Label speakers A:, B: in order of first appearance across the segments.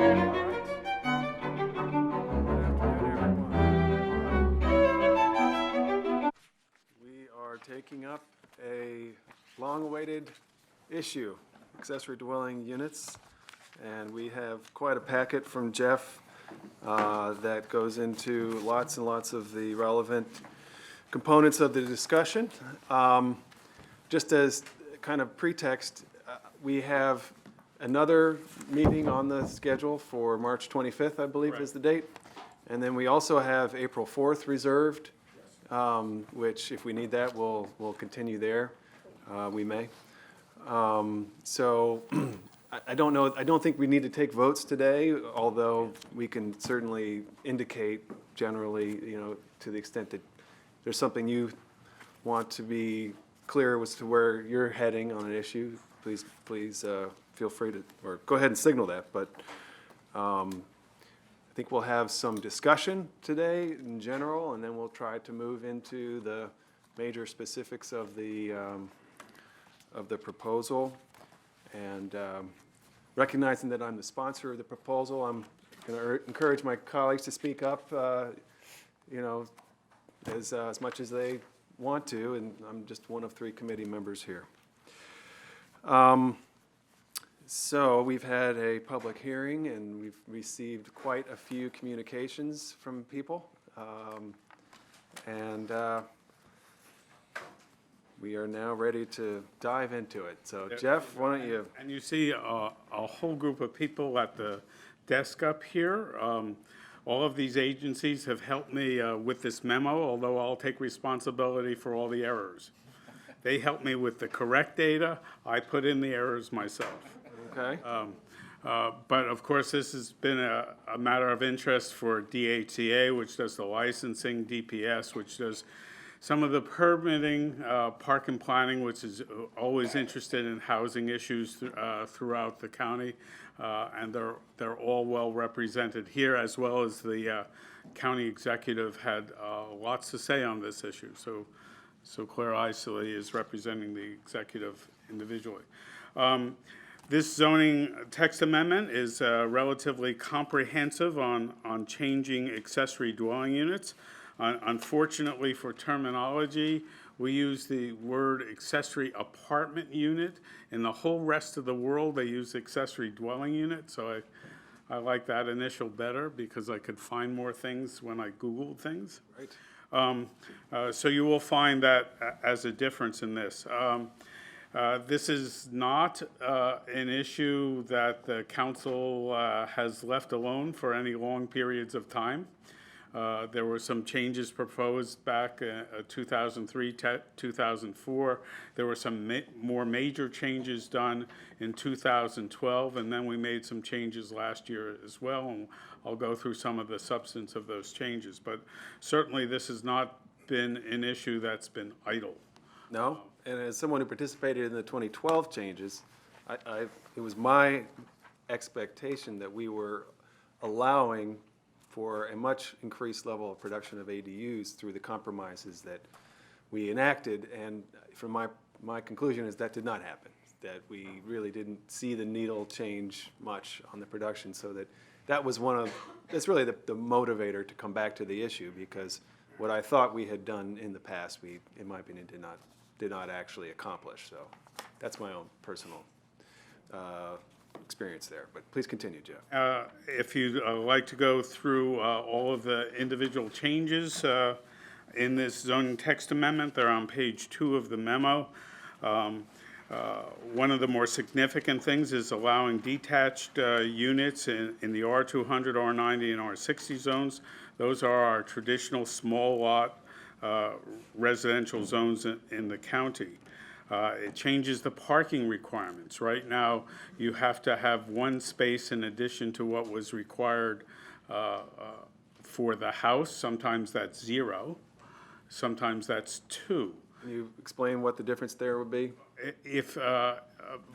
A: We are taking up a long-awaited issue, accessory dwelling units, and we have quite a packet from Jeff that goes into lots and lots of the relevant components of the discussion. Just as kind of pretext, we have another meeting on the schedule for March 25th, I believe is the date. And then we also have April 4th reserved, which if we need that, we'll continue there. We may. So I don't know, I don't think we need to take votes today, although we can certainly indicate generally, to the extent that there's something you want to be clear as to where you're heading on an issue, please feel free to, or go ahead and signal that. But I think we'll have some discussion today in general, and then we'll try to move into the major specifics of the proposal. And recognizing that I'm the sponsor of the proposal, I'm going to encourage my colleagues to speak up, as much as they want to, and I'm just one of 3 committee members here. So we've had a public hearing, and we've received quite a few communications from people, and we are now ready to dive into it. So Jeff, why don't you?
B: And you see a whole group of people at the desk up here. All of these agencies have helped me with this memo, although I'll take responsibility for all the errors. They helped me with the correct data. I put in the errors myself.
A: Okay.
B: But of course, this has been a matter of interest for DHCA, which does the licensing, DPS, which does some of the permitting, park and planning, which is always interested in housing issues throughout the county, and they're all well represented here, as well as the county executive had lots to say on this issue. So Claire Isley is representing the executive individually. This zoning text amendment is relatively comprehensive on changing accessory dwelling units. Unfortunately for terminology, we use the word accessory apartment unit. In the whole rest of the world, they use accessory dwelling unit, so I like that initial better because I could find more things when I Googled things.
A: Right.
B: So you will find that as a difference in this. This is not an issue that the council has left alone for any long periods of time. There were some changes proposed back 2003, 2004. There were some more major changes done in 2012, and then we made some changes last year as well, and I'll go through some of the substance of those changes. But certainly this has not been an issue that's been idle.
A: No, and as someone who participated in the 2012 changes, it was my expectation that we were allowing for a much increased level of production of ADUs through the compromises that we enacted, and from my conclusion is that did not happen, that we really didn't see the needle change much on the production, so that was that's really the motivator to come back to the issue, because what I thought we had done in the past, we, in my opinion, did not actually accomplish. So that's my own personal experience there. But please continue, Jeff.
B: If you'd like to go through all of the individual changes in this zoning text amendment, they're on page 2 of the memo. One of the more significant things is allowing detached units in the R200, R90, and R60 zones. Those are our traditional small lot residential zones in the county. It changes the parking requirements. Right now, you have to have 1 space in addition to what was required for the house. Sometimes that's 0. Sometimes that's 2.
A: Can you explain what the difference there would be?
B: If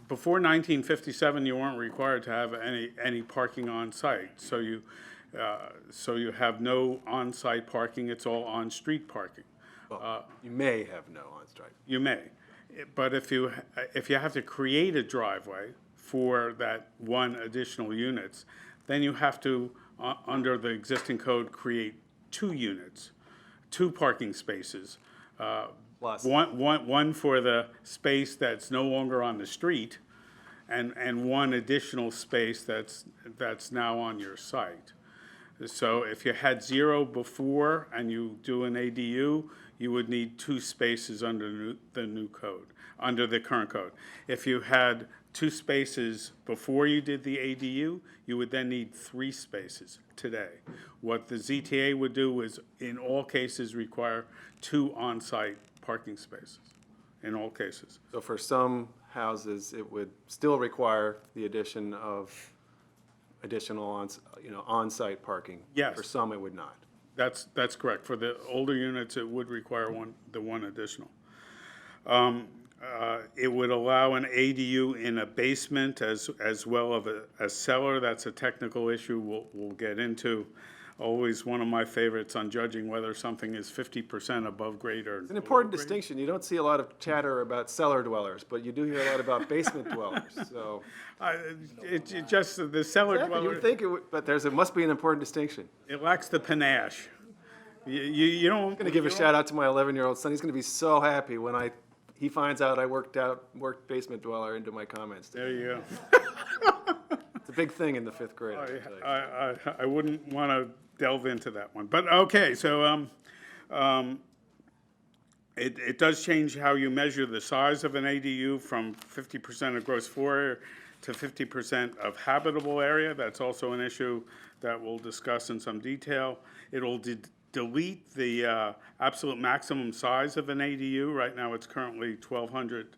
B: before 1957, you weren't required to have any parking on site, so you have no on-site parking. It's all on-street parking.
A: Well, you may have no on-street.
B: You may. But if you have to create a driveway for that 1 additional units, then you have to, under the existing code, create 2 units, 2 parking spaces.
A: Plus.
B: One for the space that's no longer on the street, and 1 additional space that's now on your site. So if you had 0 before and you do an ADU, you would need 2 spaces under the new code, under the current code. If you had 2 spaces before you did the ADU, you would then need 3 spaces today. What the ZTA would do is, in all cases, require 2 on-site parking spaces, in all cases.
A: So for some houses, it would still require the addition of additional on-site parking.
B: Yes.
A: For some, it would not.
B: That's correct. For the older units, it would require the 1 additional. It would allow an ADU in a basement as well as a cellar. That's a technical issue we'll get into. Always one of my favorites on judging whether something is 50% above grade or.
A: It's an important distinction. You don't see a lot of chatter about cellar dwellers, but you do hear a lot about basement dwellers, so.
B: It just, the cellar
A: Exactly, you
B: dweller,
A: would think it would, but it must be an important distinction.
B: it lacks the panache. You don't.
A: I'm gonna give a shout out to my 11-year-old son. He's gonna be so happy when he finds out I worked basement dweller into my comments.
B: There you go.
A: It's a big thing in the 5th grade. I can tell you.
B: I wouldn't want to delve into that one. But, okay, so it does change how you measure the size of an ADU from 50% of gross floor area to 50% of habitable area. That's also an issue that we'll discuss in some detail. It'll delete the absolute maximum size of an ADU. Right now, it's currently 1,200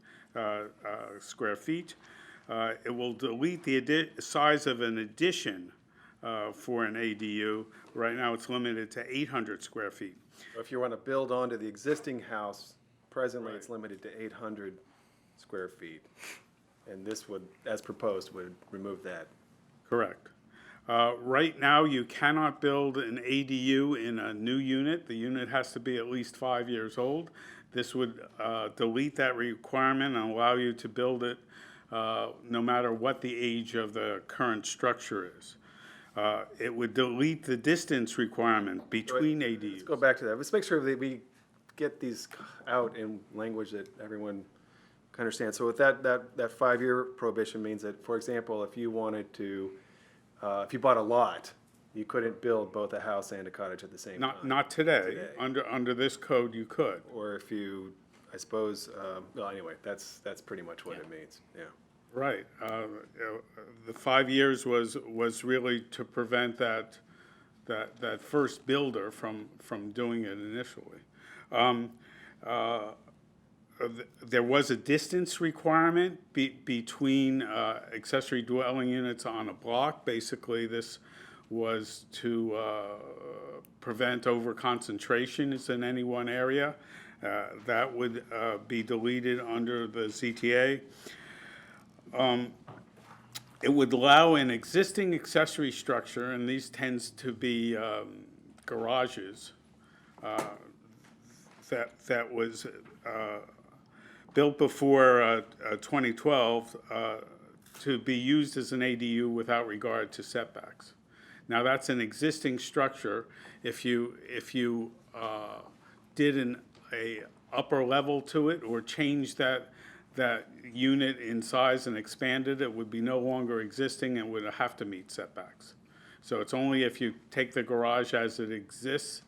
B: square feet. It will delete the size of an addition for an ADU. Right now, it's limited to 800 square feet.
A: If you want to build onto the existing house, presently it's limited to 800 square feet. And this would, as proposed, would remove that.
B: Correct. Right now, you cannot build an ADU in a new unit. The unit has to be at least 5 years old. This would delete that requirement and allow you to build it no matter what the age of the current structure is. It would delete the distance requirement between ADUs.
A: Let's go back to that. Let's make sure that we get these out in language that everyone can understand. So with that 5-year prohibition means that, for example, if you wanted to, if you bought a lot, you couldn't build both a house and a cottage at the same time.
B: Not today. Under this code, you could.
A: Or if you, I suppose, well, anyway, that's pretty much what it means, yeah.
B: Right. The 5 years was really to prevent that first builder from doing it initially. There was a distance requirement between accessory dwelling units on a block. Basically, this was to prevent overconcentrations in any one area. That would be deleted under the ZTA. It would allow an existing accessory structure, and these tends to be garages, that was built before 2012 to be used as an ADU without regard to setbacks. Now, that's an existing structure. If you did a upper level to it or changed that unit in size and expanded, it would be no longer existing and would have to meet setbacks. So it's only if you take the garage as it exists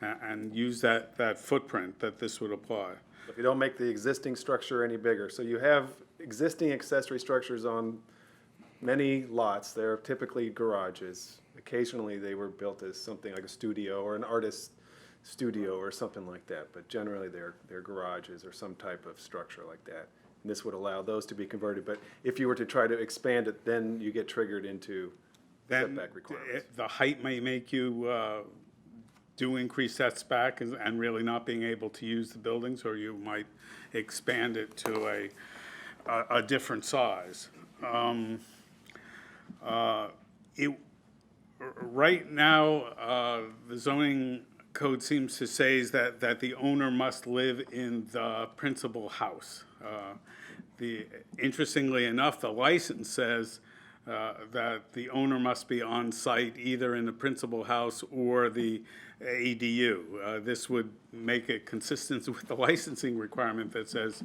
B: and use that footprint that this would apply.
A: If you don't make the existing structure any bigger. So you have existing accessory structures on many lots. They're typically garages. Occasionally, they were built as something like a studio or an artist's studio or something like that. But generally, they're garages or some type of structure like that. And this would allow those to be converted. But if you were to try to expand it, then you get triggered into setback requirements.
B: The height may make you do increase setback and really not being able to use the buildings, or you might expand it to a different size. Right now, the zoning code seems to say is that the owner must live in the principal house. Interestingly enough, the license says that the owner must be on site either in the principal house or the ADU. This would make it consistent with the licensing requirement that says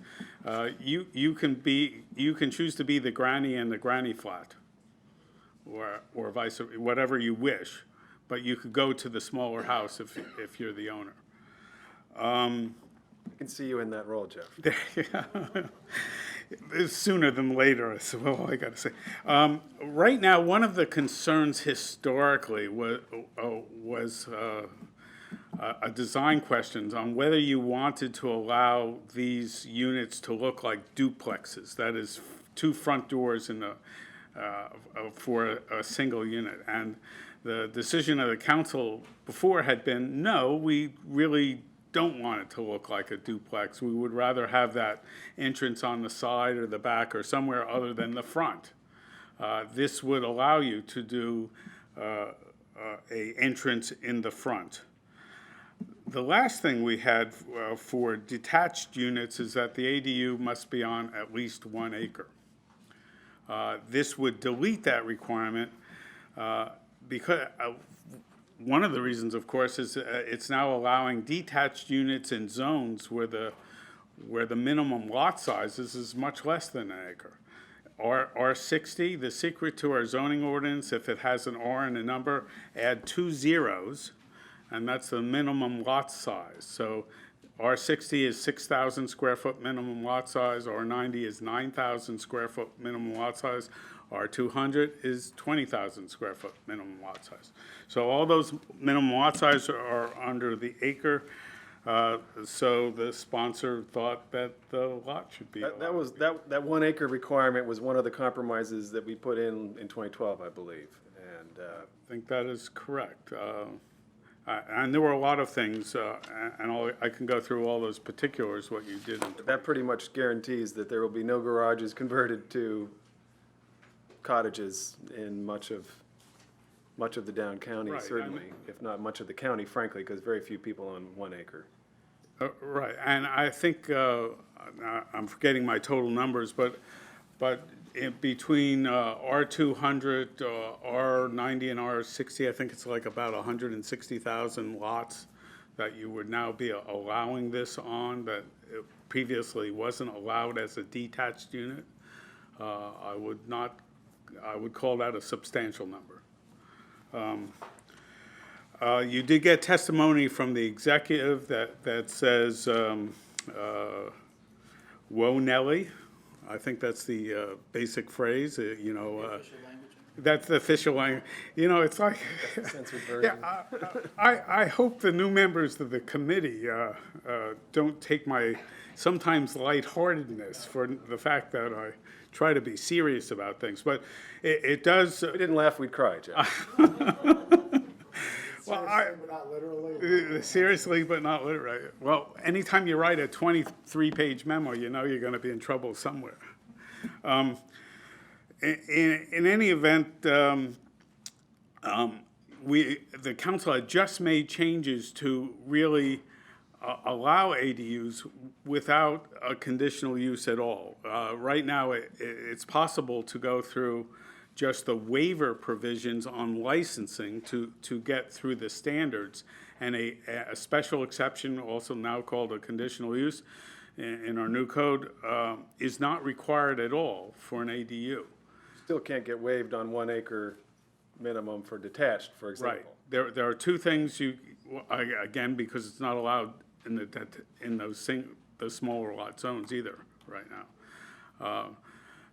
B: you can choose to be the granny in the granny flat, or vice versa, whatever you wish, but you could go to the smaller house if you're the owner.
A: I can see you in that role, Jeff.
B: Sooner than later, is all I got to say. Right now, one of the concerns historically was a design questions on whether you wanted to allow these units to look like duplexes, that is, two front doors in for a single unit. And the decision of the council before had been, no, we really don't want it to look like a duplex. We would rather have that entrance on the side or the back or somewhere other than the front. This would allow you to do a entrance in the front. The last thing we had for detached units is that the ADU must be on at least 1 acre. This would delete that requirement because one of the reasons, of course, is it's now allowing detached units in zones where the minimum lot sizes is much less than 1 acre. R60, the secret to our zoning ordinance, if it has an R and a number, add 2 zeros, and that's the minimum lot size. So R60 is 6,000 square foot minimum lot size, R90 is 9,000 square foot minimum lot size, R200 is 20,000 square foot minimum lot size. So all those minimum lot sizes are under the acre. So the sponsor thought that the lot should be allowed.
A: That 1 acre requirement was one of the compromises that we put in 2012, I believe. And
B: I think that is correct. And there were a lot of things, and I can go through all those particulars, what you did.
A: That pretty much guarantees that there will be no garages converted to cottages in much of the down county,
B: Right,
A: certainly, if not much of the county, frankly, because very few people on 1 acre.
B: Right, and I think, I'm forgetting my total numbers, but between R200, R90, and R60, I think it's like about 160,000 lots that you would now be allowing this on, that it previously wasn't allowed as a detached unit. I would call that a substantial number. You did get testimony from the executive that says, "Whoa, Nelly." I think that's the basic phrase. That's the official language. It's like,
A: Censored version.
B: I hope the new members of the committee don't take my sometimes lightheartedness for the fact that I try to be serious about things, but it does.
A: If we didn't laugh, we'd cry, Jeff.
B: Well,
C: Seriously, but not literally.
B: seriously, but not literally. Well, anytime you write a 23-page memo, you know you're going to be in trouble somewhere. In any event, the council had just made changes to really allow ADUs without a conditional use at all. Right now, it's possible to go through just the waiver provisions on licensing to get through the standards, and a special exception, also now called a conditional use in our new code, is not required at all for an ADU.
A: Still can't get waived on 1 acre minimum for detached, for example.
B: Right. There are two things again, because it's not allowed in those smaller lot zones either right now.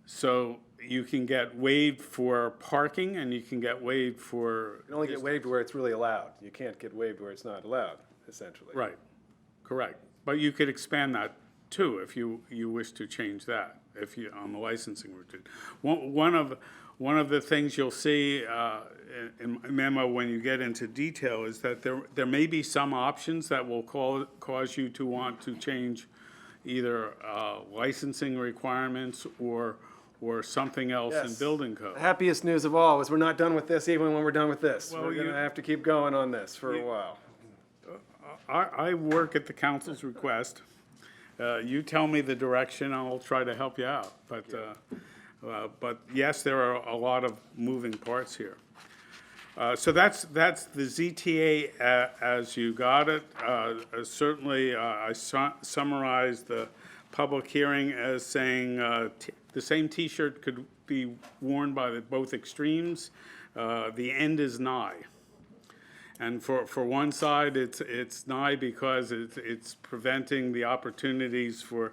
B: So you can get waived for parking, and you can get waived for.
A: You can only get waived where it's really allowed. You can't get waived where it's not allowed, essentially.
B: Right, correct. But you could expand that too if you wish to change that, if you on the licensing route. One of the things you'll see in my memo when you get into detail is that there may be some options that will cause you to want to change either licensing requirements or something else in
A: Yes.
B: building code.
A: The happiest news of all is we're not done with this even when we're done with this.
B: Well,
A: We're going to
B: you-
A: have to keep going on this for a while.
B: I work at the council's request. You tell me the direction, I'll try to help you out. But But yes, there are a lot of moving parts here. So that's the ZTA as you got it. Certainly, I summarized the public hearing as saying the same T-shirt could be worn by both extremes. The end is nigh. And for one side, it's nigh because it's preventing the opportunities for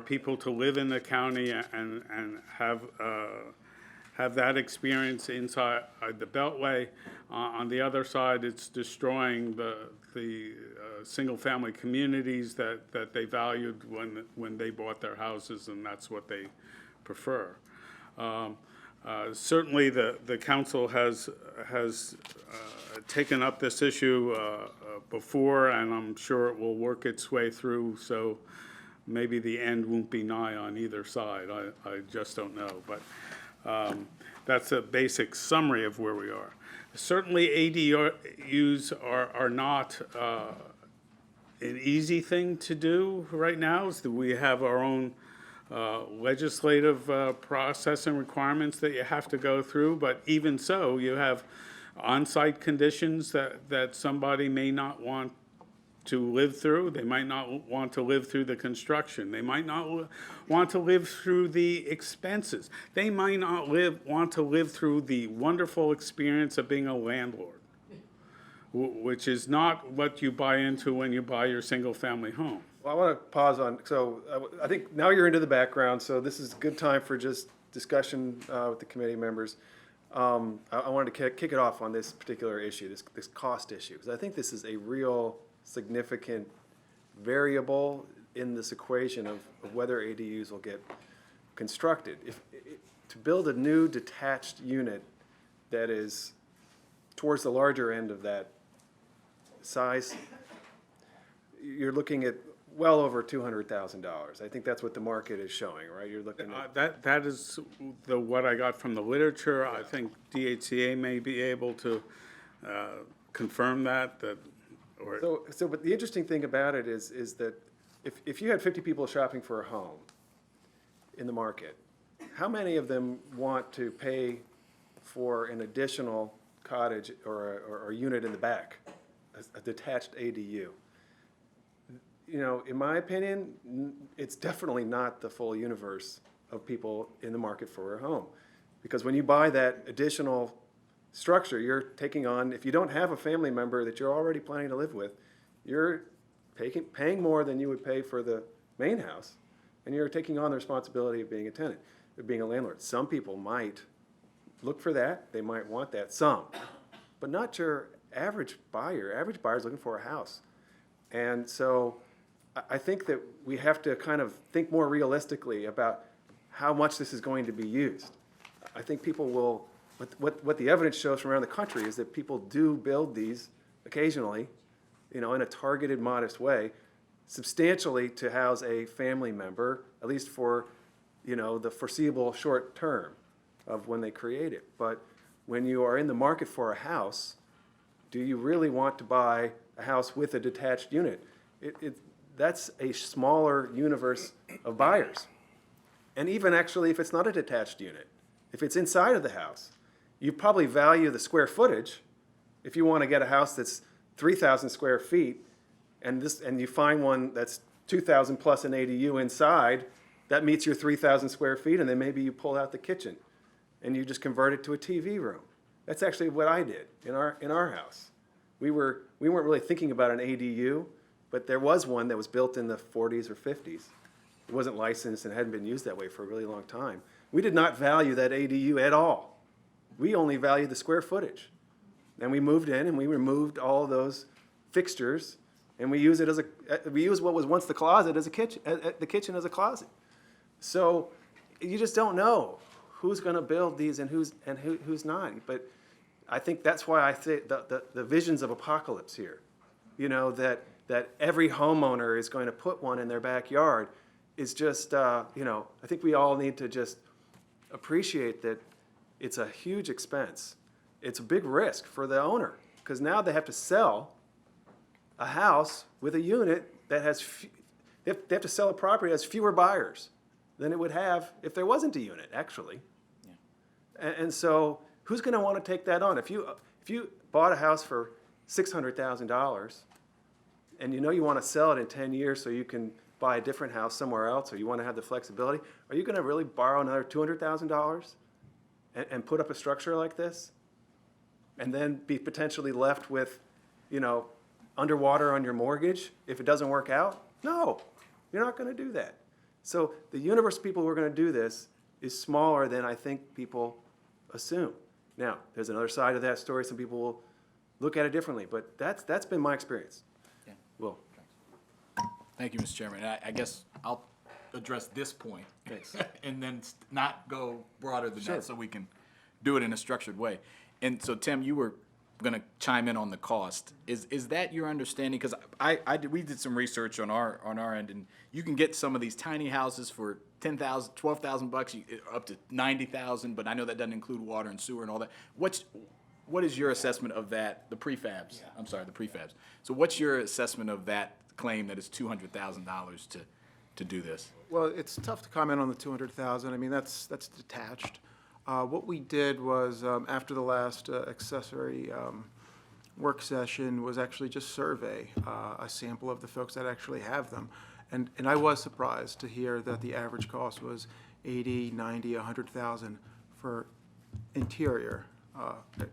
B: people to live in the county and have that experience inside the Beltway. On the other side, it's destroying the single-family communities that they valued when they bought their houses, and that's what they prefer. Certainly, the council has taken up this issue before, and I'm sure it will work its way through, so maybe the end won't be nigh on either side. I just don't know, but that's a basic summary of where we are. Certainly, ADUs are not an easy thing to do right now. So we have our own legislative process and requirements that you have to go through, but even so, you have on-site conditions that somebody may not want to live through. They might not want to live through the construction. They might not want to live through the expenses. They might not want to live through the wonderful experience of being a landlord, which is not what you buy into when you buy your single-family home.
A: Well, I want to pause on, so I think now you're into the background, so this is a good time for just discussion with the committee members. I wanted to kick it off on this particular issue, this cost issue, because I think this is a real significant variable in this equation of whether ADUs will get constructed. To build a new detached unit that is towards the larger end of that size, you're looking at well over $200,000. I think that's what the market is showing, right? You're looking at
B: That is what I got from the literature. I think DHCA may be able to confirm that.
A: But the interesting thing about it is that if you had 50 people shopping for a home in the market, how many of them want to pay for an additional cottage or a unit in the back, a detached ADU? You know, in my opinion, it's definitely not the full universe of people in the market for a home. Because when you buy that additional structure, you're taking on, if you don't have a family member that you're already planning to live with, you're paying more than you would pay for the main house, and you're taking on the responsibility of being a tenant, of being a landlord. Some people might look for that, they might want that, some, but not your average buyer. Average buyer's looking for a house. And so I think that we have to kind of think more realistically about how much this is going to be used. I think people will, what the evidence shows from around the country is that people do build these occasionally, you know, in a targeted, modest way, substantially to house a family member, at least for, you know, the foreseeable short term of when they create it. But when you are in the market for a house, do you really want to buy a house with a detached unit? That's a smaller universe of buyers. And even actually, if it's not a detached unit, if it's inside of the house, you probably value the square footage. If you want to get a house that's 3,000 square feet, and you find one that's 2,000 plus an ADU inside, that meets your 3,000 square feet, and then maybe you pull out the kitchen, and you just convert it to a TV room. That's actually what I did in our house. We weren't really thinking about an ADU, but there was one that was built in the 40s or 50s. It wasn't licensed and hadn't been used that way for a really long time. We did not value that ADU at all. We only valued the square footage. And we moved in and we removed all of those fixtures, and we used what was once the closet as a kitchen, the kitchen as a closet. So you just don't know who's going to build these and who's not. But I think that's why I say the visions of apocalypse here. You know, that every homeowner is going to put one in their backyard is just, you know, I think we all need to just appreciate that it's a huge expense. It's a big risk for the owner, because now they have to sell a house with a unit that has, they have to sell a property that has fewer buyers. than it would have if there wasn't a unit, actually. And so who's going to want to take that on? If you bought a house for $600,000 and you know you want to sell it in 10 years so you can buy a different house somewhere else, or you want to have the flexibility, are you going to really borrow another $200,000 and put up a structure like this? And then be potentially left with, underwater on your mortgage if it doesn't work out? No, you're not going to do that. So the universe of people who are going to do this is smaller than I think people assume. Now, there's another side of that story. Some people will look at it differently, but that's been my experience.
D: Yeah.
A: Will.
D: Thank you, Mr. Chairman. I guess I'll address this point.
A: Thanks.
D: And then not go broader than
A: Sure.
D: that so we can do it in a structured way. And so, Tim, you were going to chime in on the cost. Is that your understanding? Because we did some research on our end, and you can get some of these tiny houses for $10,000, $12,000, up to $90,000. But I know that doesn't include water and sewer and all that. What is your assessment of that? The prefabs. I'm sorry, the prefabs. So what's your assessment of that claim that it's $200,000 to do this?
C: Well, it's tough to comment on the 200,000. I mean, that's detached. What we did was, after the last accessory work session, was actually just survey a sample of the folks that actually have them. And I was surprised to hear that the average cost was 80, 90, 100,000 for interior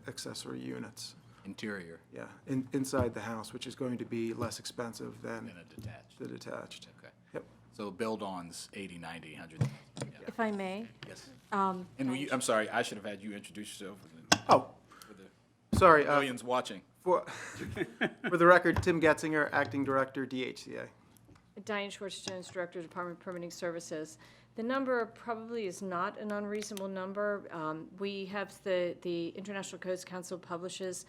C: accessory units.
D: Interior
C: Yeah, inside the house, which is going to be less expensive than
D: and a detached.
C: the detached.
D: Okay.
C: Yep.
D: So build-ons, 80, 90, 100. Yeah.
E: If I may,
D: Yes.
E: um,
D: And I'm sorry, I should have had you introduce yourself
C: Oh,
D: for the
C: sorry.
D: millions watching.
C: For the record, Tim Getzinger, Acting Director, DHCA.
E: Diane Schwartz-Jones, Director, Department of Permitting Services. The number probably is not an unreasonable number. We have the International Codes Council publishes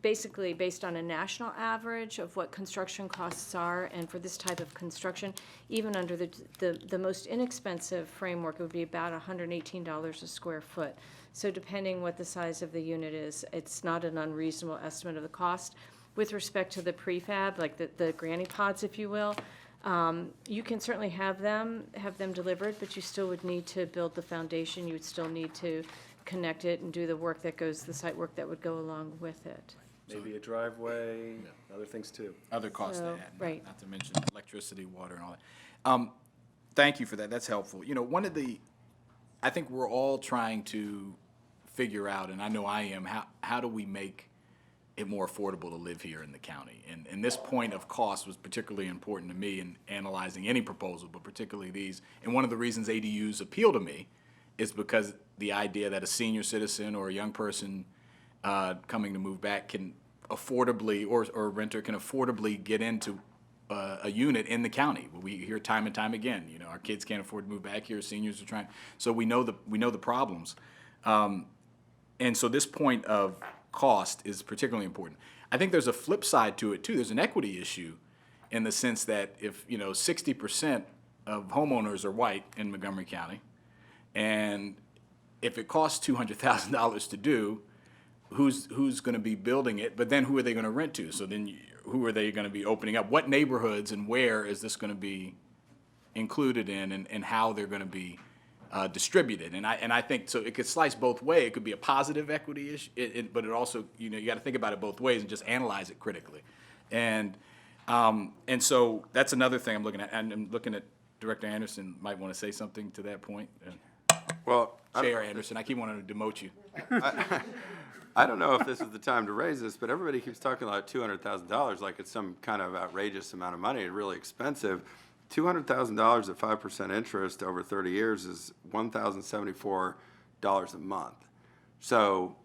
E: basically based on a national average of what construction costs are, and for this type of construction, even under the most inexpensive framework, it would be about $118 a square foot. So depending what the size of the unit is, it's not an unreasonable estimate of the cost. With respect to the prefab, like the granny pods, if you will, you can certainly have them delivered, but you still would need to build the foundation. You would still need to connect it and do the work that goes, the site work that would go along with it.
A: Maybe a driveway, other things too.
D: Other costs to
E: So,
D: add,
E: right.
D: not to mention electricity, water, and all that. Thank you for that. That's helpful. I think we're all trying to figure out, and I know I am, how do we make it more affordable to live here in the county? And this point of cost was particularly important to me in analyzing any proposal, but particularly these. And one of the reasons ADUs appeal to me is because the idea that a senior citizen or a young person coming to move back can affordably, or a renter can affordably get into a unit in the county. We hear time and time again, our kids can't afford to move back here, seniors are trying. So we know the problems. And so this point of cost is particularly important. I think there's a flip side to it too. There's an equity issue in the sense that if 60% of homeowners are white in Montgomery County, and if it costs $200,000 to do, who's going to be building it? But then who are they going to rent to? So then who are they going to be opening up? What neighborhoods and where is this going to be included in, and how they're going to be distributed? And I think so. It could slice both ways. It could be a positive equity issue, but it also you got to think about it both ways and just analyze it critically. And so that's another thing I'm looking at. And I'm looking at Director Anderson might want to say something to that point.
F: Well,
D: Chair Anderson, I keep wanting to demote you.
F: I don't know if this is the time to raise this, but everybody keeps talking about $200,000 like it's some kind of outrageous amount of money, really expensive. $200,000 at 5% interest over 30 years is $1,074 a month. So,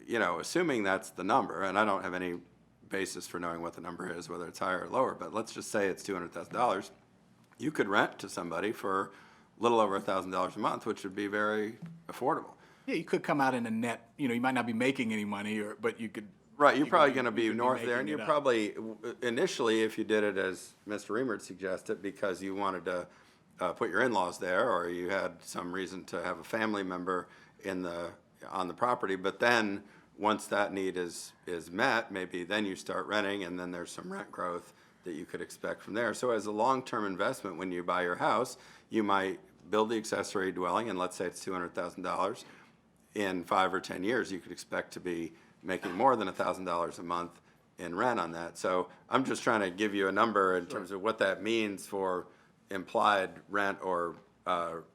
F: assuming that's the number, and I don't have any basis for knowing what the number is, whether it's higher or lower, but let's just say it's $200,000, you could rent to somebody for a little over $1,000 a month, which would be very affordable.
D: Yeah, you could come out in a net. You might not be making any money, but you could.
F: Right, you're
D: you
F: probably
D: could
F: going to
D: you
F: be
D: could
F: north there,
D: making
F: and you're
D: it up.
F: probably, initially, if you did it as Mr. Reimert suggested, because you wanted to put your in-laws there, or you had some reason to have a family member on the property, but then, once that need is met, maybe then you start renting, and then there's some rent growth that you could expect from there. So as a long-term investment, when you buy your house, you might build the accessory dwelling, and let's say it's $200,000. In 5 or 10 years, you could expect to be making more than $1,000 a month in rent on that. So I'm just trying to give you a number in terms of what that means for implied rent or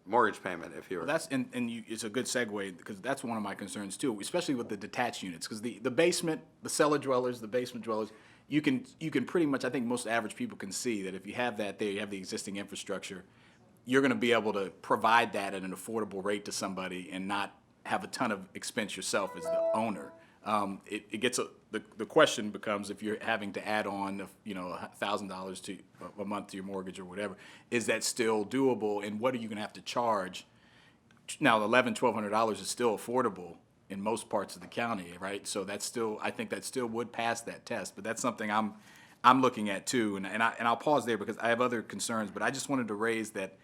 F: mortgage payment if you were.
D: Well, that's, it's a good segue, because that's one of my concerns too, especially with the detached units, because the basement, the cellar dwellers, the basement dwellers, you can pretty much, I think most average people can see that if you have that there, you have the existing infrastructure, you're gonna be able to provide that at an affordable rate to somebody and not have a ton of expense yourself as the owner. It gets, the question becomes, if you're having to add on, $1,000 to a month to your mortgage or whatever, is that still doable, and what are you gonna have to charge? Now, $1,100-1,200 is still affordable in most parts of the county, right? So that's still, I think that still would pass that test, but that's something I'm looking at too, and I'll pause there because I have other concerns, but I just wanted to raise that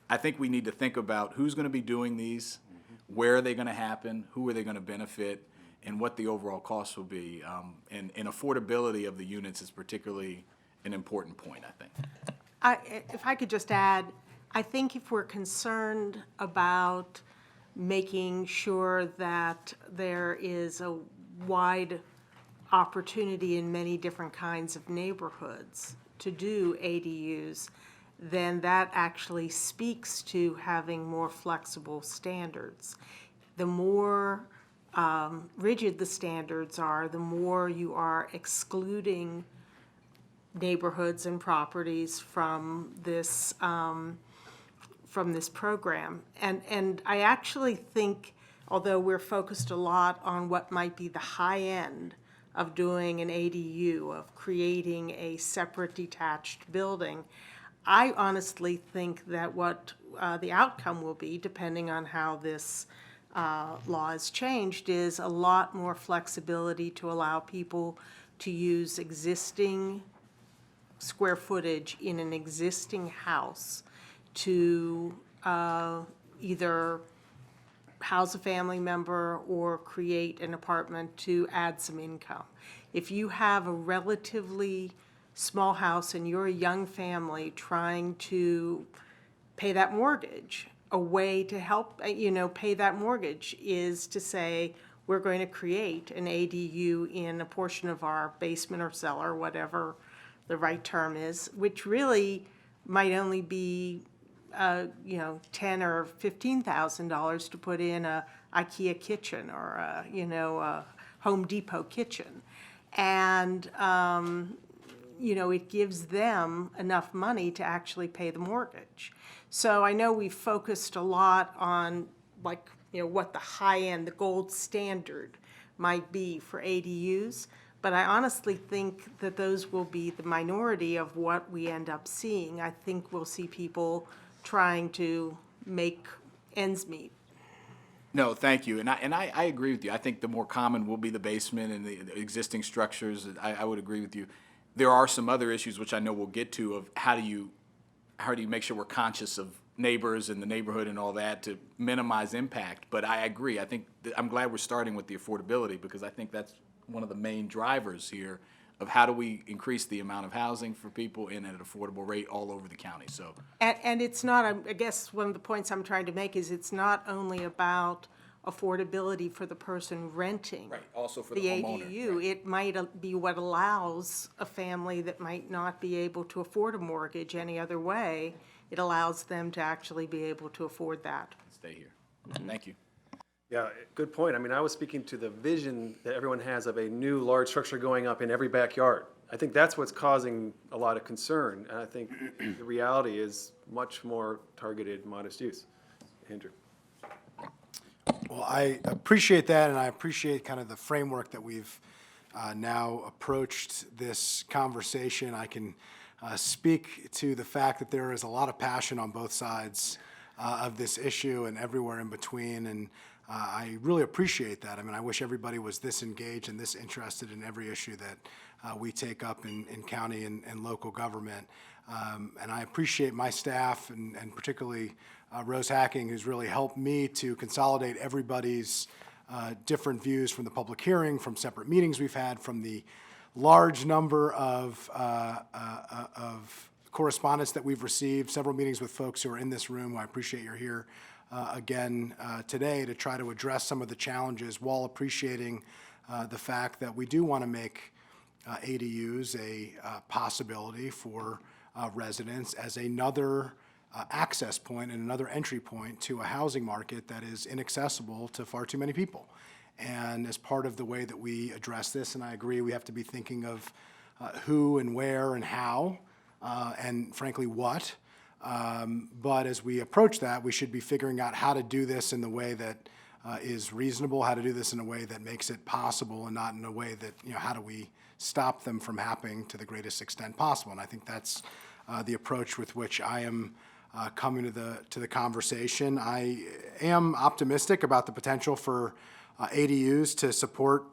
D: I think we need to think about who's gonna be doing these, where are they gonna happen, who are they gonna benefit, and what the overall cost will be. And affordability of the units is particularly an important point, I think.
G: If I could just add, I think if we're concerned about making sure that there is a wide opportunity in many different kinds of neighborhoods to do ADUs, then that actually speaks to having more flexible standards. The more rigid the standards are, the more you are excluding neighborhoods and properties from this program. And I actually think, although we're focused a lot on what might be the high end of doing an ADU, of creating a separate detached building, I honestly think that what the outcome will be, depending on how this law is changed, is a lot more flexibility to allow people to use existing square footage in an existing house to either house a family member or create an apartment to add some income. If you have a relatively small house and you're a young family trying to pay that mortgage, a way to help, pay that mortgage is to say, we're going to create an ADU in a portion of our basement or cellar, whatever the right term is, which really might only be, $10,000 or $15,000 to put in a IKEA kitchen or a Home Depot kitchen. And, it gives them enough money to actually pay the mortgage. So I know we've focused a lot on what the high end, the gold standard might be for ADUs, but I honestly think that those will be the minority of what we end up seeing. I think we'll see people trying to make ends meet.
D: No, thank you, and I agree with you. I think the more common will be the basement and the existing structures. I would agree with you. There are some other issues which I know we'll get to of how do you make sure we're conscious of neighbors and the neighborhood and all that to minimize impact. But I agree. I think I'm glad we're starting with the affordability, because I think that's one of the main drivers here of how do we increase the amount of housing for people in at an affordable rate all over the county. So,
G: And it's not, I guess one of the points I'm trying to make is it's not only about affordability for the person renting.
D: right, also for the homeowner.
G: ADU,
D: right.
G: it might be what allows a family that might not be able to afford a mortgage any other way, it allows them to actually be able to afford that.
D: Stay here. Thank you.
A: Yeah, good point. I mean, I was speaking to the vision that everyone has of a new large structure going up in every backyard. I think that's what's causing a lot of concern, and I think the reality is much more targeted, modest use. Andrew.
H: Well, I appreciate that, and I appreciate kind of the framework that we've now approached this conversation. I can speak to the fact that there is a lot of passion on both sides of this issue and everywhere in between, and I really appreciate that. I mean, I wish everybody was this engaged and this interested in every issue that we take up in county and local government. And I appreciate my staff and particularly Rose Hacking, who's really helped me to consolidate everybody's different views from the public hearing, from separate meetings we've had, from the large number of correspondence that we've received, several meetings with folks who are in this room. I appreciate you're here again today to try to address some of the challenges while appreciating the fact that we do want to make ADUs a possibility for residents as another access point and another entry point to a housing market that is inaccessible to far too many people. And as part of the way that we address this, and I agree, we have to be thinking of who and where and how, and frankly, what. But as we approach that, we should be figuring out how to do this in the way that is reasonable, how to do this in a way that makes it possible, and not in a way that, how do we stop them from happening to the greatest extent possible. And I think that's the approach with which I am coming to the conversation. I am optimistic about the potential for ADUs to support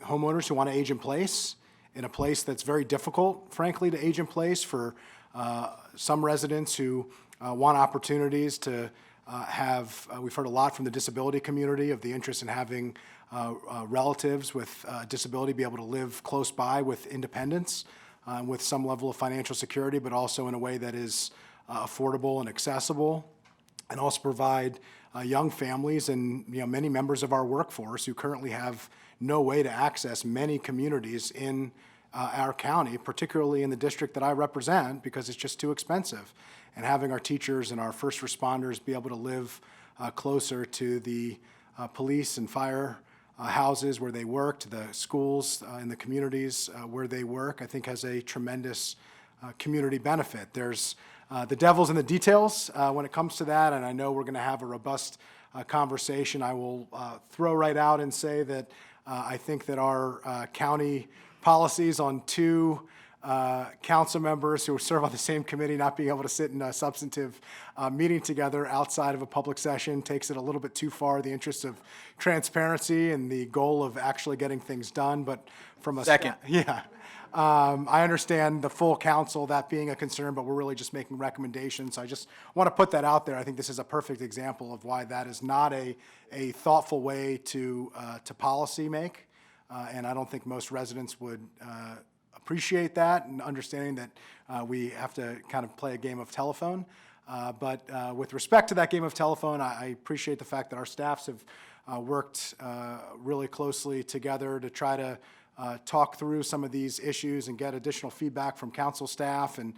H: homeowners who want to age in place, in a place that's very difficult, frankly, to age in place for some residents who want opportunities to have, we've heard a lot from the disability community of the interest in having relatives with disability be able to live close by with independence, with some level of financial security, but also in a way that is affordable and accessible, and also provide young families and many members of our workforce who currently have no way to access many communities in our county, particularly in the district that I represent, because it's just too expensive. And having our teachers and our first responders be able to live closer to the police and fire houses where they work, to the schools in the communities where they work, I think has a tremendous community benefit. There's the devil's in the details when it comes to that, and I know we're going to have a robust conversation. I will throw right out and say that I think that our county policies on two council members who serve on the same committee not being able to sit in a substantive meeting together outside of a public session takes it a little bit too far, the interest of transparency and the goal of actually getting things done. But from a
D: Second.
H: yeah. I understand the full council, that being a concern, but we're really just making recommendations. I just want to put that out there. I think this is a perfect example of why that is not a thoughtful way to policy make. And I don't think most residents would appreciate that, and understanding that we have to kind of play a game of telephone. But with respect to that game of telephone, I appreciate the fact that our staffs have worked really closely together to try to talk through some of these issues and get additional feedback from council staff, and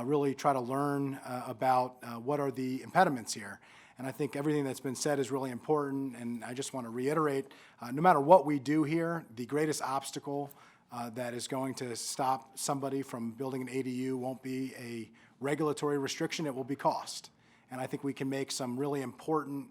H: really try to learn about what are the impediments here. And I think everything that's been said is really important, and I just want to reiterate, no matter what we do here, the greatest obstacle that is going to stop somebody from building an ADU won't be a regulatory restriction, it will be cost. And I think we can make some really important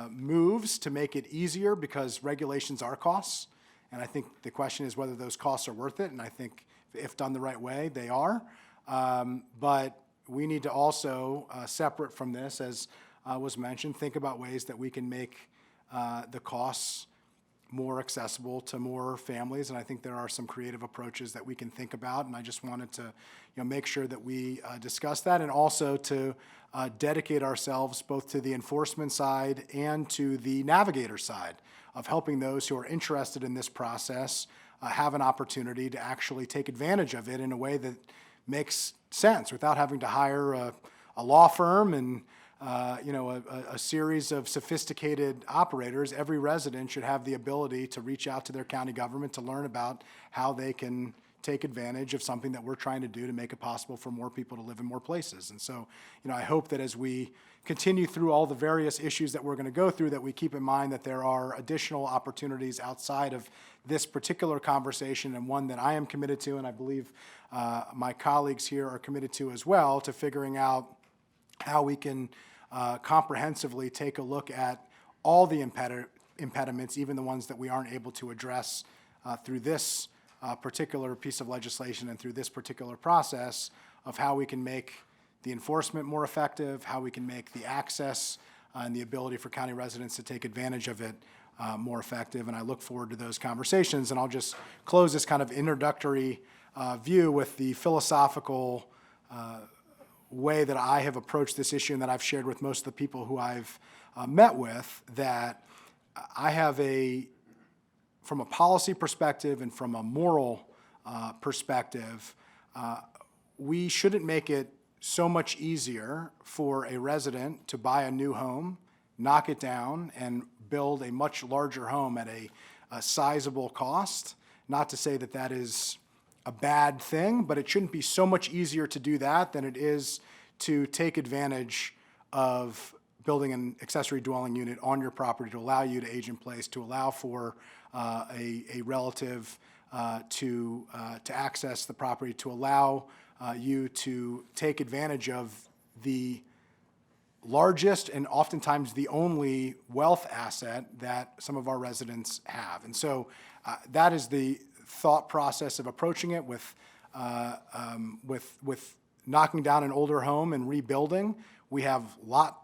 H: moves to make it easier, because regulations are costs. And I think the question is whether those costs are worth it, and I think if done the right way, they are. But we need to also, separate from this, as was mentioned, think about ways that we can make the costs more accessible to more families, and I think there are some creative approaches that we can think about, and I just wanted to make sure that we discuss that, and also to dedicate ourselves both to the enforcement side and to the navigator side of helping those who are interested in this process have an opportunity to actually take advantage of it in a way that makes sense without having to hire a law firm and a series of sophisticated operators. Every resident should have the ability to reach out to their county government to learn about how they can take advantage of something that we're trying to do to make it possible for more people to live in more places. And so, I hope that as we continue through all the various issues that we're going to go through, that we keep in mind that there are additional opportunities outside of this particular conversation, and one that I am committed to, and I believe my colleagues here are committed to as well, to figuring out how we can comprehensively take a look at all the impediments, even the ones that we aren't able to address through this particular piece of legislation and through this particular process, of how we can make the enforcement more effective, how we can make the access and the ability for county residents to take advantage of it more effective. And I look forward to those conversations. And I'll just close this kind of introductory view with the philosophical way that I have approached this issue, and that I've shared with most of the people who I've met with, that I have from a policy perspective and from a moral perspective, we shouldn't make it so much easier for a resident to buy a new home, knock it down, and build a much larger home at a sizable cost. Not to say that that is a bad thing, but it shouldn't be so much easier to do that than it is to take advantage of building an accessory dwelling unit on your property to allow you to age in place, to allow for a relative to access the property, to allow you to take advantage of the largest and oftentimes the only wealth asset that some of our residents have. And so that is the thought process of approaching it with knocking down an older home and rebuilding. We have lot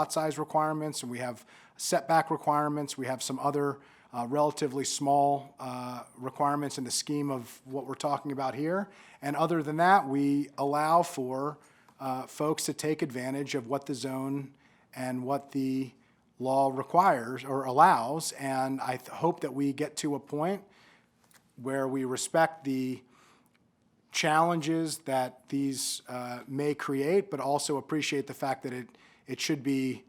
H: size requirements, and we have setback requirements. We have some other relatively small requirements in the scheme of what we're talking about here. And other than that, we allow for folks to take advantage of what the zone and what the law requires or allows. And I hope that we get to a point where we respect the challenges that these may create, but also appreciate the fact that it should be,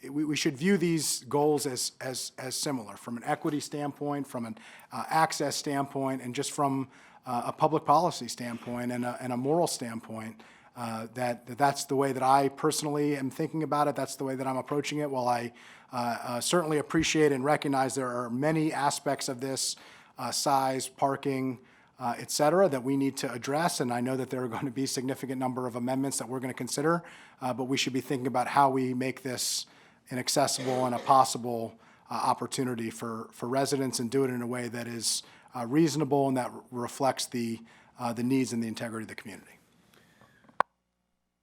H: we should view these goals as similar from an equity standpoint, from an access standpoint, and just from a public policy standpoint and a moral standpoint. That's the way that I personally am thinking about it. That's the way that I'm approaching it. While I certainly appreciate and recognize there are many aspects of this, size, parking, et cetera, that we need to address, and I know that there are going to be a significant number of amendments that we're going to consider, but we should be thinking about how we make this an accessible and a possible opportunity for residents, and do it in a way that is reasonable and that reflects the needs and the integrity of the community.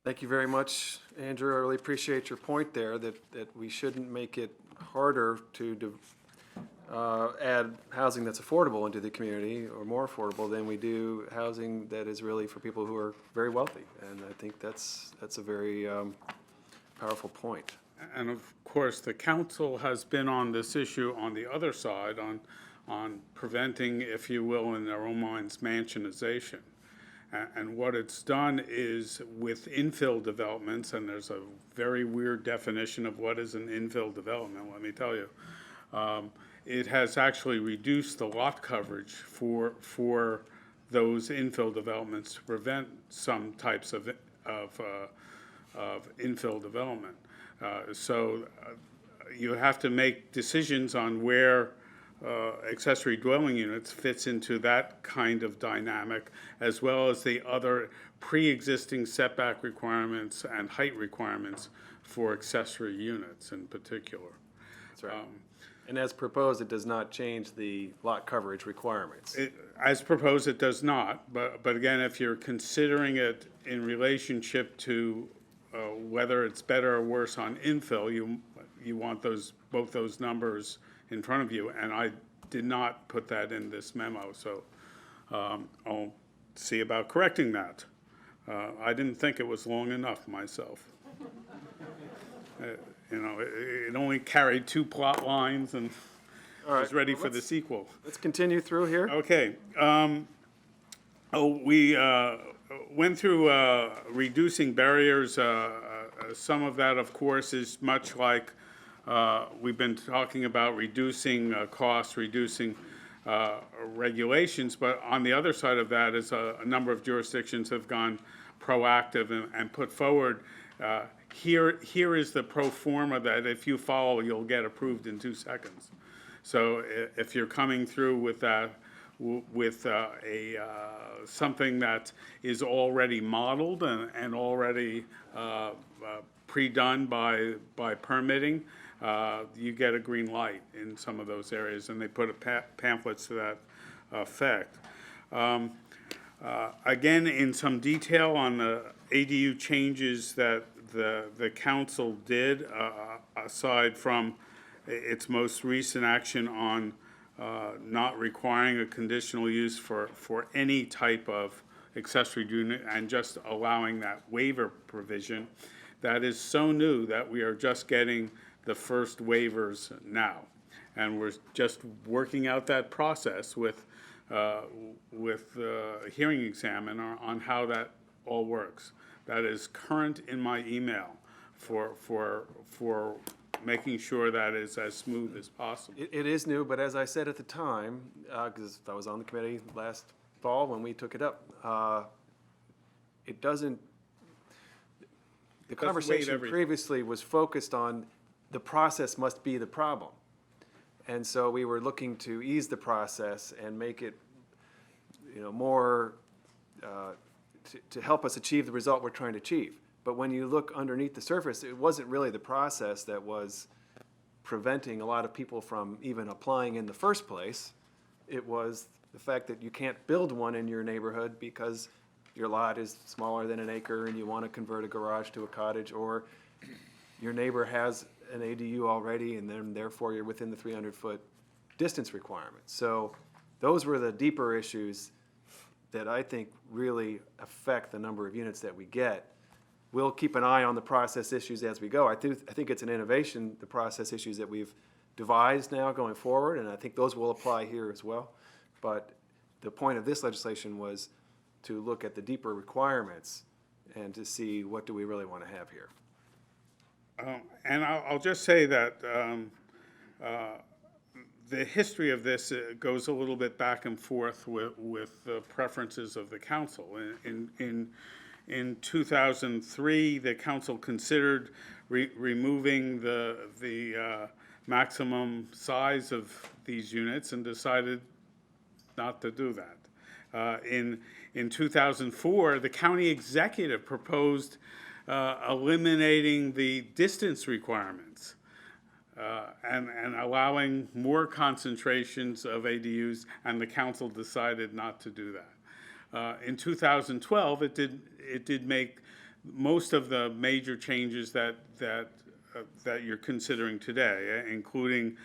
A: Thank you very much, Andrew. I really appreciate your point there, that we shouldn't make it harder to add housing that's affordable into the community, or more affordable than we do housing that is really for people who are very wealthy. And I think that's a very powerful point.
B: And of course, the council has been on this issue on the other side, on preventing, if you will, in their own minds, mansionization. And what it's done is with infill developments, and there's a very weird definition of what is an infill development, let me tell you. It has actually reduced the lot coverage for those infill developments to prevent some types of infill development. So you have to make decisions on where accessory dwelling units fits into that kind of dynamic, as well as the other pre-existing setback requirements and height requirements for accessory units in particular.
A: That's right. And as proposed, it does not change the lot coverage requirements.
B: As proposed, it does not, but again, if you're considering it in relationship to whether it's better or worse on infill, you want both those numbers in front of you, and I did not put that in this memo, so I'll see about correcting that. I didn't think it was long enough myself. You know, it only carried 2 plot lines and was ready for the sequel.
A: Let's continue through here.
B: Okay. We went through reducing barriers. Some of that, of course, is much like we've been talking about reducing costs, reducing regulations, but on the other side of that is a number of jurisdictions have gone proactive and put forward here is the pro forma that if you follow, you'll get approved in 2 seconds. So if you're coming through with that, with something that is already modeled and already pre-done by permitting, you get a green light in some of those areas, and they put pamphlets to that effect. Again, in some detail on the ADU changes that the council did, aside from its most recent action on not requiring a conditional use for any type of accessory unit and just allowing that waiver provision, that is so new that we are just getting the first waivers now. And we're just working out that process with with the hearing examiner on how that all works. That is current in my email for making sure that is as smooth as possible.
A: It is new, but as I said at the time, because I was on the committee last fall when we took it up, it doesn't, the
B: waive
A: conversation
B: everything.
A: previously was focused on the process must be the problem. And so we were looking to ease the process and make it, more, to help us achieve the result we're trying to achieve. But when you look underneath the surface, it wasn't really the process that was preventing a lot of people from even applying in the first place. It was the fact that you can't build one in your neighborhood because your lot is smaller than an acre and you want to convert a garage to a cottage, or your neighbor has an ADU already and then therefore you're within the 300-foot distance requirement. So those were the deeper issues that I think really affect the number of units that we get. We'll keep an eye on the process issues as we go. I think it's an innovation, the process issues that we've devised now going forward, and I think those will apply here as well. But the point of this legislation was to look at the deeper requirements and to see what do we really want to have here.
B: And I'll just say that the history of this goes a little bit back and forth with the preferences of the council. In 2003, the council considered removing the maximum size of these units and decided not to do that. In 2004, the county executive proposed eliminating the distance requirements and allowing more concentrations of ADUs, and the council decided not to do that. In 2012, it did make most of the major changes that you're considering today, including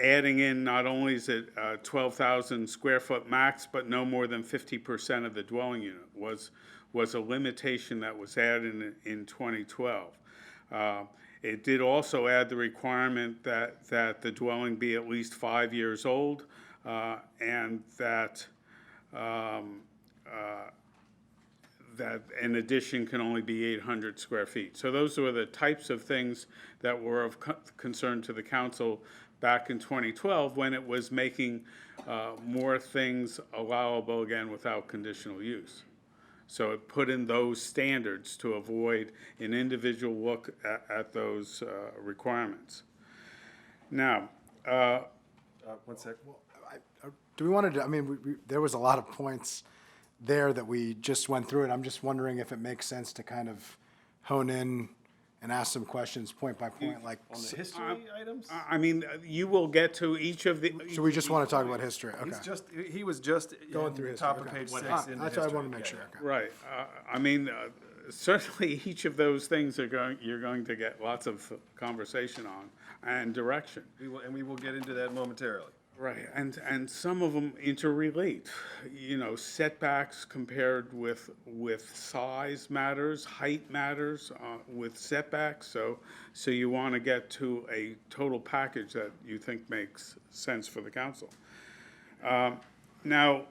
B: adding in not only is it 12,000 square foot max, but no more than 50% of the dwelling unit was a limitation that was added in 2012. It did also add the requirement that the dwelling be at least 5 years old, and that an addition can only be 800 square feet. So those were the types of things that were of concern to the council back in 2012 when it was making more things allowable again without conditional use. So it put in those standards to avoid an individual look at those requirements. Now,
A: 1 sec.
H: Do we want to, I mean, there was a lot of points there that we just went through it. I'm just wondering if it makes sense to kind of hone in and ask some questions point by point, like,
A: On the history items?
B: I mean, you will get to each of the.
H: so we just want to talk about history, okay.
A: He was just
H: Going
A: in
H: through
A: the
H: history,
A: top of
H: okay.
A: page 6
H: Ah,
A: in the
H: that's what I
A: history.
H: wanted to make sure, okay.
B: Right. I mean, certainly each of those things you're going to get lots of conversation on and direction.
A: We will get into that momentarily.
B: Right, and some of them interrelate. You know, setbacks compared with size matters, height matters with setbacks. So you want to get to a total package that you think makes sense for the council. Now,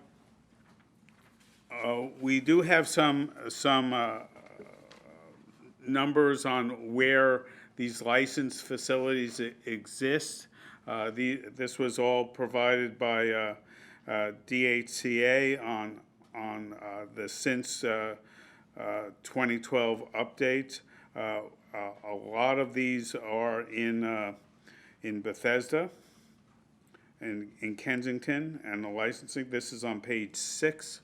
B: we do have some numbers on where these licensed facilities exist. This was all provided by DHCA on the since 2012 update. A lot of these are in Bethesda and in Kensington, and the licensing. This is on page 6.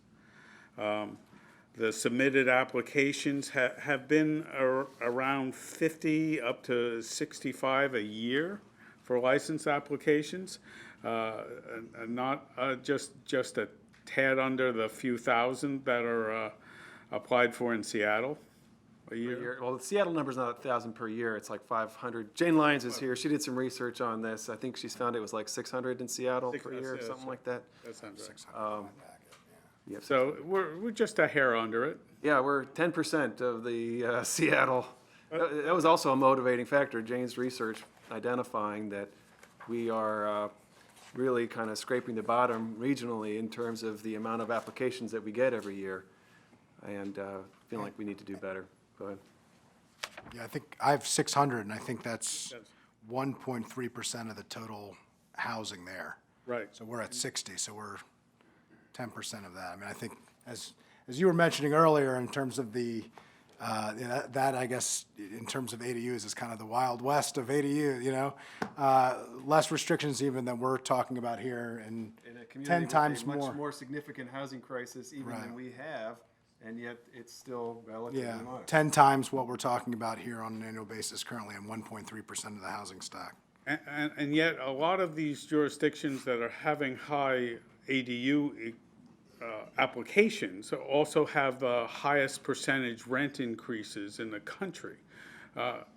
B: The submitted applications have been around 50 up to 65 a year for license applications, not just a tad under the few thousand that are applied for in Seattle a year.
A: Well, the Seattle number's not 1,000 per year, it's like 500. Jane Lyons is here, she did some research on this. I think she's found it was like 600 in Seattle per year,
B: yeah,
A: something like that.
B: That sounds right.
A: Yeah,
B: So we're just a hair under it.
A: Yeah, we're 10% of the Seattle. That was also a motivating factor, Jane's research identifying that we are really kind of scraping the bottom regionally in terms of the amount of applications that we get every year. And feel like we need to do better. Go ahead.
H: Yeah, I think I have 600, and I think that's 1.3% of the total housing there.
B: Right.
H: So we're at 60, so we're 10% of that. I mean, I think, as you were mentioning earlier, in terms of the, that, I guess, in terms of ADUs, is kind of the Wild West of ADU, you know? Less restrictions even than we're talking about here, and
A: In a community
H: 10
A: with
H: times
A: a much
H: more.
A: more significant housing crisis even than
H: Right.
A: we have, and yet it's still relatively
H: Yeah,
A: modest.
H: 10 times what we're talking about here on an annual basis currently, and 1.3% of the housing stock.
B: And yet, a lot of these jurisdictions that are having high ADU applications also have the highest percentage rent increases in the country.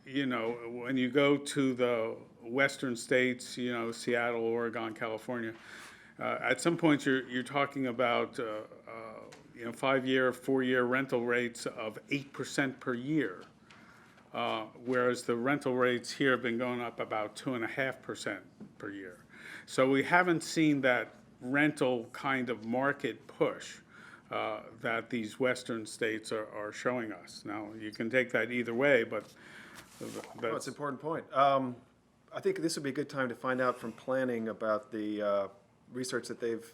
B: You know, when you go to the western states, you know, Seattle, Oregon, California, at some point you're talking about, you know, 5-year, 4-year rental rates of 8% per year. Whereas the rental rates here have been going up about 2.5% per year. So we haven't seen that rental kind of market push that these western states are showing us. Now, you can take that either way, but
A: Well, it's
B: that's,
A: an important point. I think this would be a good time to find out from planning about the research that they've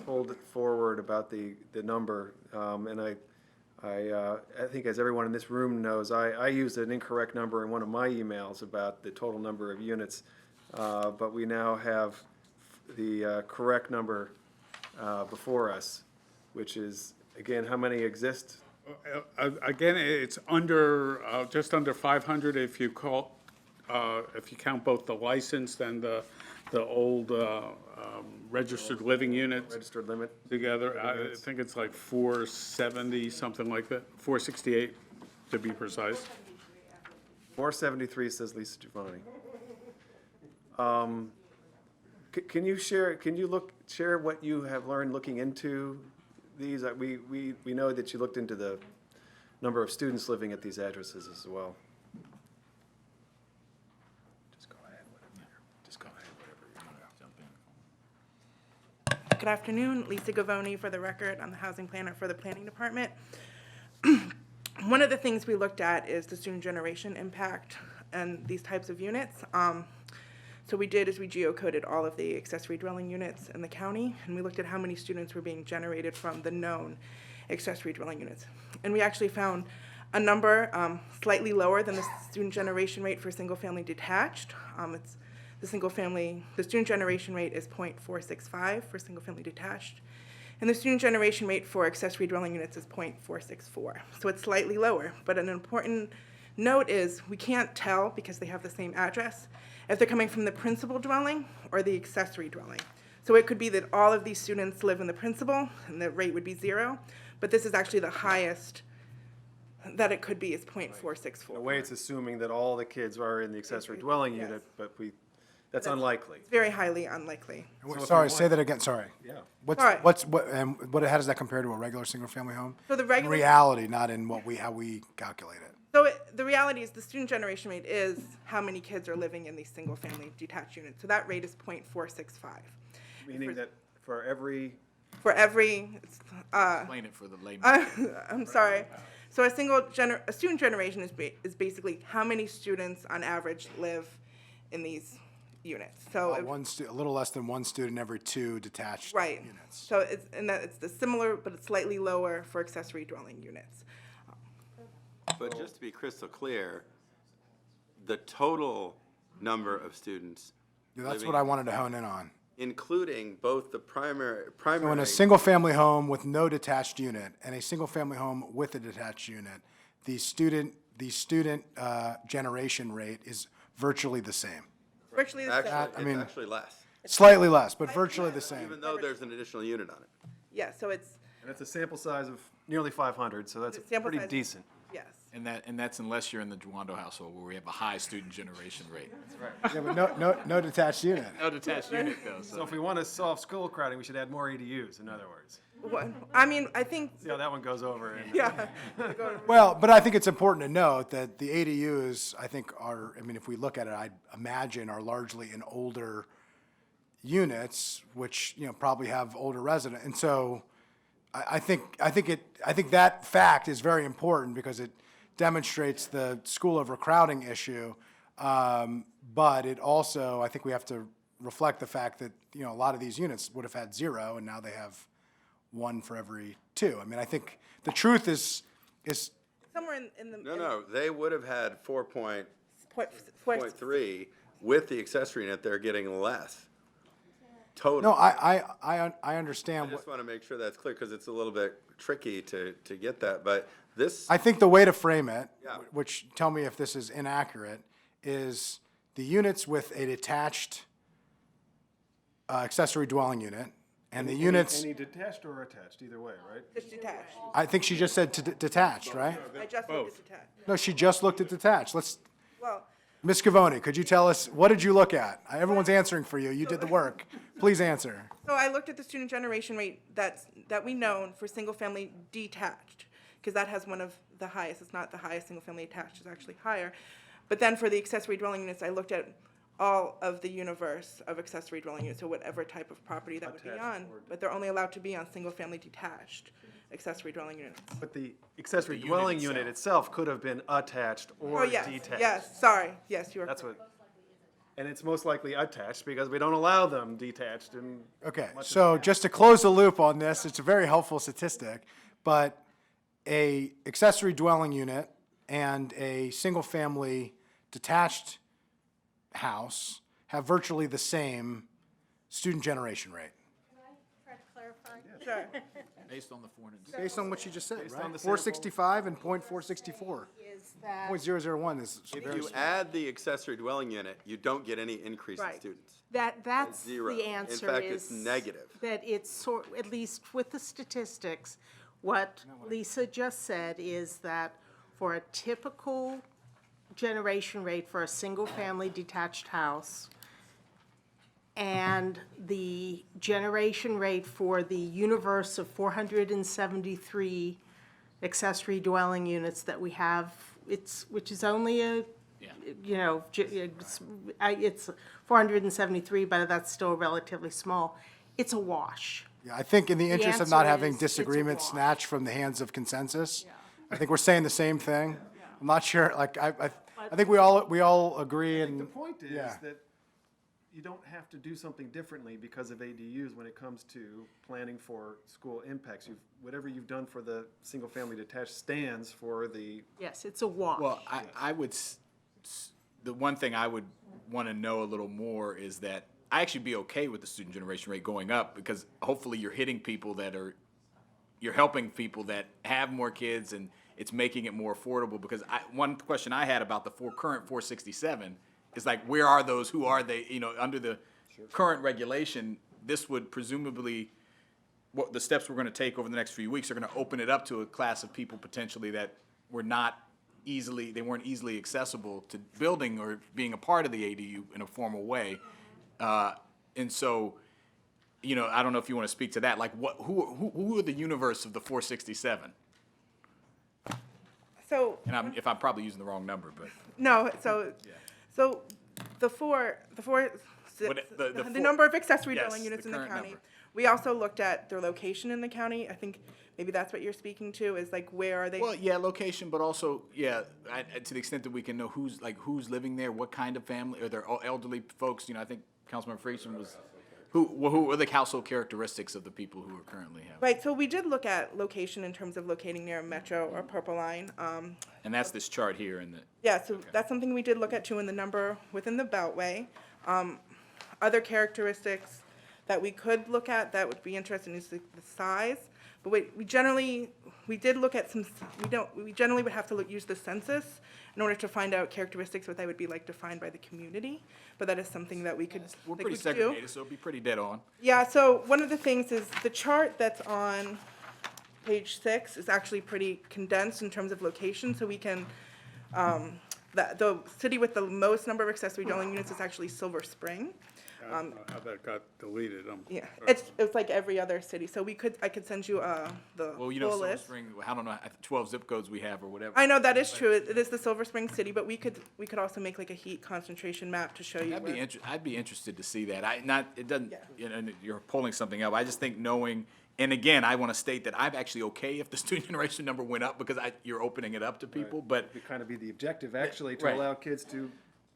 A: pulled forward about the number. And I think, as everyone in this room knows, I used an incorrect number in one of my emails about the total number of units, but we now have the correct number before us, which is, again, how many exist?
B: again, it's under, just under 500 if you if you count both the licensed and the old registered living units
A: Registered limit?
B: together. I think it's like 470, something like that, 468 to be precise.
A: 473 says Lisa Giovanni. Can you share, share what you have learned looking into these? We know that you looked into the number of students living at these addresses as well. Just go ahead, whatever you want to jump in.
I: Good afternoon, Lisa Gavoni for the record. I'm the housing planner for the planning department. One of the things we looked at is the student generation impact and these types of units. So we did is we geocoded all of the accessory dwelling units in the county, and we looked at how many students were being generated from the known accessory dwelling units. And we actually found a number slightly lower than the student generation rate for single-family detached. It's the student generation rate is 0.465 for single-family detached, and the student generation rate for accessory dwelling units is 0.464. So it's slightly lower, but an important note is we can't tell, because they have the same address, if they're coming from the principal dwelling or the accessory dwelling. So it could be that all of these students live in the principal and the rate would be 0, but this is actually the highest that it could be is 0.464.
A: In a way, it's assuming that all the kids are in the accessory dwelling
I: Yes.
A: unit, but that's unlikely.
I: It's very highly unlikely.
H: Sorry, say that again, sorry.
A: Yeah.
H: How does that compare to a regular single-family home?
I: So the
H: In
I: regular,
H: reality, not in how we calculate it.
I: so the reality is the student generation rate is how many kids are living in these single-family detached units. So that rate is 0.465.
A: Meaning that for every,
I: For every,
D: Explain it for the layman.
I: I'm sorry. So a student generation is basically how many students on average live in these units. So
H: A little less than one student every 2 detached
I: right.
H: units.
I: So it's the similar, but it's slightly lower for accessory dwelling units.
F: But just to be crystal clear, the total number of students,
H: Yeah, that's
F: living-
H: what I wanted to hone in on.
F: including both the primary.
H: So in a single-family home with no detached unit and a single-family home with a detached unit, the student generation rate is virtually the same.
I: Virtually the same.
F: Actually,
H: mean-
F: it's actually less,
H: Slightly less, but virtually the same.
F: even though there's an additional unit on it.
I: Yeah, so it's,
A: and it's a sample size of nearly 500, so that's
I: The sample
A: pretty
I: size-
A: decent.
I: yes.
D: And that's unless you're in the Duando household where we have a high student generation rate.
H: Yeah, but no detached unit.
D: No detached unit though,
A: So if we want to solve school crowding, we should add more ADUs, in other words.
I: I mean, I think,
A: See how that one goes over.
I: yeah.
H: Well, but I think it's important to note that the ADUs, I think if we look at it, I'd imagine are largely in older units, which, you know, probably have older residents. And so I think that fact is very important because it demonstrates the school overcrowding issue. But it also, I think we have to reflect the fact that, you know, a lot of these units would have had 0 and now they have 1 for every 2. I mean, I think the truth is
I: Somewhere in the.
F: No, they would have had 4.3
I: Point-
F: with the accessory unit, they're getting less. Total.
H: no, I
F: I
H: understand what.
F: just want to make sure that's clear because it's a little bit tricky to get that, but this,
H: I think the way to frame it,
F: Yeah.
H: which tell me if this is inaccurate, is the units with a detached accessory dwelling unit and the units,
A: Any detached or attached, either way, right?
I: Just detached.
H: I think she just said detached, right?
I: I just looked at detached.
H: No, she just looked at detached.
I: Well,
H: Ms. Cavoni, could you tell us, what did you look at? Everyone's answering for you. You did the work. Please answer.
I: so I looked at the student generation rate that we know for single-family detached, because that has one of the highest. It's not the highest single-family attached, it's actually higher. But then for the accessory dwelling units, I looked at all of the universe of accessory dwelling units, so whatever type of property that would be on, but they're only allowed to be on single-family detached accessory dwelling units.
A: But the accessory dwelling unit itself could have been attached
I: Oh,
A: or
I: yes,
A: detached.
I: yes, sorry, yes, you are
A: That's
I: correct.
A: what, and it's most likely attached because we don't allow them detached and.
H: Okay, so just to close the loop on this, it's a very helpful statistic, but a accessory dwelling unit and a single-family detached house have virtually the same student generation rate.
G: Try to clarify.
I: Sure.
D: Based on the 400.
H: Based on what you just said,
A: on
H: right?
A: the
H: 465 and .464.
G: Is that,
H: .001 is
F: if
H: very
F: you
H: small.
F: add the accessory dwelling unit, you don't get any increase in
I: Right.
F: students.
G: that's
F: Zero.
G: the answer
F: In fact,
G: is.
F: it's negative.
G: That it's sort, at least with the statistics, what Lisa just said is that for a typical generation rate for a single-family detached house, and the generation rate for the universe of 473 accessory dwelling units that we have, which is only you know, it's 473, but that's still relatively small. It's a wash.
H: Yeah, I think in the interest of not
G: answer
H: having
G: is, it's a
H: disagreement
G: wash.
H: snatched from the hands of consensus, I think we're saying the same thing. I'm not sure, like, I think we all agree and.
A: The point is
H: yeah.
A: that you don't have to do something differently because of ADUs when it comes to planning for school impacts. Whatever you've done for the single-family detached stands for the.
G: Yes, it's a wash.
D: Well, I would, the one thing I would want to know a little more is that I actually be okay with the student generation rate going up because hopefully you're hitting people you're helping people that have more kids and it's making it more affordable because one question I had about the current 467 is like, where are those, who are they, you know, under the current regulation, this would presumably, what the steps we're going to take over the next few weeks are going to open it up to a class of people potentially that were not easily, they weren't easily accessible to building or being a part of the ADU in a formal way. And so, you know, I don't know if you want to speak to that, like who are the universe of the 467?
I: So,
D: And I'm probably using the wrong number, but.
I: no, so the number of accessory
D: Yes,
I: dwelling units
D: the
I: in the
D: current
I: county.
D: number.
I: We also looked at their location in the county. I think maybe that's what you're speaking to, is like, where are they?
D: Well, yeah, location, but also, yeah, to the extent that we can know who's living there, what kind of family, are there elderly folks, you know, I think Councilmember Friesen was, who are the household characteristics of the people who are currently have?
I: Right, so we did look at location in terms of locating near a metro or purple line.
D: And that's this chart here in the,
I: Yeah, so that's something we did look at too, in the number within the Beltway. Other characteristics that we could look at that would be interesting is the size. But we generally would have to use the census in order to find out characteristics, what they would be like defined by the community. But that is something that we could
D: we're
I: we
D: pretty
I: could do.
D: segregated, so it'd be pretty dead on.
I: Yeah, so one of the things is the chart that's on page 6 is actually pretty condensed in terms of location, so we can, the city with the most number of accessory dwelling units is actually Silver Spring.
B: I don't know how that got deleted.
I: Yeah, it's like every other city, so I could send you, the
D: Well, you know,
I: full
D: Silver
I: list.
D: Spring, I don't know, 12 zip codes we have or whatever.
I: I know that is true, it is the Silver Spring city, but we could also make like a heat concentration map to show you where.
D: I'd be interested to see that. It doesn't,
I: Yeah.
D: you know, you're pulling something up. I just think knowing, and again, I want to state that I'm actually okay if the student generation number went up because you're opening it up to people, but,
A: It'd kind of be the objective, actually, to
D: Right.
A: allow kids to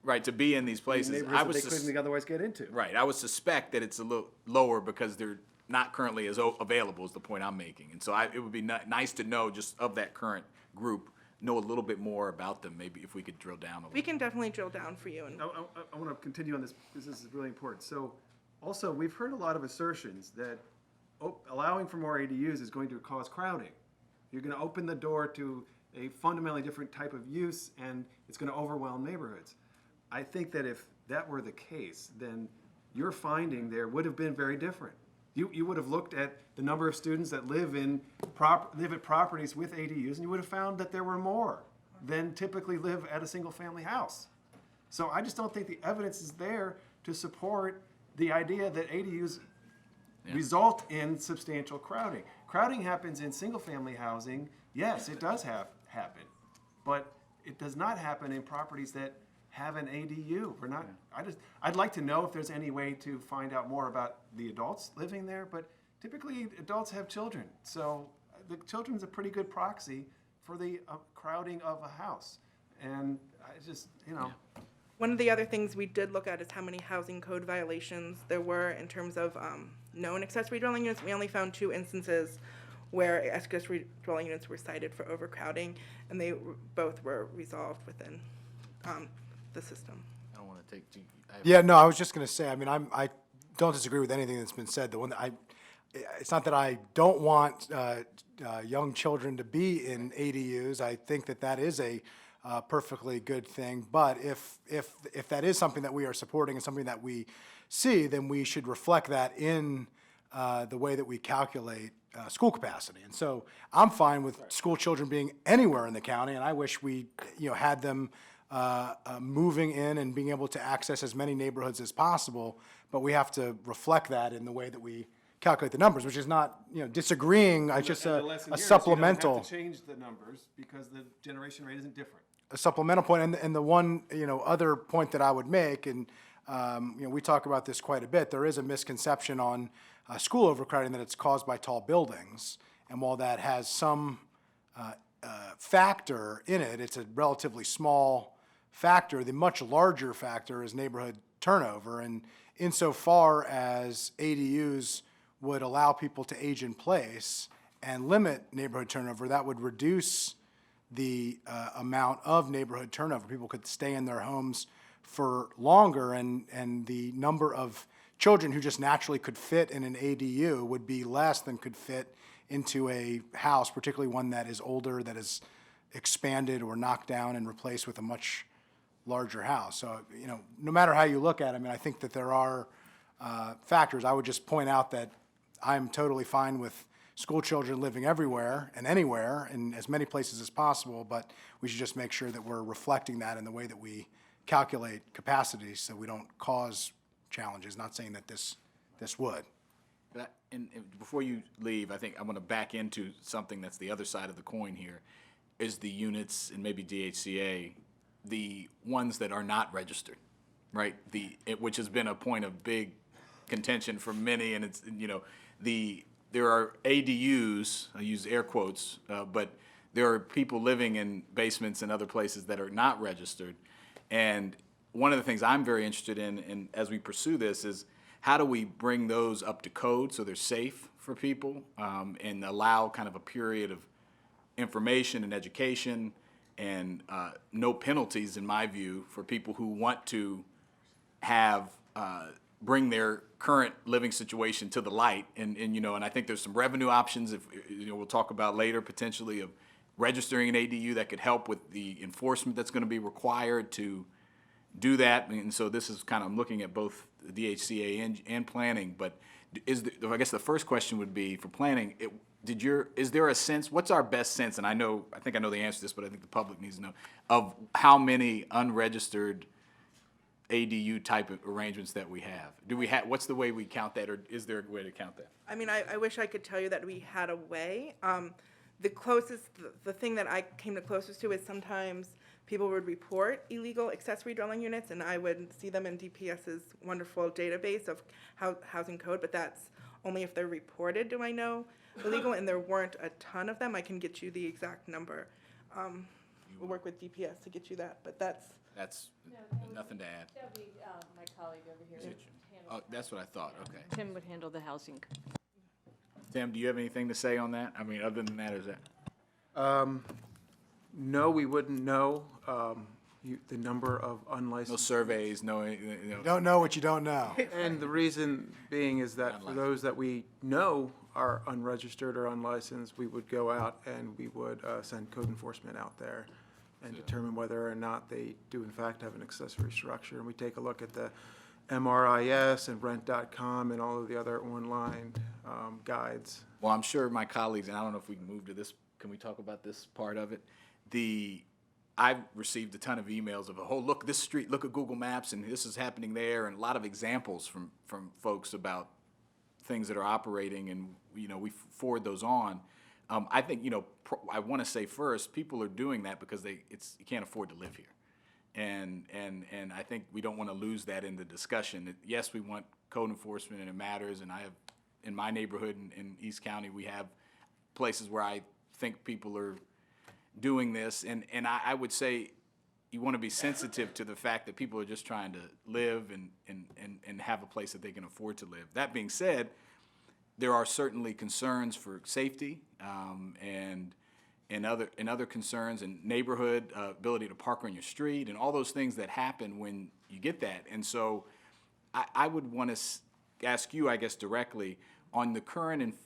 D: right, to be in these
A: be in
D: places.
A: neighborhoods that they couldn't otherwise get into.
D: Right, I would suspect that it's a little lower because they're not currently as available is the point I'm making. And so it would be nice to know just of that current group, know a little bit more about them, maybe if we could drill down a little.
I: We can definitely drill down for you and.
A: I want to continue on this, because this is really important. So, also, we've heard a lot of assertions that allowing for more ADUs is going to cause crowding. You're going to open the door to a fundamentally different type of use, and it's going to overwhelm neighborhoods. I think that if that were the case, then your finding there would have been very different. You would have looked at the number of students that live at properties with ADUs, and you would have found that there were more than typically live at a single-family house. So I just don't think the evidence is there to support the idea that ADUs result in substantial crowding. Crowding happens in single-family housing. Yes, it does happen, but it does not happen in properties that have an ADU. I'd like to know if there's any way to find out more about the adults living there, but typically adults have children. So the children's a pretty good proxy for the crowding of a house. And I just,
I: One of the other things we did look at is how many housing code violations there were in terms of known accessory dwelling units. We only found 2 instances where accessory dwelling units were cited for overcrowding, and they both were resolved within the system.
D: I don't want to take,
H: Yeah, no, I was just going to say, I mean, I don't disagree with anything that's been said. The one that it's not that I don't want young children to be in ADUs. I think that is a perfectly good thing. But if that is something that we are supporting and something that we see, then we should reflect that in the way that we calculate school capacity. And so I'm fine with school children being anywhere in the county, and I wish we had them moving in and being able to access as many neighborhoods as possible. But we have to reflect that in the way that we calculate the numbers, which is not disagreeing. It's just a supplemental.
A: You don't have to change the numbers because the generation rate isn't different.
H: A supplemental point, and the one other point that I would make, and we talk about this quite a bit. There is a misconception on school overcrowding that it's caused by tall buildings, and while that has some factor in it, it's a relatively small factor. The much larger factor is neighborhood turnover, and insofar as ADUs would allow people to age in place and limit neighborhood turnover, that would reduce the amount of neighborhood turnover. People could stay in their homes for longer, and the number of children who just naturally could fit in an ADU would be less than could fit into a house, particularly one that is older, that is expanded or knocked down and replaced with a much larger house. So, no matter how you look at it, I mean, I think that there are factors. I would just point out that I'm totally fine with school children living everywhere and anywhere in as many places as possible, but we should just make sure that we're reflecting that in the way that we calculate capacity so we don't cause challenges. Not saying that this would.
D: And before you leave, I think I'm going to back into something that's the other side of the coin here, is the units and maybe DHCA, the ones that are not registered, right? Which has been a point of big contention for many, and it's, there are ADUs, I use air quotes, but there are people living in basements and other places that are not registered. And one of the things I'm very interested in, and as we pursue this, is how do we bring those up to code so they're safe for people, and allow kind of a period of information and education and no penalties, in my view, for people who want to have bring their current living situation to the light. And I think there's some revenue options, if we'll talk about later, potentially, of registering an ADU that could help with the enforcement that's going to be required to do that. And so this is kind of, I'm looking at both the DHCA and planning, but I guess the first question would be for planning, is there a sense, what's our best sense, and I think I know the answer to this, but I think the public needs to know, of how many unregistered ADU type of arrangements that we have? Do we have, what's the way we count that, or is there a way to count that?
I: I mean, I wish I could tell you that we had a way. The closest, the thing that I came the closest to is sometimes people would report illegal accessory dwelling units, and I would see them in DPS's wonderful database of housing code, but that's only if they're reported, do I know illegal, and there weren't a ton of them. I can get you the exact number. We'll work with DPS to get you that, but that's.
D: That's nothing to add.
E: That would be my colleague over here.
D: Oh, that's what I thought, okay.
E: Tim would handle the housing.
D: Tim, do you have anything to say on that? I mean, other than that, is that?
C: No, we wouldn't know the number of
D: No
C: unlicensed.
D: surveys, no,
H: Don't know what you don't know.
C: And the reason being is that for those that we know are unregistered or unlicensed, we would go out and we would send code enforcement out there and determine whether or not they do in fact have an accessory structure. And we take a look at the MRIS and rent.com and all of the other online guides.
D: Well, I'm sure my colleagues, and I don't know if we can move to this, can we talk about this part of it? I've received a ton of emails of, oh, look, this street, look at Google Maps, and this is happening there, and a lot of examples from folks about things that are operating, and, we forward those on. I think, I want to say first, people are doing that because you can't afford to live here. And I think we don't want to lose that in the discussion. Yes, we want code enforcement, and it matters, and I have, in my neighborhood in East County, we have places where I think people are doing this, and I would say you want to be sensitive to the fact that people are just trying to live and have a place that they can afford to live. That being said, there are certainly concerns for safety and other concerns and neighborhood ability to park on your street and all those things that happen when you get that. And so I would want to ask you, I guess, directly on the current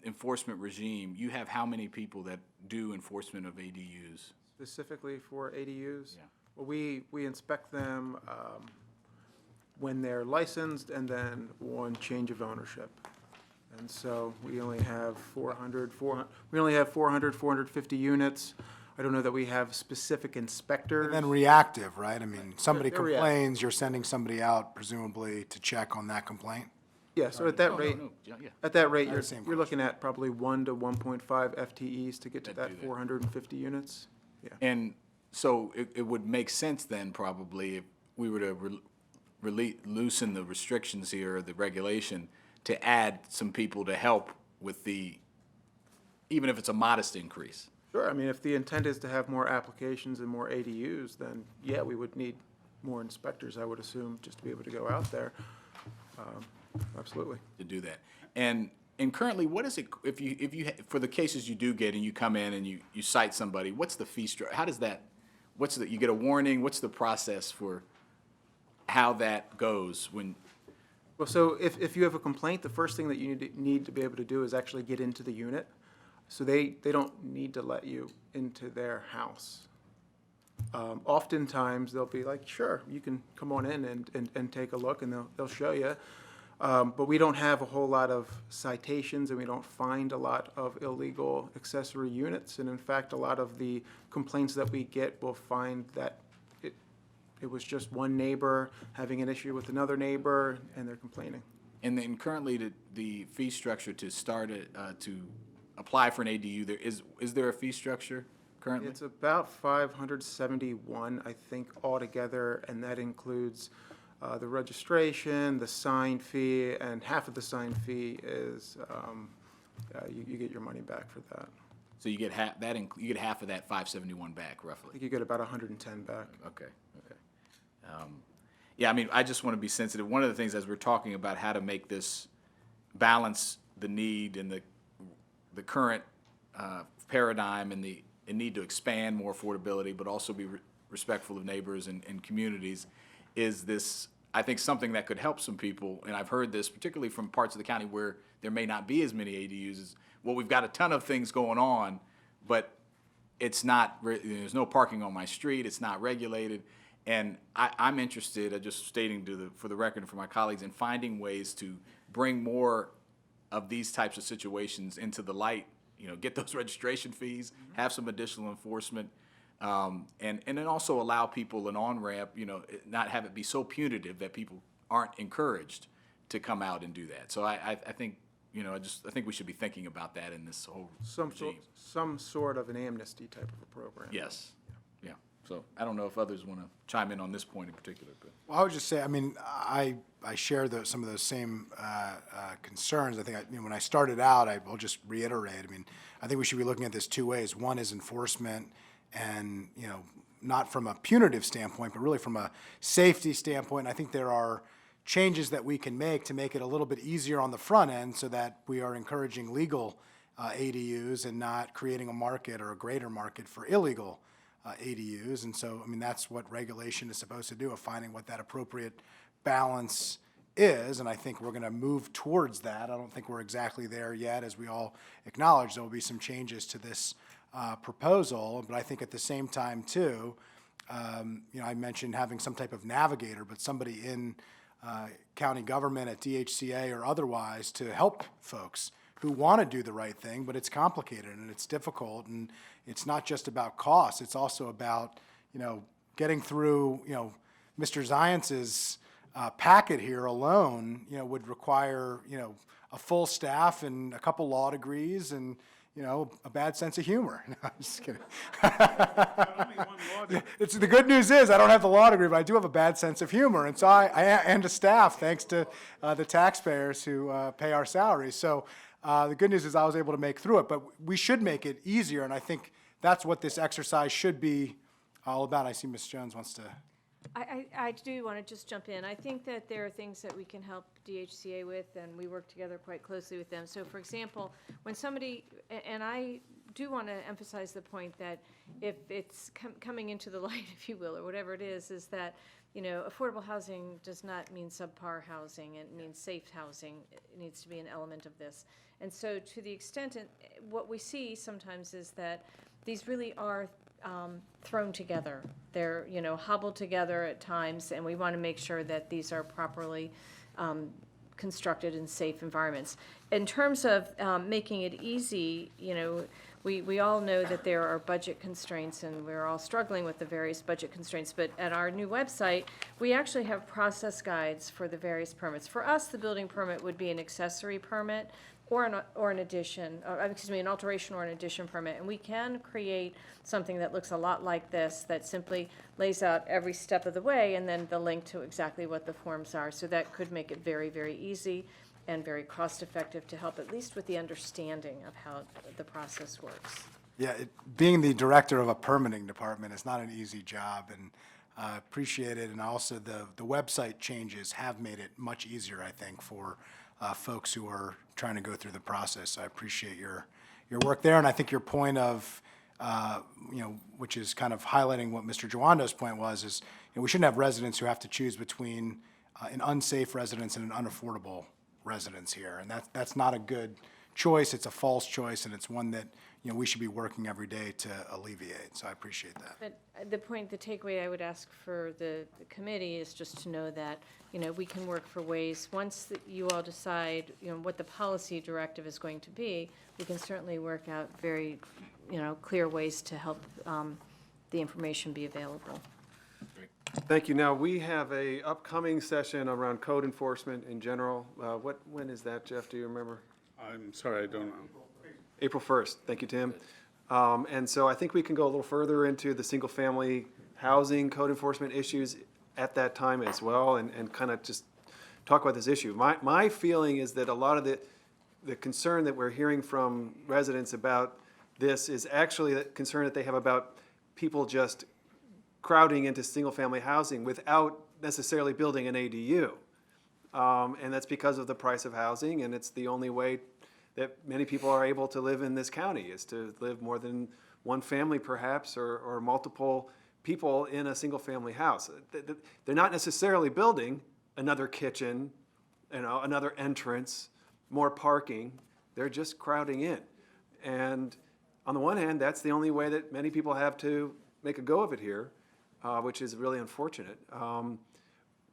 D: enforcement regime. You have how many people that do enforcement of ADUs?
C: Specifically for ADUs?
D: Yeah.
C: Well, we inspect them when they're licensed and then on change of ownership. And so we only have 450 units. I don't know that we have specific inspectors.
H: And then reactive, right? I mean, somebody
C: They're reactive.
H: complains, you're sending somebody out presumably to check on that complaint?
C: Yeah, so at that rate,
D: Yeah.
C: at that rate,
H: Same
C: you're looking at probably 1 to 1.5 FTEs to get to
D: That
C: that
D: do that.
C: 450 units. Yeah.
D: And so it would make sense then probably if we were to loosen the restrictions here, or the regulation, to add some people to help with even if it's a modest increase.
C: Sure, I mean, if the intent is to have more applications and more ADUs, then yeah, we would need more inspectors, I would assume, just to be able to go out there. Absolutely.
D: To do that. And currently, what is it, if you, for the cases you do get and you come in and you cite somebody, what's the fee structure? How does that, you get a warning? What's the process for how that goes when?
C: Well, so if you have a complaint, the first thing that you need to be able to do is actually get into the unit. So they don't need to let you into their house. Oftentimes, they'll be like, sure, you can come on in and take a look, and they'll show you. But we don't have a whole lot of citations, and we don't find a lot of illegal accessory units. And in fact, a lot of the complaints that we get will find that it was just one neighbor having an issue with another neighbor, and they're complaining.
D: And then currently, the fee structure to start it, to apply for an ADU, is there a fee structure currently?
C: It's about 571, I think, altogether, and that includes the registration, the sign fee, and half of the sign fee is you get your money back for that.
D: So you get you get half of that 571 back,
C: I
D: roughly?
C: think you get about 110 back.
D: Okay. Yeah, I mean, I just want to be sensitive. One of the things, as we're talking about how to make this balance the need and the current paradigm and the need to expand more affordability, but also be respectful of neighbors and communities, is this, I think, something that could help some people. And I've heard this particularly from parts of the county where there may not be as many ADUs. Is, well, we've got a ton of things going on, but it's not, there's no parking on my street, it's not regulated. And I'm interested, just stating for the record and for my colleagues, in finding ways to bring more of these types of situations into the light, get those registration fees, have some additional enforcement, And then also allow people an on-ramp, not have it be so punitive that people aren't encouraged to come out and do that. So I think, I think we should be thinking about that in this whole regime.
C: Some sort of an amnesty type of a program.
D: Yes, yeah. So I don't know if others want to chime in on this point in particular, but.
H: Well, I would just say, I mean, I share some of those same concerns. I think, when I started out, I'll just reiterate, I mean, I think we should be looking at this two ways. One is enforcement and, not from a punitive standpoint, but really from a safety standpoint. I think there are changes that we can make to make it a little bit easier on the front end so that we are encouraging legal ADUs and not creating a market or a greater market for illegal ADUs. And so, I mean, that's what regulation is supposed to do, of finding what that appropriate balance is. And I think we're going to move towards that. I don't think we're exactly there yet. As we all acknowledge, there will be some changes to this proposal. But I think at the same time, too, I mentioned having some type of navigator, but somebody in county government at DHCA or otherwise to help folks who want to do the right thing, but it's complicated and it's difficult, and it's not just about cost. It's also about, getting through, Mr. Zience's packet here alone, would require, a full staff and a couple law degrees and, a bad sense of humor. No, I'm just kidding. It's, the good news is I don't have the law degree, but I do have a bad sense of humor. And so and a staff, thanks to the taxpayers who pay our salaries. So the good news is I was able to make through it, but we should make it easier. And I think that's what this exercise should be all about. I see Ms. Jones wants to.
E: I do want to just jump in. I think that there are things that we can help DHCA with, and we work together quite closely with them. So, for example, when somebody, and I do want to emphasize the point that if it's coming into the light, if you will, or whatever it is that, affordable housing does not mean subpar housing. It means safe housing. It needs to be an element of this. And so to the extent, what we see sometimes is that these really are thrown together. They're, hobbled together at times, and we want to make sure that these are properly constructed in safe environments. In terms of making it easy, we all know that there are budget constraints, and we're all struggling with the various budget constraints, but at our new website, we actually have process guides for the various permits. For us, the building permit would be an accessory permit or an addition, an alteration or an addition permit. And we can create something that looks a lot like this, that simply lays out every step of the way and then the link to exactly what the forms are. So that could make it very, very easy and very cost-effective to help, at least with the understanding of how the process works.
H: Yeah, being the director of a permitting department is not an easy job, and I appreciate it. And also the website changes have made it much easier, I think, for folks who are trying to go through the process. So I appreciate your work there, and I think your point of, which is kind of highlighting what Mr. Joando's point was, is we shouldn't have residents who have to choose between an unsafe residence and an unaffordable residence here, and that's not a good choice. It's a false choice, and it's one that we should be working every day to alleviate. So I appreciate that.
E: But the takeaway I would ask for the committee is just to know that, we can work for ways, once you all decide, what the policy directive is going to be, we can certainly work out very, clear ways to help the information be available.
A: Thank you. Now, we have a upcoming session around code enforcement in general. When is that, Jeff? Do you remember?
B: I'm sorry, I don't know.
A: April 1st. Thank you, Tim. And so I think we can go a little further into the single-family housing code enforcement issues at that time as well, and kind of just talk about this issue. My feeling is that a lot of the concern that we're hearing from residents about this is actually the concern that they have about people just crowding into single-family housing without necessarily building an ADU. And that's because of the price of housing, and it's the only way that many people are able to live in this county, is to live more than one family perhaps, or multiple people in a single-family house. They're not necessarily building another kitchen, another entrance, more parking. They're just crowding in. And on the one hand, that's the only way that many people have to make a go of it here, which is really unfortunate.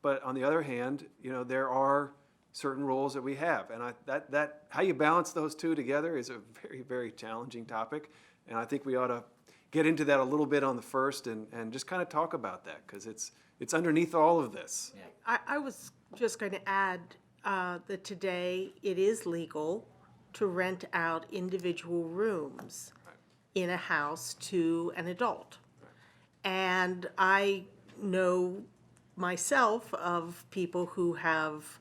A: But on the other hand, there are certain rules that we have, and that how you balance those two together is a very, very challenging topic. And I think we ought to get into that a little bit on the first and just kind of talk about that, because it's underneath all of this.
G: I was just going to add that today it is legal to rent out individual rooms in a house to an adult. And I know myself of people who have,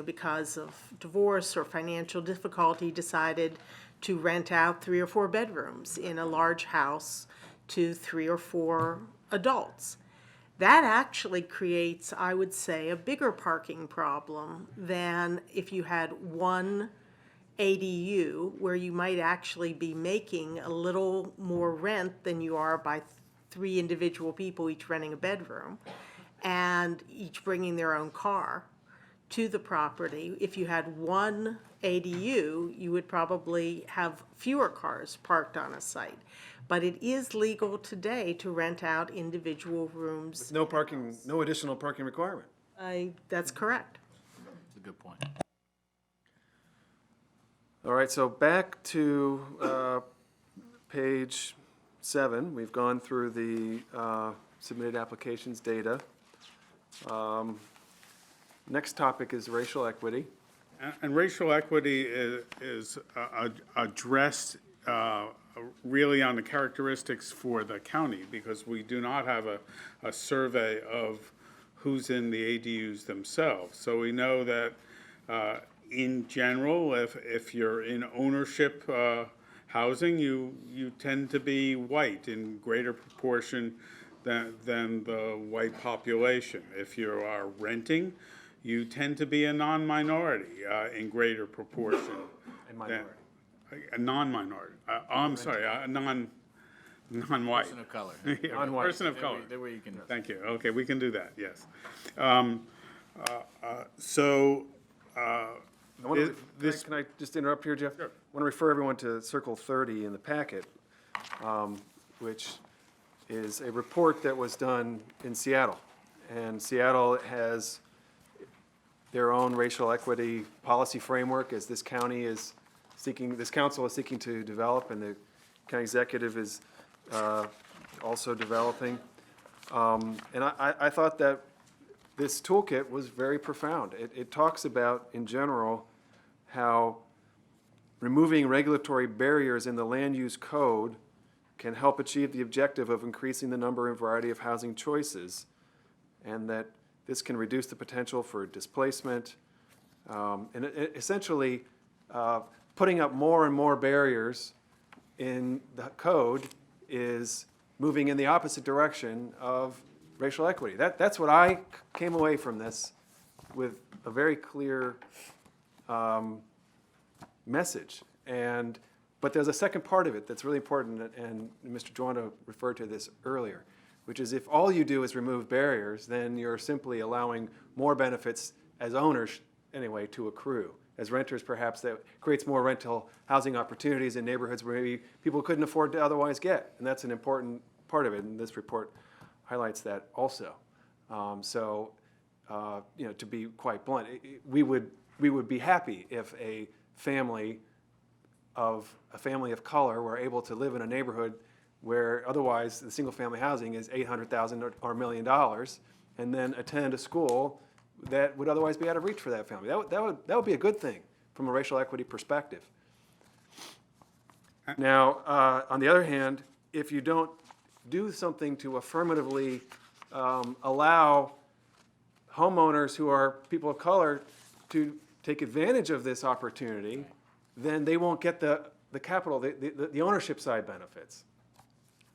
G: because of divorce or financial difficulty, decided to rent out 3 or 4 bedrooms in a large house to 3 or 4 adults. That actually creates, I would say, a bigger parking problem than if you had one ADU, where you might actually be making a little more rent than you are by 3 individual people each renting a bedroom, and each bringing their own car to the property. If you had one ADU, you would probably have fewer cars parked on a site. But it is legal today to rent out individual rooms.
A: No parking, no additional parking requirement.
G: That's correct.
D: That's a good point.
A: All right, so back to page 7. We've gone through the submitted applications data. Next topic is racial equity.
B: And racial equity is addressed really on the characteristics for the county, because we do not have a survey of who's in the ADUs themselves. So we know that in general, if you're in ownership housing, you tend to be white in greater proportion than the white population. If you are renting, you tend to be a non-minority in greater proportion.
A: A minority.
B: A non-minority. I'm sorry, a non-white.
D: Person of color.
B: Yeah,
A: Non-white.
B: person of color.
D: That way you can.
B: Thank you. Okay, we can do that, yes.
A: Can I just interrupt here, Jeff?
B: Sure.
A: I want to refer everyone to Circle 30 in the packet, which is a report that was done in Seattle. And Seattle has their own racial equity policy framework, as this county is seeking, this council is seeking to develop, and the county executive is also developing. And I thought that this toolkit was very profound. It talks about, in general, how removing regulatory barriers in the land use code can help achieve the objective of increasing the number and variety of housing choices, and that this can reduce the potential for displacement. Essentially, putting up more and more barriers in the code is moving in the opposite direction of racial equity. That's what I came away from this with, a very clear message. But there's a second part of it that's really important, and Mr. Joanna referred to this earlier, which is if all you do is remove barriers, then you're simply allowing more benefits as owners, anyway, to accrue. As renters, perhaps that creates more rental housing opportunities in neighborhoods where maybe people couldn't afford to otherwise get. And that's an important part of it, and this report highlights that also. To be quite blunt, we would be happy if a family of color were able to live in a neighborhood where otherwise the single-family housing is $800,000 or $1 million, and then attend a school that would otherwise be out of reach for that family. That would be a good thing from a racial equity perspective. Now, on the other hand, if you don't do something to affirmatively allow homeowners who are people of color to take advantage of this opportunity, then they won't get the capital, the ownership side benefits.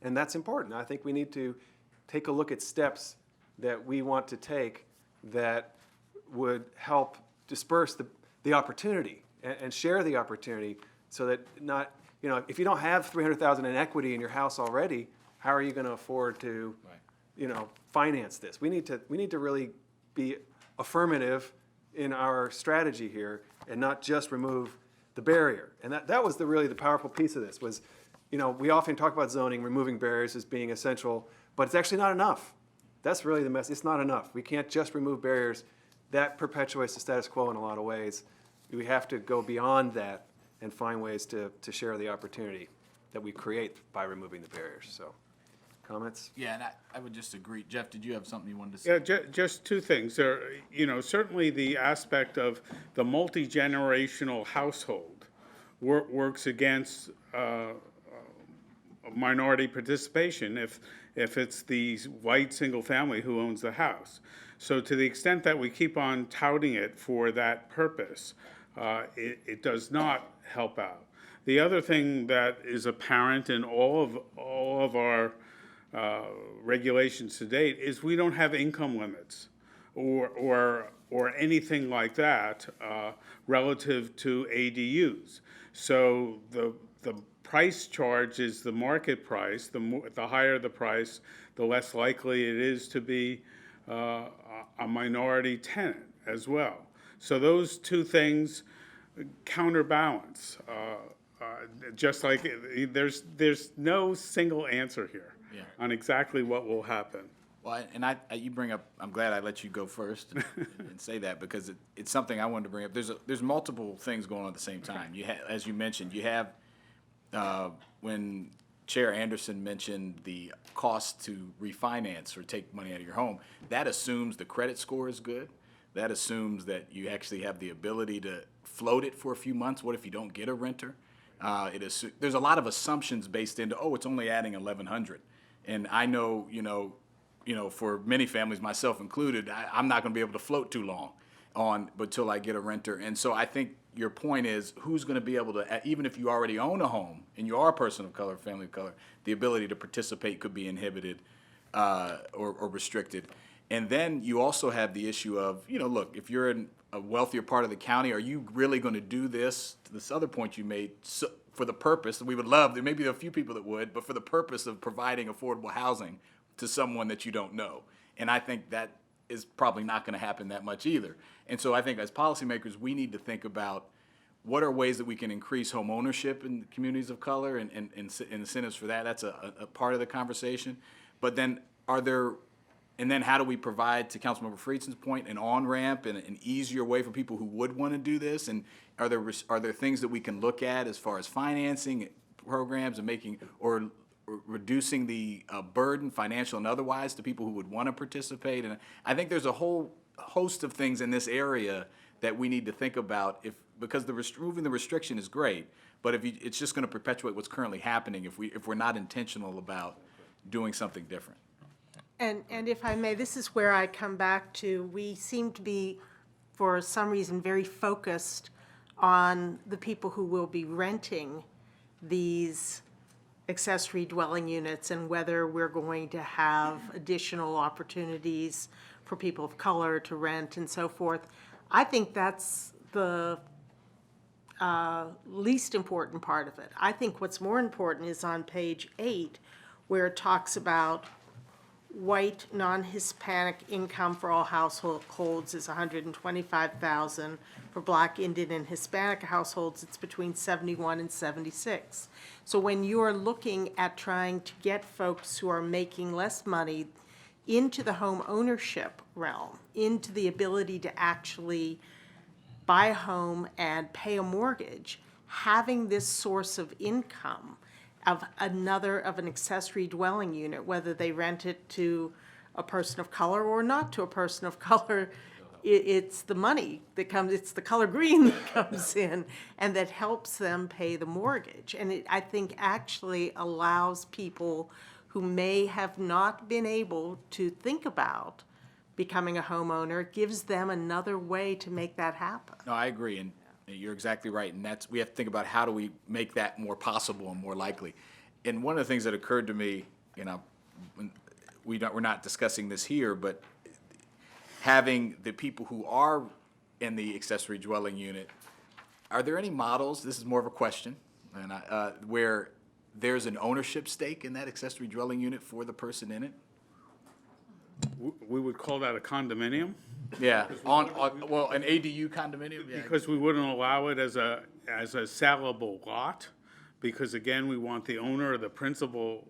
A: And that's important. I think we need to take a look at steps that we want to take that would help disperse the opportunity and share the opportunity, so that not, if you don't have $300,000 in equity in your house already, how are you going to afford to, finance this? We need to really be affirmative in our strategy here and not just remove the barrier. And that was really the powerful piece of this was, we often talk about zoning, removing barriers as being essential, but it's actually not enough. That's really the message. It's not enough. We can't just remove barriers. That perpetuates the status quo in a lot of ways. We have to go beyond that and find ways to share the opportunity. that we create by removing the barriers, so. Comments?
D: Yeah, and I would just agree. Jeff, did you have something you wanted to say?
B: Yeah, just two things. There, certainly the aspect of the multi-generational household works against minority participation if it's the white single family who owns the house. So to the extent that we keep on touting it for that purpose, it does not help out. The other thing that is apparent in all of our regulations to date is we don't have income limits or anything like that relative to ADUs. So the price charge is the market price. The higher the price, the less likely it is to be a minority tenant as well. So those two things counterbalance. Just like there's no single answer here on exactly what will happen.
D: Well, and you bring up, I'm glad I let you go first and say that, because it's something I wanted to bring up. There's multiple things going on at the same time. As you mentioned, you have, when Chair Anderson mentioned the cost to refinance or take money out of your home, that assumes the credit score is good. That assumes that you actually have the ability to float it for a few months. What if you don't get a renter? There's a lot of assumptions based into, it's only adding 1,100. And I know, for many families, myself included, I'm not going to be able to float too long until I get a renter. And so I think your point is, who's going to be able to, even if you already own a home and you are a person of color, family of color, the ability to participate could be inhibited or restricted. And then you also have the issue of, look, if you're in a wealthier part of the county, are you really going to do this, to this other point you made, for the purpose, we would love, there may be a few people that would, but for the purpose of providing affordable housing to someone that you don't know. And I think that is probably not going to happen that much either. And so I think as policymakers, we need to think about what are ways that we can increase home ownership in communities of color and incentives for that. That's a part of the conversation. But then how do we provide, to Councilmember Friedson's point, an on-ramp and an easier way for people who would want to do this? And are there things that we can look at as far as financing programs and making or reducing the burden, financial and otherwise, to people who would want to participate? And I think there's a whole host of things in this area that we need to think about, because removing the restriction is great, but it's just going to perpetuate what's currently happening if we're not intentional about doing something different.
G: And if I may, this is where I come back to, we seem to be, for some reason, very focused on the people who will be renting these accessory dwelling units and whether we're going to have additional opportunities for people of color to rent and so forth. I think that's the least important part of it. I think what's more important is on page 8, where it talks about white, non-Hispanic income for all households is $125,000. For Black, Indian, and Hispanic households, it's between 71 and 76. So when you're looking at trying to get folks who are making less money into the home ownership realm, into the ability to actually buy a home and pay a mortgage, having this source of income of an accessory dwelling unit, whether they rent it to a person of color or not to a person of color, it's the money that comes, it's the color green that comes in, and that helps them pay the mortgage. And it, I think, actually allows people who may have not been able to think about becoming a homeowner, gives them another way to make that happen.
D: No, I agree, and you're exactly right, and we have to think about how do we make that more possible and more likely. And one of the things that occurred to me, we're not discussing this here, but having the people who are in the accessory dwelling unit, are there any models, this is more of a question, and where there's an ownership stake in that accessory dwelling unit for the person in it?
B: We would call that a condominium,
D: Yeah, well, an ADU condominium? Yeah.
B: because we wouldn't allow it as a sellable lot, because again, we want the owner or the principal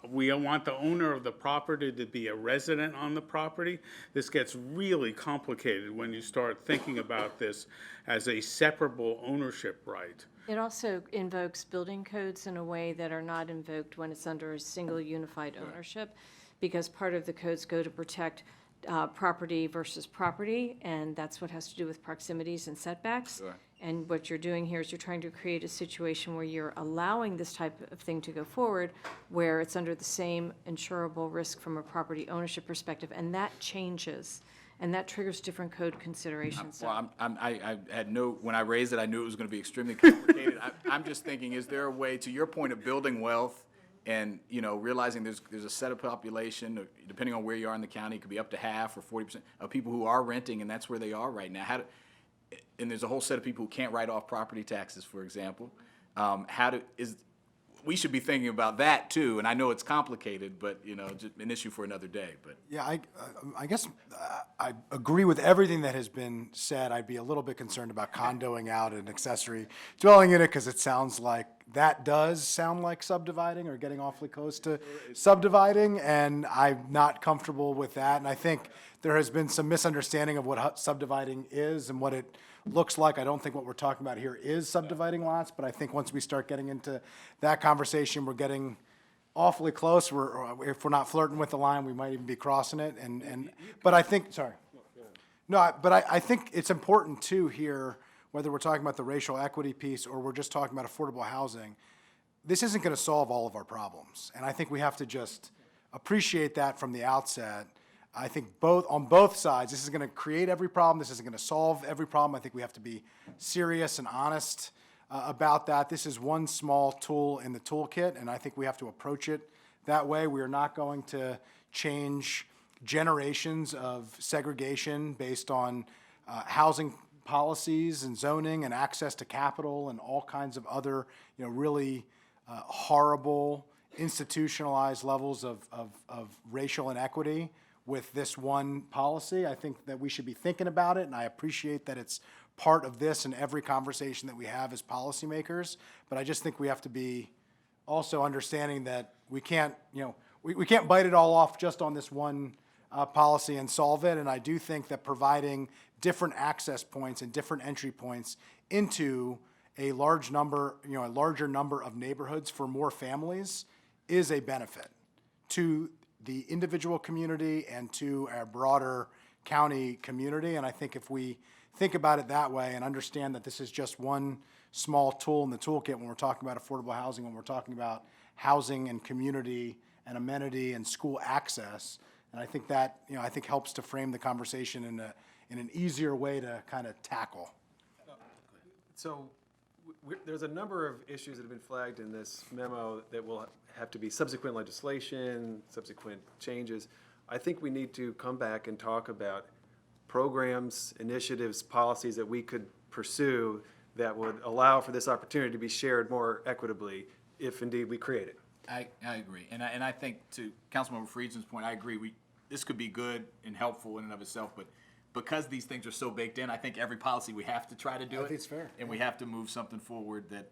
B: we want the owner of the property to be a resident on the property. This gets really complicated when you start thinking about this as a separable ownership right.
E: It also invokes building codes in a way that are not invoked when it's under a single unified ownership, because part of the codes go to protect property versus property, and that's what has to do with proximities and setbacks.
D: Sure.
E: And what you're doing here is you're trying to create a situation where you're allowing this type of thing to go forward, where it's under the same insurable risk from a property ownership perspective, and that changes, and that triggers different code considerations. So-
D: Well, I had no, when I raised it, I knew it was going to be extremely complicated. I'm just thinking, is there a way, to your point of building wealth and, you know, realizing there's a set of population, depending on where you are in the county, it could be up to half or 40% of people who are renting, and that's where they are right now. And there's a whole set of people who can't write off property taxes, for example. We should be thinking about that too, and I know it's complicated, but, you know, just an issue for another day, but.
H: Yeah, I guess I agree with everything that has been said. I'd be a little bit concerned about condoing out an accessory dwelling unit, because it sounds like that does sound like subdividing or getting awfully close to subdividing, and I'm not comfortable with that. And I think there has been some misunderstanding of what subdividing is and what it looks like. I don't think what we're talking about here is subdividing lots, but I think once we start getting into that conversation, we're getting awfully close. If we're not flirting with the line, we might even be crossing it. But I think, sorry. No, but I think it's important too here, whether we're talking about the racial equity piece or we're just talking about affordable housing, this isn't going to solve all of our problems. And I think we have to just appreciate that from the outset. I think on both sides, this is going to create every problem. This isn't going to solve every problem. I think we have to be serious and honest about that. This is one small tool in the toolkit, and I think we have to approach it that way. We are not going to change generations of segregation based on housing policies and zoning and access to capital and all kinds of other, you know, really horrible institutionalized levels of racial inequity with this one policy. I think that we should be thinking about it, and I appreciate that it's part of this and every conversation that we have as policymakers. But I just think we have to be also understanding that we can't, you know, we can't bite it all off just on this one policy and solve it. And I do think that providing different access points and different entry points into a larger number of neighborhoods for more families is a benefit to the individual community and to our broader county community. And I think if we think about it that way and understand that this is just one small tool in the toolkit when we're talking about affordable housing, when we're talking about housing and community and amenity and school access, and I think that, you know, I think helps to frame the conversation in an easier way to kind of tackle.
A: So there's a number of issues that have been flagged in this memo that will have to be subsequent legislation, subsequent changes. I think we need to come back and talk about programs, initiatives, policies that we could pursue that would allow for this opportunity to be shared more equitably if indeed we create it.
D: I agree, and I think to Councilmember Friesen's point, I agree. This could be good and helpful in and of itself, but because these things are so baked in, I think every policy we have to try to do it.
H: I think it's fair.
D: And we have to move something forward that,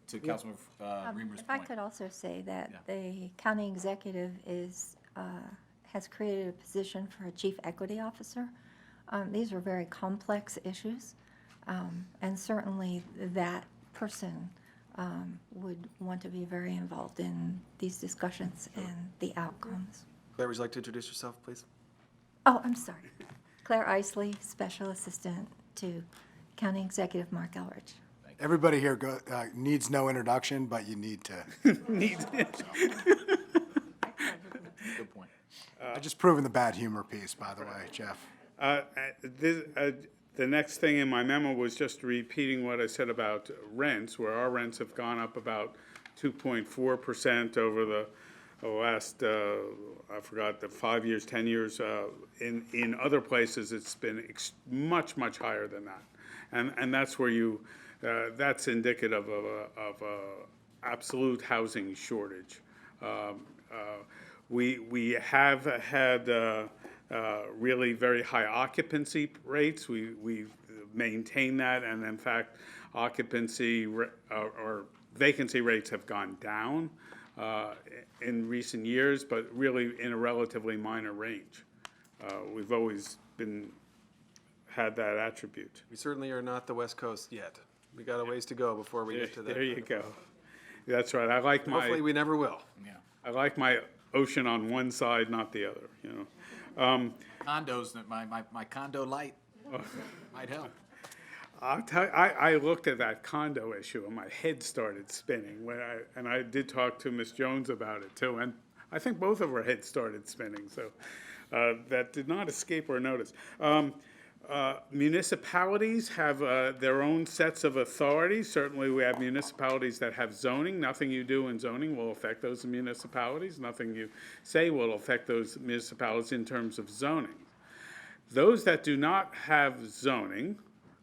D: to Councilmember Reamer's
J: If I
D: point.
J: could also say that
D: Yeah.
J: the county executive has created a position for a chief equity officer. These are very complex issues, and certainly that person would want to be very involved in these discussions and the outcomes.
A: Claire, would you like to introduce yourself, please?
J: Oh, I'm sorry. Claire Isley, Special Assistant to County Executive Mark Elridge.
H: Everybody here needs no introduction, but you need to.
D: Good point.
H: I just proven the bad humor piece, by the way, Jeff.
B: The next thing in my memo was just repeating what I said about rents, where our rents have gone up about 2.4% over the last, I forgot, the 5 years, 10 years. In other places, it's been much, much higher than that. And that's where that's indicative of a absolute housing shortage. We have had really very high occupancy rates. We maintain that, and in fact, occupancy or vacancy rates have gone down. in recent years, but really in a relatively minor range. We've always had that attribute.
A: We certainly are not the West Coast yet. We got a ways to go before we get to that.
B: There you go. That's right. I like
A: Hopefully, we never will.
B: I like my ocean on one side, not the other, you know.
D: Condos, my condo light might help.
B: I'll tell you, I looked at that condo issue and my head started spinning and I did talk to Ms. Jones about it too, and I think both of our heads started spinning, so that did not escape our notice. Municipalities have their own sets of authorities. Certainly, we have municipalities that have zoning. Nothing you do in zoning will affect those municipalities. Nothing you say will affect those municipalities in terms of zoning. Those that do not have zoning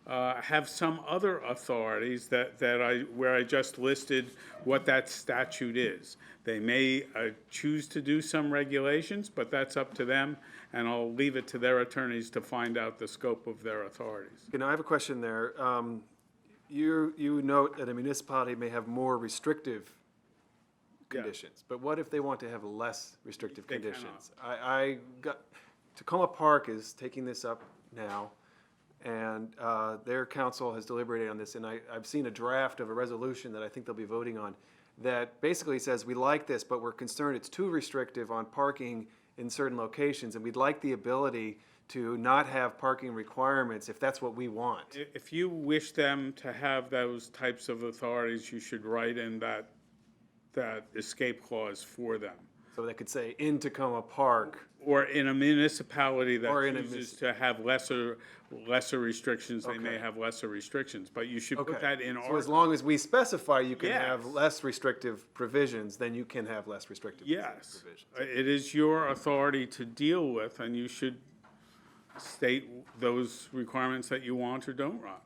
B: have some other authorities where I just listed what that statute is. They may choose to do some regulations, but that's up to them, and I'll leave it to their attorneys to find out the scope of their authorities.
A: You know, I have a question there. You note that a municipality may have more restrictive conditions, but what if they want to have less restrictive
B: They
A: conditions? Tacoma Park is taking this up now, and their council has deliberated on this, and I've seen a draft of a resolution that I think they'll be voting on that basically says, we like this, but we're concerned it's too restrictive on parking in certain locations, and we'd like the ability to not have parking requirements if that's what we want.
B: If you wish them to have those types of authorities, you should write in that escape clause for them.
A: So they could say, in Tacoma Park,
B: Or in a municipality that
A: Or in a
B: chooses to have lesser restrictions, they may
A: Okay.
B: have lesser restrictions, but you should
A: okay.
B: put that in
A: So as
B: our,
A: long as we specify you can have
B: Yes.
A: less restrictive provisions, then you can have less restrictive
B: yes.
A: provisions.
B: It is your authority to deal with, and you should state those requirements that you want or don't want.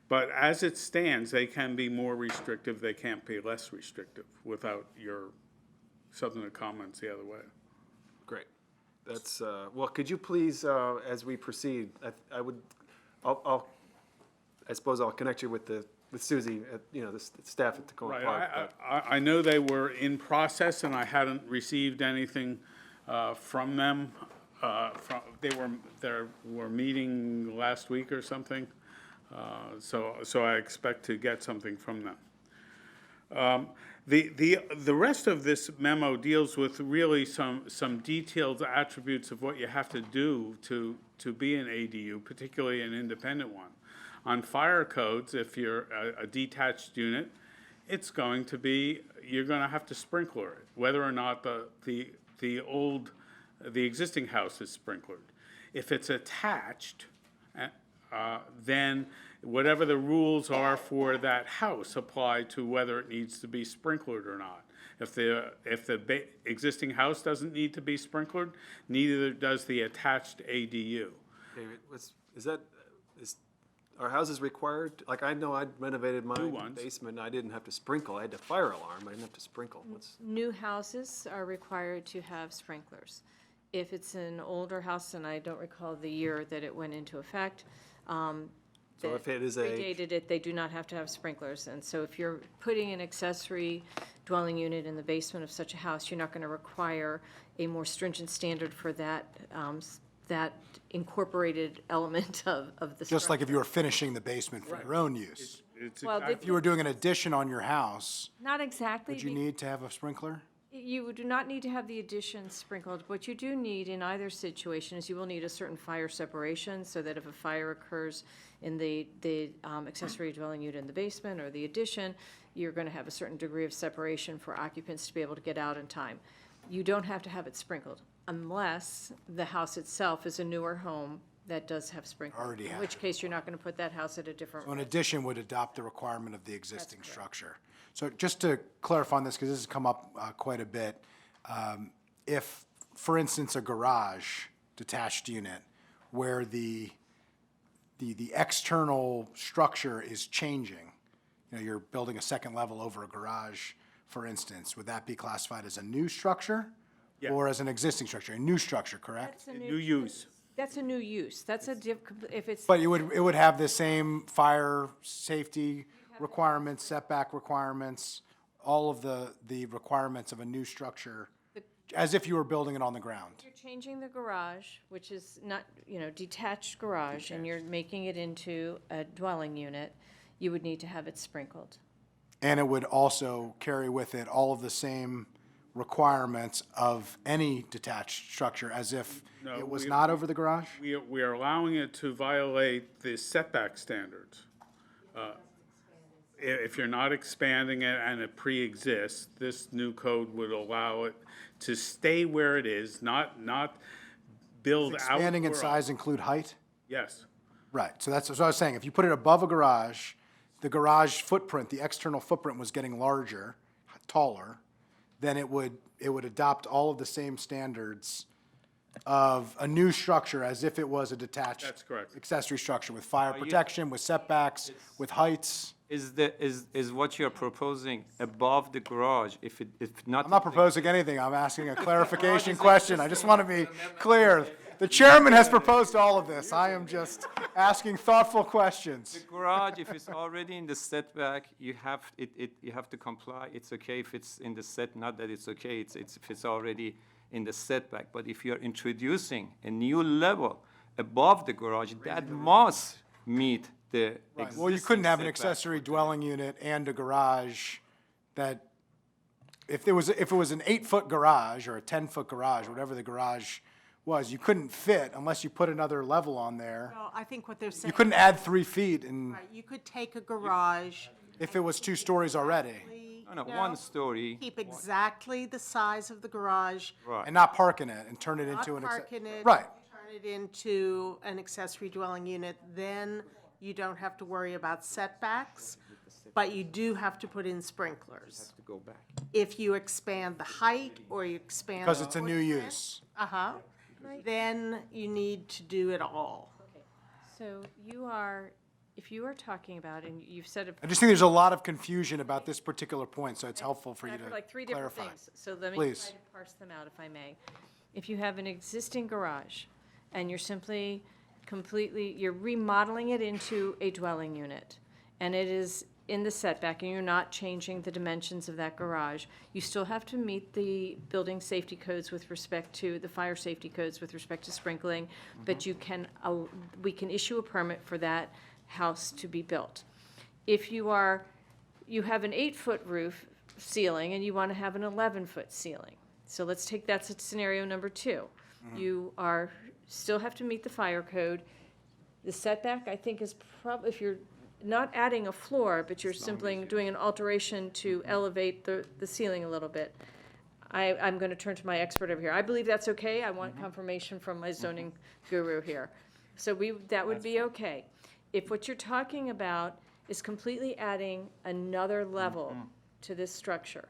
B: But as it stands, they can be more restrictive, they can't be less restrictive without your substantive comments the other way.
A: Great. That's, well, could you please, as we proceed, I suppose I'll connect you with Suzie, the staff at Tacoma
B: Right,
A: Park. but-
B: I know they were in process, and I hadn't received anything from them. They were meeting last week or something, so I expect to get something from them. The rest of this memo deals with really some detailed attributes of what you have to do to be an ADU, particularly an independent one. On fire codes, if you're a detached unit, it's going to be, you're going to have to sprinkler it, whether or not the existing house is sprinklered. If it's attached, then whatever the rules are for that house apply to whether it needs to be sprinklered or not. If the existing house doesn't need to be sprinklered, neither does the attached ADU.
A: David, are houses required? Like, I know I renovated my
B: ones.
A: basement, and I didn't have to sprinkle. I had a fire alarm, I didn't have to sprinkle.
E: New houses are required to have sprinklers. If it's an older house, and I don't recall the year that it went into effect,
A: So if it is
E: predated it, they do not have to have sprinklers. And so if you're putting an accessory dwelling unit in the basement of such a house, you're not going to require a more stringent standard for that incorporated element of the structure.
H: Just like if you were finishing the basement for your own use.
B: It's
E: Well,
B: exactly-
H: If you were doing an addition on your house,
E: Not exactly.
H: would you need to have a sprinkler?
E: You do not need to have the addition sprinkled. What you do need in either situation is you will need a certain fire separation, so that if a fire occurs in the accessory dwelling unit in the basement or the addition, you're going to have a certain degree of separation for occupants to be able to get out in time. You don't have to have it sprinkled unless the house itself is a newer home that does have sprinklers.
H: Already
E: In
H: have
E: which case, you're not going to put that house at a different.
H: So an addition would adopt the requirement of the existing structure. So just to clarify on this, because this has come up quite a bit, if, for instance, a garage detached unit where the external structure is changing, you're building a second level over a garage, for instance, would that be classified as a new structure?
B: Yeah.
H: Or as an existing structure? A new structure, correct?
E: That's a
B: New use.
E: That's a new use. That's a if it's.
H: But it would have the same fire safety requirements, setback requirements, all of the requirements of a new structure as if you were building it on the ground.
E: You're changing the garage, which is not, detached garage, and you're making it into a dwelling unit, you would need to have it sprinkled.
H: And it would also carry with it all of the same requirements of any detached structure as if
B: No,
H: it was
B: we-
H: not over the garage?
B: We are allowing it to violate the setback standards. If you're not expanding it and it pre-exists, this new code would allow it to stay where it is, not build out.
H: Expanding in
B: garage.
H: size include height?
B: Yes.
H: Right, so that's what I was saying. If you put it above a garage, the garage footprint, the external footprint was getting larger, taller, then it would adopt all of the same standards of a new structure as if it was a detached.
B: That's correct.
H: Accessory structure with fire protection, with setbacks, with heights.
K: Is what you're proposing above the garage, if not.
H: I'm not proposing anything, I'm asking a clarification question. I just want to be clear. The chairman has proposed all of this. I am just asking thoughtful questions.
K: The garage, if it's already in the setback, you have to comply. It's okay if it's in the set, not that it's okay, it's if it's already in the setback. But if you're introducing a new level above the garage, that must meet the existing
H: Well, you couldn't have an
K: setback.
H: accessory dwelling unit and a garage that, if it was an 8-foot garage or a 10-foot garage, whatever the garage was, you couldn't fit unless you put another level on there.
G: Well, I think what they're saying.
H: You couldn't add 3 feet and,
G: Right, you could take a garage.
H: if it was 2 stories already,
K: No, one story.
G: Keep exactly the size of the garage.
H: and not park in it and turn it
G: Not
H: into an.
G: park in it.
H: Right.
G: Turn it into an accessory dwelling unit, then you don't have to worry about setbacks, but you do have to put in sprinklers.
K: To go back.
G: If you expand the height or you expand.
H: Because
G: the
H: it's a new
G: footprint,
H: use.
G: then you need to do it all.
E: So if you are talking about, and you've said it
H: I just think there's a lot of confusion about this particular point, so it's helpful for you
E: I've
H: to
E: heard like three different
H: clarify.
E: things, so let me
H: Please.
E: try to parse them out if I may. If you have an existing garage, and you're simply you're remodeling it into a dwelling unit, and it is in the setback, and you're not changing the dimensions of that garage, you still have to meet the building safety codes with respect to, the fire safety codes with respect to sprinkling, but we can issue a permit for that house to be built. If you have an 8-foot roof ceiling and you want to have an 11-foot ceiling. So let's take that scenario number 2. You still have to meet the fire code. The setback, I think, is probably, if you're not adding a floor, but you're simply doing an alteration to elevate the ceiling a little bit. I'm going to turn to my expert over here. I believe that's okay. I want confirmation from my zoning guru here. So that would be okay. If what you're talking about is completely adding another level to this structure,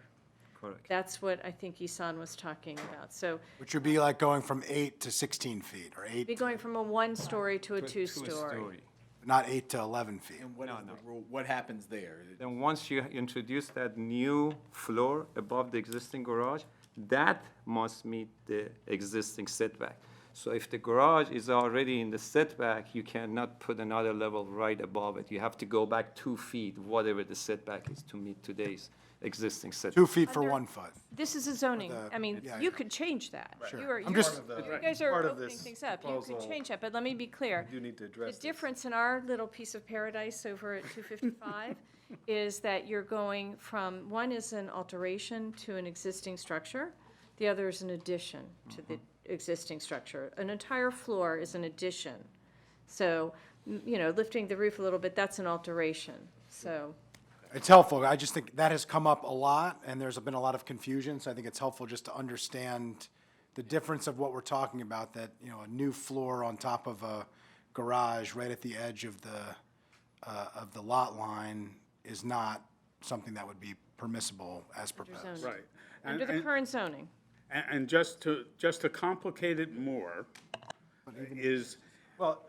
K: Correct.
E: that's what I think Isan was talking about. So
H: Which would be like going from 8 to 16 feet, or 8,
E: be going from a 1-story to a 2-story.
H: not 8 to 11 feet.
D: What is the rule? What happens there?
K: Then once you introduce that new floor above the existing garage, that must meet the existing setback. So if the garage is already in the setback, you cannot put another level right above it. You have to go back 2 feet, whatever the setback is, to meet today's existing setback.
H: 2 feet for 1 foot.
E: This is a zoning, I mean,
H: yeah,
E: you could change that.
H: I'm just-
E: You guys are
A: Part of
E: opening
A: this
E: things up. You could
A: proposal-
E: change that, but let me be clear.
A: do need to
E: The
A: address this.
E: difference in our little piece of paradise over at 255 is that you're going from, one is an alteration to an existing structure, the other is an addition to the existing structure. An entire floor is an addition. So, lifting the roof a little bit, that's an alteration, so.
H: It's helpful. I just think that has come up a lot, and there's been a lot of confusion, so I think it's helpful just to understand the difference of what we're talking about, that, a new floor on top of a garage right at the edge of the lot line is not something that would be permissible as proposed.
E: zoning.
B: Right.
E: Under the current zoning.
B: And just to complicate it more, is,
A: Well,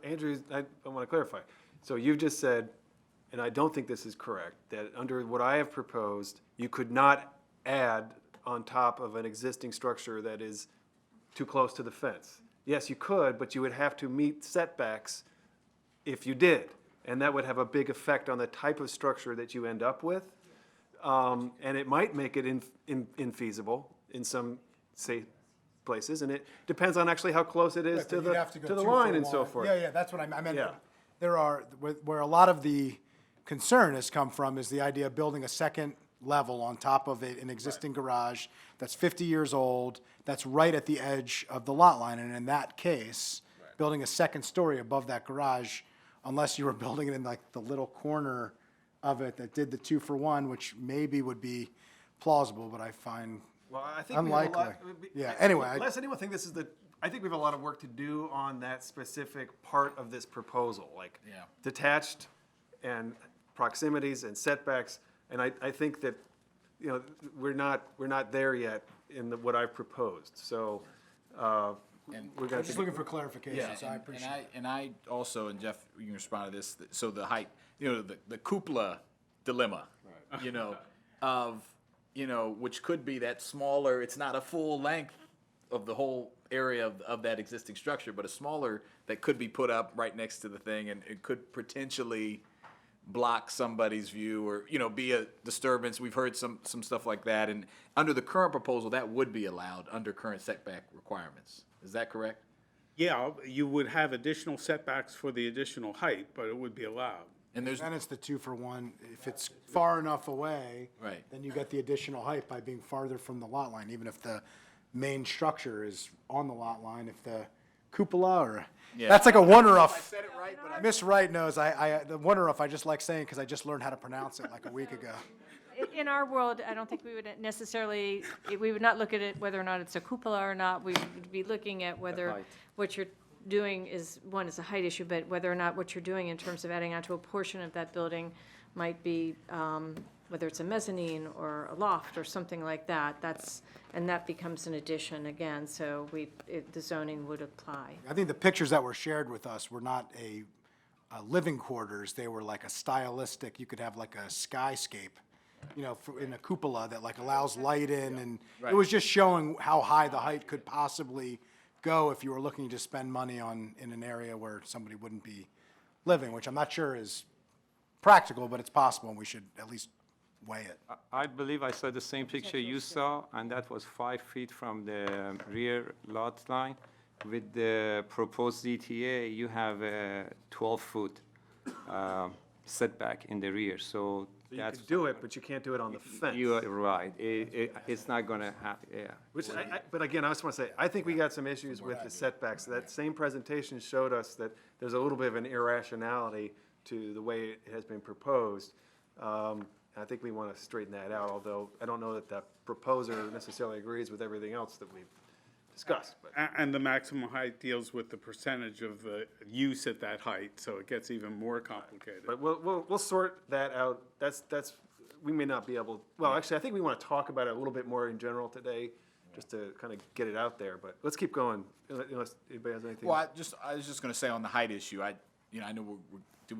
A: Andrew, I want to clarify. So you've just said, and I don't think this is correct, that under what I have proposed, you could not add on top of an existing structure that is too close to the fence. Yes, you could, but you would have to meet setbacks if you did. And that would have a big effect on the type of structure that you end up with. And it might make it infeasible in some, say, places, and it depends on actually how close it is
H: Right,
A: to
H: but you'd have to go
A: the
H: 2
A: line
H: for
A: and so
H: 1.
A: forth.
H: Yeah, that's what I meant.
A: Yeah.
H: There are, where a lot of the concern has come from is the idea of building a second level on top of an existing garage that's 50 years old, that's right at the edge of the lot line. And in that case, building a second story above that garage, unless you were building it in like the little corner of it that did the 2 for 1, which maybe would be plausible, but I find
A: Well, I think we have a lot.
H: unlikely. Yeah, anyway,
A: Unless anyone think this is I think we have a lot of work to do on that specific part of this proposal, like
D: Yeah.
A: detached and proximities and setbacks. And I think that, you know, we're not there yet in what I've proposed. So, we're gonna.
H: I'm just looking for clarification, so I
D: and
H: appreciate it.
D: And I also, and Jeff, you can respond to this, so the height, you know, the cupola dilemma, you know, of, you know, which could be that smaller, it's not a full length of the whole area of that existing structure, but a smaller that could be put up right next to the thing, and it could potentially block somebody's view or, you know, be a disturbance. We've heard some stuff like that, and under the current proposal, that would be allowed under current setback requirements. Is that correct?
B: Yeah, you would have additional setbacks for the additional height, but it would be allowed.
D: And there's,
H: Then it's the 2 for 1. If it's far enough away.
D: Right.
H: Then you get the additional height by being farther from the lot line, even if the main structure is on the lot line. If the cupola or,
D: Yeah.
H: that's like a wonder-off.
D: said it right, but
H: Miss Wright knows, the wonder-off I just like saying because I just learned how to pronounce it like a week ago.
E: In our world, I don't think we would necessarily, we would not look at it whether or not it's a cupola or not. We would be looking at whether what you're doing is, one, is a height issue, but whether or not what you're doing in terms of adding onto a portion of that building might be, whether it's a mezzanine or a loft or something like that. And that becomes an addition again, so the zoning would apply.
H: I think the pictures that were shared with us were not a living quarters. They were like a stylistic, you could have like a skyscape, you know, in a cupola that like allows light in, and it was just showing how high the height could possibly go if you were looking to spend money in an area where somebody wouldn't be living, which I'm not sure is practical, but it's possible, and we should at least weigh it.
K: I believe I saw the same picture you saw, and that was 5 feet from the rear lot line. With the proposed ZTA, you have a 12-foot setback in the rear, so
A: You
K: that's.
A: could do it, but you can't do it on the fence.
K: You are right. It's not gonna happen, yeah.
A: Which, but again, I just want to say, I think we got some issues with the setbacks. That same presentation showed us that there's a little bit of an irrationality to the way it has been proposed. I think we want to straighten that out, although I don't know that the proposer necessarily agrees with everything else that we've discussed. But
B: And the maximum height deals with the percentage of the use at that height, so it gets even more complicated.
A: But we'll sort that out. We may not be able, well, actually, I think we want to talk about it a little bit more in general today, just to kind of get it out there, but let's keep going, unless anybody has anything.
D: well, I was just gonna say on the height issue, I know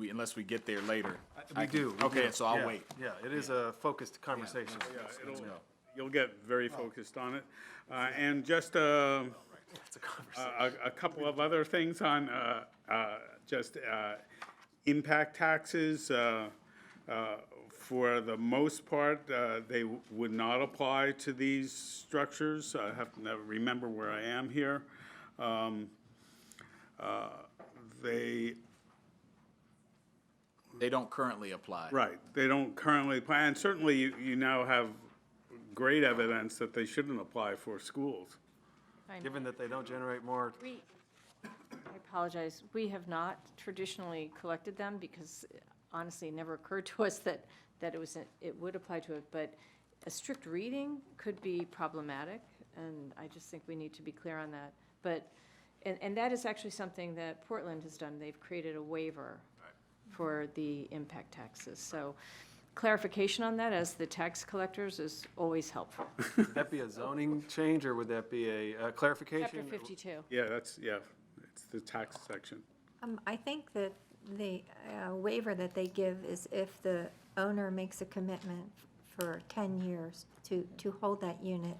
D: unless we get there later.
A: We do.
D: Okay, so I'll
A: Yeah,
D: wait.
A: Yeah, it is a focused conversation.
B: You'll get very focused on it. And just a couple of other things on just impact taxes. For the most part, they would not apply to these structures. I have to remember where I am here.
D: They don't currently apply.
B: Right, they don't currently apply, and certainly you now have great evidence that they shouldn't apply for schools.
A: Given that they don't generate more,
E: I apologize, we have not traditionally collected them because honestly, it never occurred to us that it would apply to it, but a strict reading could be problematic, and I just think we need to be clear on that. But, and that is actually something that Portland has done, they've created a waiver for the impact taxes, so clarification on that as the tax collectors is always helpful.
A: would that be a zoning change, or would that be a clarification?
E: Chapter 52.
B: Yeah, it's the tax section.
J: I think that the waiver that they give is if the owner makes a commitment for 10 years to hold that unit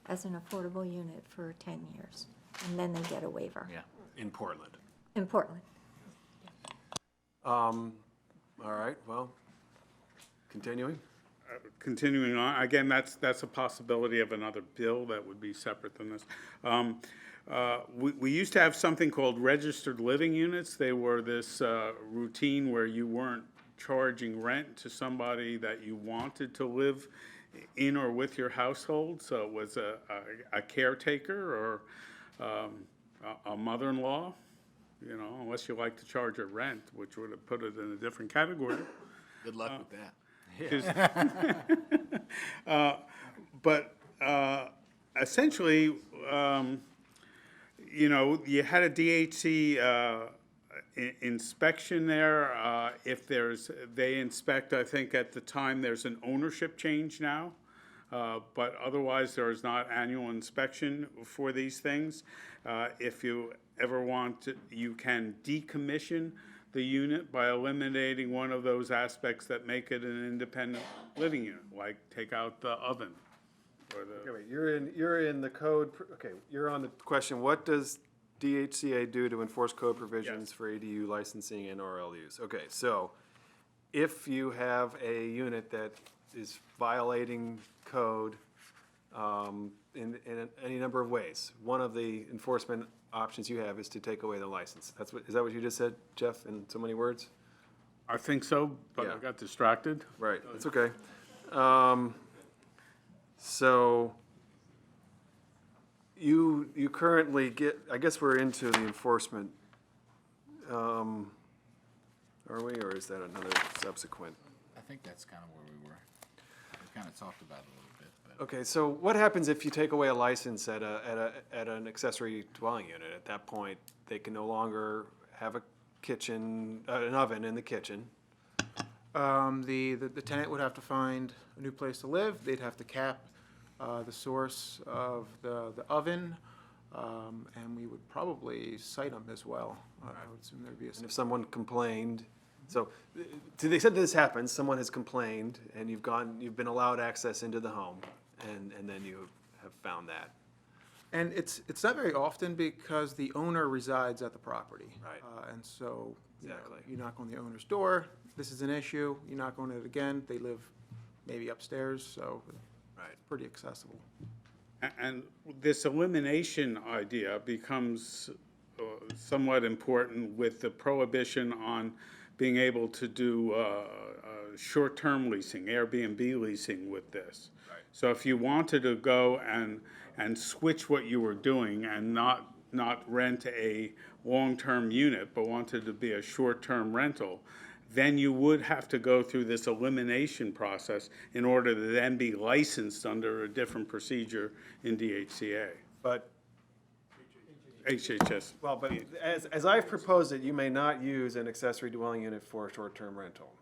J: as an affordable unit for 10 years, and then they get a waiver.
D: Yeah.
A: In Portland.
J: In Portland.
A: All right, well, continuing.
B: continuing on, again, that's a possibility of another bill that would be separate than this. We used to have something called registered living units. They were this routine where you weren't charging rent to somebody that you wanted to live in or with your household. So it was a caretaker or a mother-in-law, you know, unless you like to charge her rent, which would have put it in a different category.
D: Good luck with that.
B: But essentially, you know, you had a DHC inspection there. If they inspect, I think at the time, there's an ownership change now. But otherwise, there is not annual inspection for these things. If you ever want to, you can decommission the unit by eliminating one of those aspects that make it an independent living unit, like take out the oven or the.
A: Okay, wait, you're in the code, okay, you're on the question, what does DHCA do to enforce code provisions for ADU licensing and RLUs? Okay, so if you have a unit that is violating code in any number of ways, one of the enforcement options you have is to take away the license. Is that what you just said, Jeff, in so many words?
B: I think so, but I
A: Yeah.
B: got distracted.
A: Right, that's okay. So you currently get, I guess we're into the enforcement, are we, or is that another subsequent?
D: I think that's kind of where we were. We kind of talked about it a little bit, but.
A: Okay, so what happens if you take away a license at an accessory dwelling unit? At that point, they can no longer have a kitchen, an oven in the kitchen.
C: The tenant would have to find a new place to live. They'd have to cap the source of the oven, and we would probably cite them as well. I would assume there'd be a.
A: And if someone complained, so to the extent that this happens, someone has complained and you've been allowed access into the home and then you have found that.
C: And it's not very often because the owner resides at the property.
A: Right.
C: And so, you know,
A: Exactly.
C: you knock on the owner's door, this is an issue, you knock on it again, they live maybe upstairs, so
A: Right.
C: pretty accessible.
B: And this elimination idea becomes somewhat important with the prohibition on being able to do short-term leasing, Airbnb leasing with this.
A: Right.
B: So if you wanted to go and switch what you were doing and not rent a long-term unit, but wanted to be a short-term rental, then you would have to go through this elimination process in order to then be licensed under a different procedure in DHCA,
A: But,
B: HHS.
A: well, but as I've proposed it, you may not use an accessory dwelling unit for a short-term rental.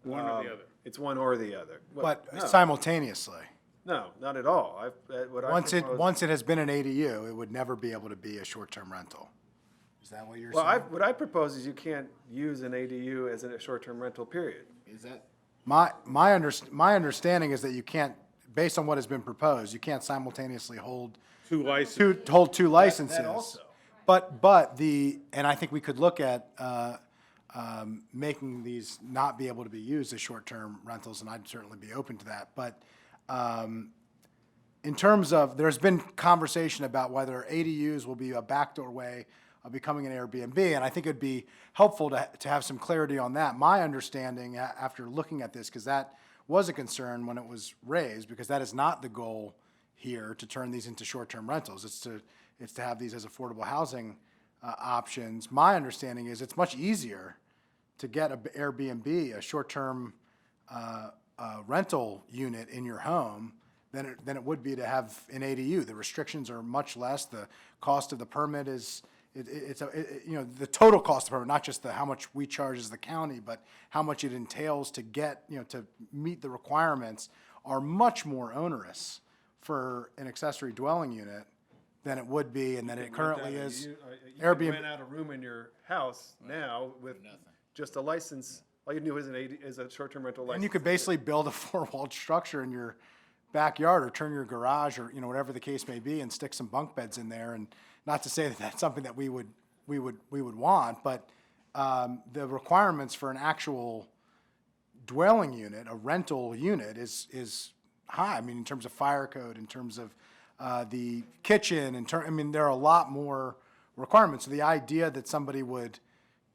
B: One or the other.
A: It's one or the other.
H: But
A: No,
H: simultaneously.
A: No, not at all. What I proposed.
H: Once it has been an ADU, it would never be able to be a short-term rental. Is that what you're
A: Well,
H: saying?
A: what I propose is you can't use an ADU as a short-term rental, period.
D: Is that,
H: My understanding is that you can't, based on what has been proposed, you can't simultaneously hold
B: Two licenses.
H: two licenses.
A: also.
H: But and I think we could look at making these not be able to be used as short-term rentals, and I'd certainly be open to that. But in terms of, there's been conversation about whether ADUs will be a backdoor way of becoming an Airbnb, and I think it'd be helpful to have some clarity on that. My understanding, after looking at this, because that was a concern when it was raised, because that is not the goal here, to turn these into short-term rentals. It's to have these as affordable housing options. My understanding is it's much easier to get an Airbnb, a short-term rental unit in your home than it would be to have an ADU. The restrictions are much less. The cost of the permit is, the total cost of the permit, not just how much we charge as the county, but how much it entails to get, to meet the requirements are much more onerous for an accessory dwelling unit than it would be and than it currently is.
A: You
H: Airbnb.
A: can rent out a room in your house now with just a license. All you do is a short-term rental license.
H: And you could basically build a four-walled structure in your backyard or turn your garage or, whatever the case may be and stick some bunk beds in there. And not to say that that's something that we would want, but the requirements for an actual dwelling unit, a rental unit, is high. I mean, in terms of fire code, in terms of the kitchen, I mean, there are a lot more requirements. So the idea that somebody would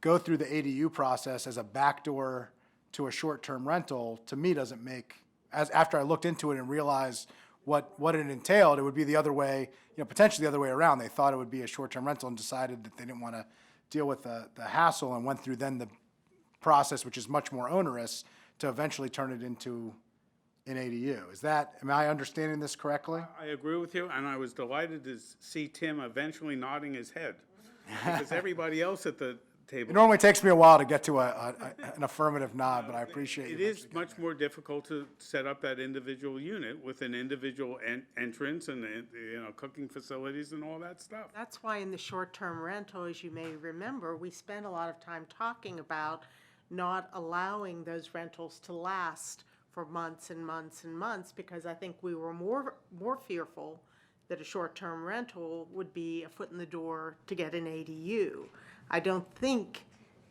H: go through the ADU process as a backdoor to a short-term rental, to me, doesn't make, after I looked into it and realized what it entailed, it would be the other way, potentially the other way around. They thought it would be a short-term rental and decided that they didn't want to deal with the hassle and went through then the process, which is much more onerous, to eventually turn it into an ADU. Am I understanding this correctly?
B: I agree with you, and I was delighted to see Tim eventually nodding his head, because everybody else at the table.
H: It normally takes me a while to get to an affirmative nod, but I appreciate
B: It
H: you.
B: is much more difficult to set up that individual unit with an individual entrance and, cooking facilities and all that stuff.
G: That's why in the short-term rental, as you may remember, we spent a lot of time talking about not allowing those rentals to last for months and months and months, because I think we were more fearful that a short-term rental would be a foot in the door to get an ADU. I don't think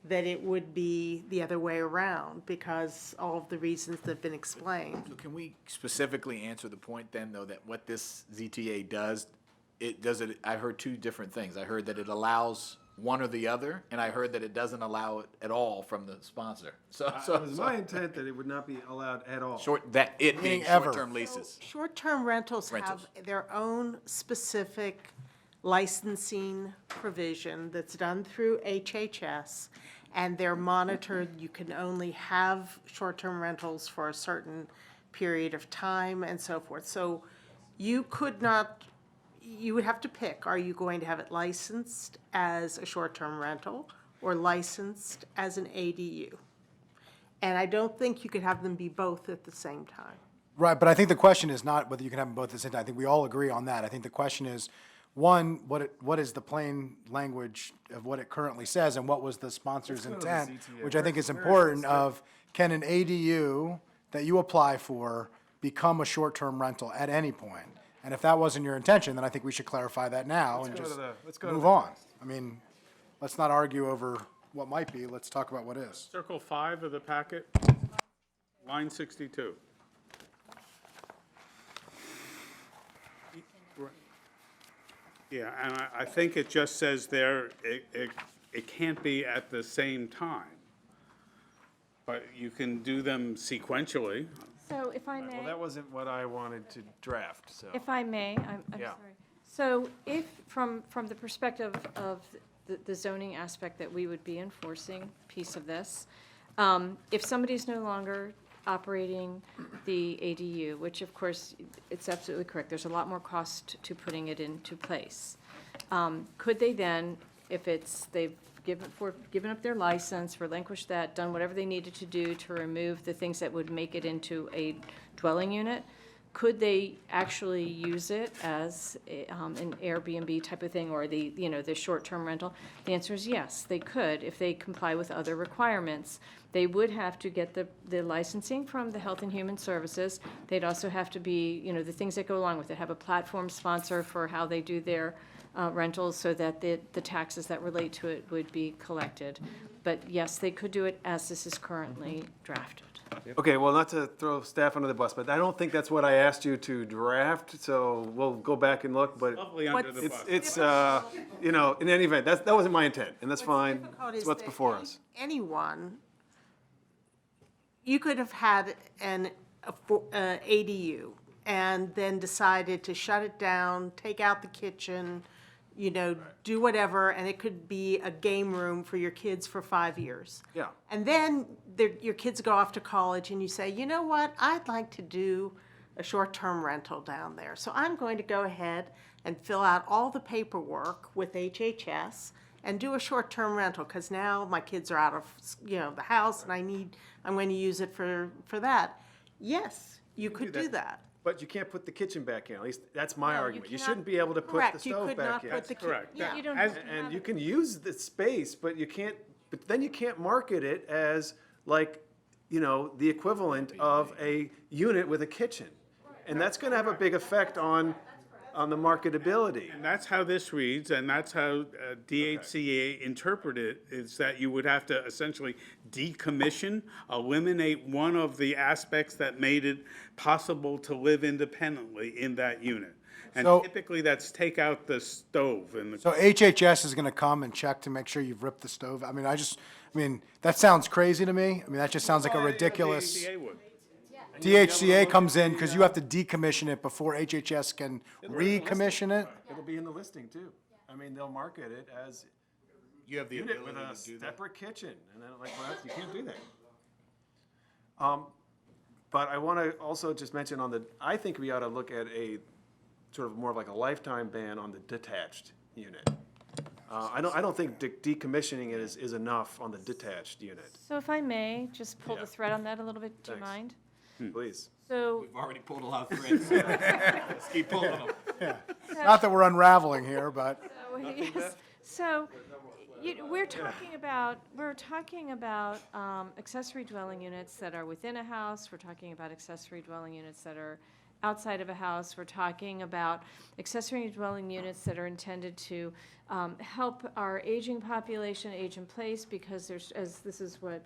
G: that it would be the other way around, because all of the reasons that have been explained.
D: So can we specifically answer the point then, though, that what this ZTA does, I heard two different things. I heard that it allows one or the other, and I heard that it doesn't allow it at all from the sponsor.
A: It was my intent that it would not be allowed at all.
D: Meaning
H: Meaning ever.
D: short-term leases.
G: Short-term rentals have their own specific licensing provision that's done through HHS, and they're monitored. You can only have short-term rentals for a certain period of time and so forth. So you would have to pick, are you going to have it licensed as a short-term rental or licensed as an ADU? And I don't think you could have them be both at the same time.
H: Right, but I think the question is not whether you can have them both at the same time. I think we all agree on that. I think the question is, one, what is the plain language of what it currently says, and what was the sponsor's intent, which I think is important, of can an ADU that you apply for become a short-term rental at any point? And if that wasn't your intention, then I think we should clarify that now and just move on. I mean, let's not argue over what might be, let's talk about what is.
B: Circle 5 of the packet, line 62. Yeah, and I think it just says there, it can't be at the same time, but you can do them sequentially.
E: So if I may.
A: Well, that wasn't what I wanted to draft, so.
E: If I may, I'm
A: Yeah.
E: sorry. So if, from the perspective of the zoning aspect that we would be enforcing piece of this, if somebody's no longer operating the ADU, which of course, it's absolutely correct, there's a lot more cost to putting it into place. Could they then, if they've given up their license, relinquished that, done whatever they needed to do to remove the things that would make it into a dwelling unit, could they actually use it as an Airbnb type of thing, or the short-term rental? The answer is yes, they could, if they comply with other requirements. They would have to get the licensing from the Health and Human Services. They'd also have to be, the things that go along with it, have a platform sponsor for how they do their rentals, so that the taxes that relate to it would be collected. But yes, they could do it as this is currently drafted.
A: Okay, well, not to throw staff under the bus, but I don't think that's what I asked you to draft, so we'll go back and look, but
B: Lovely under the bus.
A: it's, in any event, that wasn't my intent, and that's fine.
G: Difficult
A: It's
G: is
A: what's
G: that
A: before us.
G: Anyone, you could have had an ADU and then decided to shut it down, take out the kitchen, do whatever, and it could be a game room for your kids for 5 years.
A: Yeah.
G: And then your kids go off to college and you say, you know what, I'd like to do a short-term rental down there. So I'm going to go ahead and fill out all the paperwork with HHS and do a short-term rental, because now my kids are out of, the house and I'm going to use it for that. Yes, you could do that.
A: But you can't put the kitchen back in, at least that's my
G: No, you
A: argument. You
G: cannot-
A: shouldn't be able to put the
G: Correct, you
A: stove
G: could
A: back
G: not
A: in.
G: put the
B: Correct.
G: Yeah.
E: You don't
B: As-
E: have to
A: And
E: have
A: you
E: it.
A: can use the space, but then you can't market it as like, the equivalent of a unit with a kitchen. And that's gonna have a big effect on on the marketability.
B: And that's how this reads, and that's how DHCA interpreted it, is that you would have to essentially decommission, eliminate one of the aspects that made it possible to live independently in that unit. And
H: So-
B: typically, that's take out the stove and the.
H: So HHS is gonna come and check to make sure you've ripped the stove? I mean, that sounds crazy to me. I mean, that just sounds like a ridiculous.
B: DHCA would.
H: DHCA comes in because you have to decommission it before HHS can recommission it?
A: It'll be in the listing too. I mean, they'll market it as
B: You have the
A: unit with
B: ability
A: a
B: to do that.
A: separate kitchen, and then like, well, you can't do that. But I want to also just mention I think we ought to look at a sort of more of like a lifetime ban on the detached unit. I don't think decommissioning it is enough on the detached unit,
E: So if I may, just pull
A: Yeah.
E: the thread on that a little bit, do you
A: Thanks.
E: mind?
A: please.
E: So,
D: We've already pulled a lot of threads. Let's keep pulling them.
H: Not that we're unraveling here, but
E: yes, so, we're talking about accessory dwelling units that are within a house, we're talking about accessory dwelling units that are outside of a house, we're talking about accessory dwelling units that are intended to help our aging population age in place, because this is what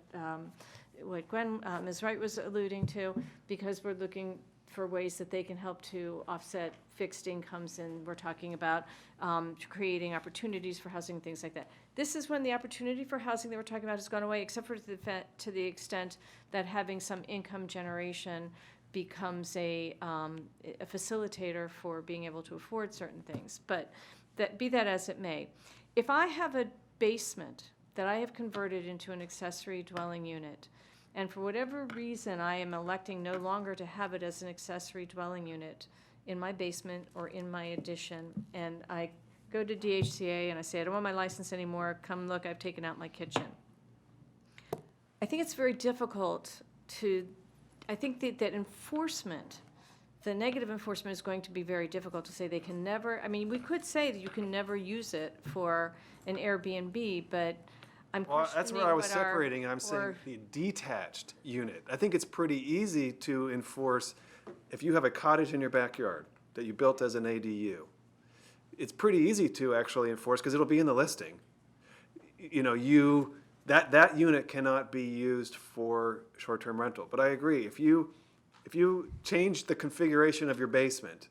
E: Gwen, Ms. Wright was alluding to, because we're looking for ways that they can help to offset fixed incomes, and we're talking about creating opportunities for housing, things like that. This is when the opportunity for housing that we're talking about has gone away, except for to the extent that having some income generation becomes a facilitator for being able to afford certain things. But be that as it may, if I have a basement that I have converted into an accessory dwelling unit, and for whatever reason I am electing no longer to have it as an accessory dwelling unit in my basement or in my addition, and I go to DHCA and I say, I don't want my license anymore, come look, I've taken out my kitchen. I think it's very difficult I think that enforcement, the negative enforcement is going to be very difficult to say they can never, I mean, we could say that you can never use it for an Airbnb, but I'm
A: Well,
E: questioning
A: that's where I was
E: what our-
A: separating, and I'm saying
E: or-
A: the detached unit. I think it's pretty easy to enforce, if you have a cottage in your backyard that you built as an ADU, it's pretty easy to actually enforce, because it'll be in the listing. You know, that unit cannot be used for short-term rental. But I agree, if you change the configuration of your basement,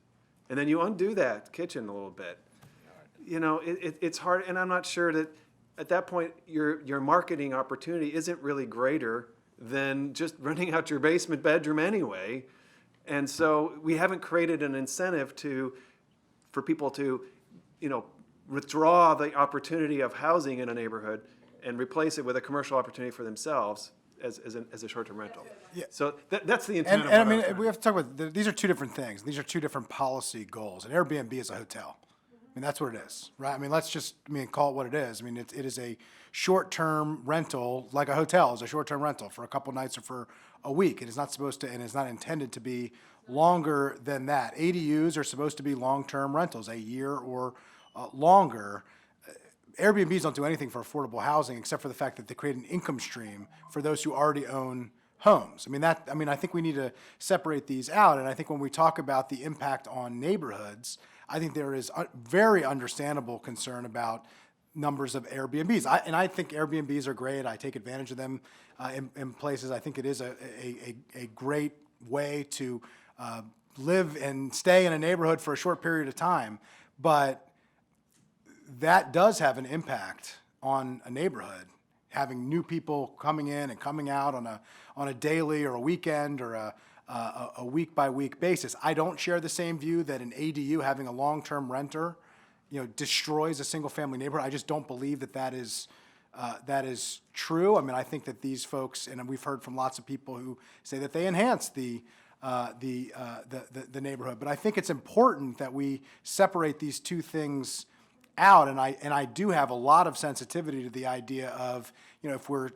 A: and then you undo that kitchen a little bit, you know, it's hard, and I'm not sure that, at that point, your marketing opportunity isn't really greater than just renting out your basement bedroom anyway. And so we haven't created an incentive for people to, you know, withdraw the opportunity of housing in a neighborhood and replace it with a commercial opportunity for themselves as a short-term rental.
H: Yeah.
A: So that's the intent
H: And
A: of
H: I
A: what
H: mean,
A: was trying
H: we have to talk about, these are two different things. These are two different policy goals. An Airbnb is a hotel. I mean, that's what it is, right? I mean, let's just, call it what it is. I mean, it is a short-term rental, like a hotel is a short-term rental for a couple nights or for a week. It is not supposed to, and it's not intended to be longer than that. ADUs are supposed to be long-term rentals, a year or longer. Airbnbs don't do anything for affordable housing except for the fact that they create an income stream for those who already own homes. I think we need to separate these out. And I think when we talk about the impact on neighborhoods, I think there is a very understandable concern about numbers of Airbnbs. I think Airbnbs are great. I take advantage of them in places. I think it is a great way to live and stay in a neighborhood for a short period of time. But that does have an impact on a neighborhood, having new people coming in and coming out on a daily or a weekend or a week-by-week basis. I don't share the same view that an ADU having a long-term renter, destroys a single-family neighborhood. I just don't believe that is true. I mean, I think that these folks, and we've heard from lots of people who say that they enhance the neighborhood. But I think it's important that we separate these two things out, and I do have a lot of sensitivity to the idea of, if we're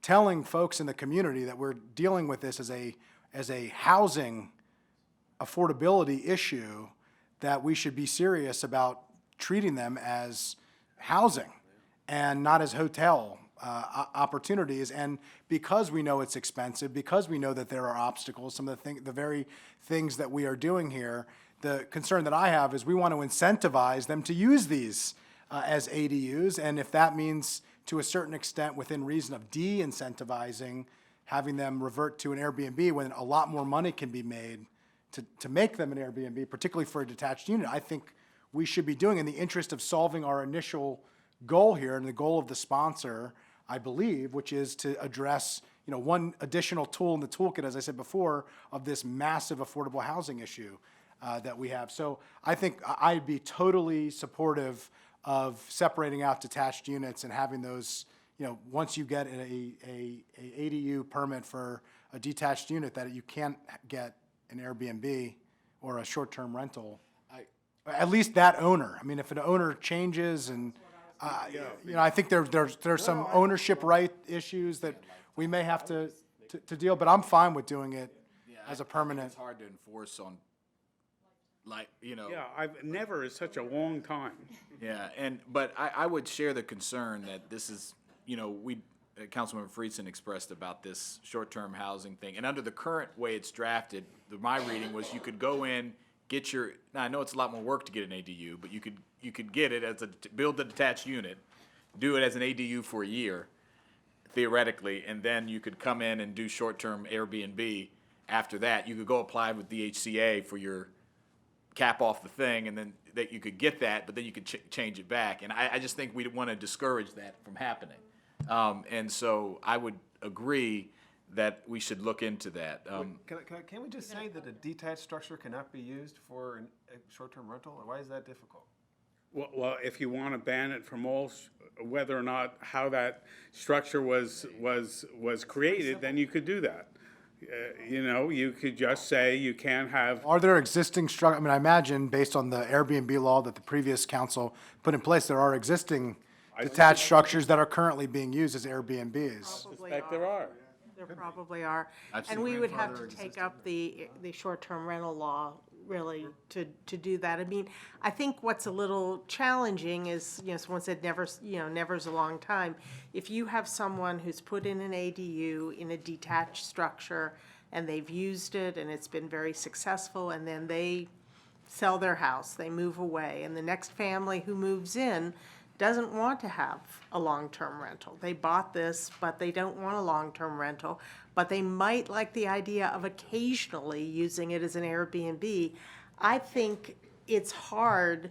H: telling folks in the community that we're dealing with this as a housing affordability issue, that we should be serious about treating them as housing and not as hotel opportunities. And because we know it's expensive, because we know that there are obstacles, some of the very things that we are doing here, the concern that I have is we want to incentivize them to use these as ADUs, and if that means to a certain extent within reason of de-incentivizing, having them revert to an Airbnb when a lot more money can be made to make them an Airbnb, particularly for a detached unit, I think we should be doing in the interest of solving our initial goal here and the goal of the sponsor, I believe, which is to address, one additional tool in the toolkit, as I said before, of this massive affordable housing issue that we have. So I think I'd be totally supportive of separating out detached units and having those, once you get a ADU permit for a detached unit, that you can't get an Airbnb or a short-term rental. At least that owner. I mean, if an owner changes and, I think there's some ownership right issues that we may have to deal, but I'm fine with doing it as a permanent.
D: It's hard to enforce on,
B: Yeah, never is such a long time.
D: Yeah, but I would share the concern that this is, Councilmember Friedson expressed about this short-term housing thing. And under the current way it's drafted, my reading was you could go in, now I know it's a lot more work to get an ADU, but you could get it as build a detached unit, do it as an ADU for a year, theoretically, and then you could come in and do short-term Airbnb after that. You could go apply with DHCA for your cap off the thing, and then that you could get that, but then you could change it back. And I just think we want to discourage that from happening. And so I would agree that we should look into that.
A: Can we just say that a detached structure cannot be used for a short-term rental? Or why is that difficult?
B: Well, if you want to ban it from all, whether or not how that structure was created, then you could do that. You could just say you can't have.
H: Are there existing I mean, I imagine based on the Airbnb law that the previous council put in place, there are existing detached structures that are currently being used as Airbnbs.
B: Suspect there are.
G: There probably are.
D: I've
G: And
D: seen
G: we would have to take up the short-term rental law, really, to do that. I mean, I think what's a little challenging is, someone said never's a long time. If you have someone who's put in an ADU in a detached structure, and they've used it, and it's been very successful, and then they sell their house, they move away, and the next family who moves in doesn't want to have a long-term rental. They bought this, but they don't want a long-term rental, but they might like the idea of occasionally using it as an Airbnb. I think it's hard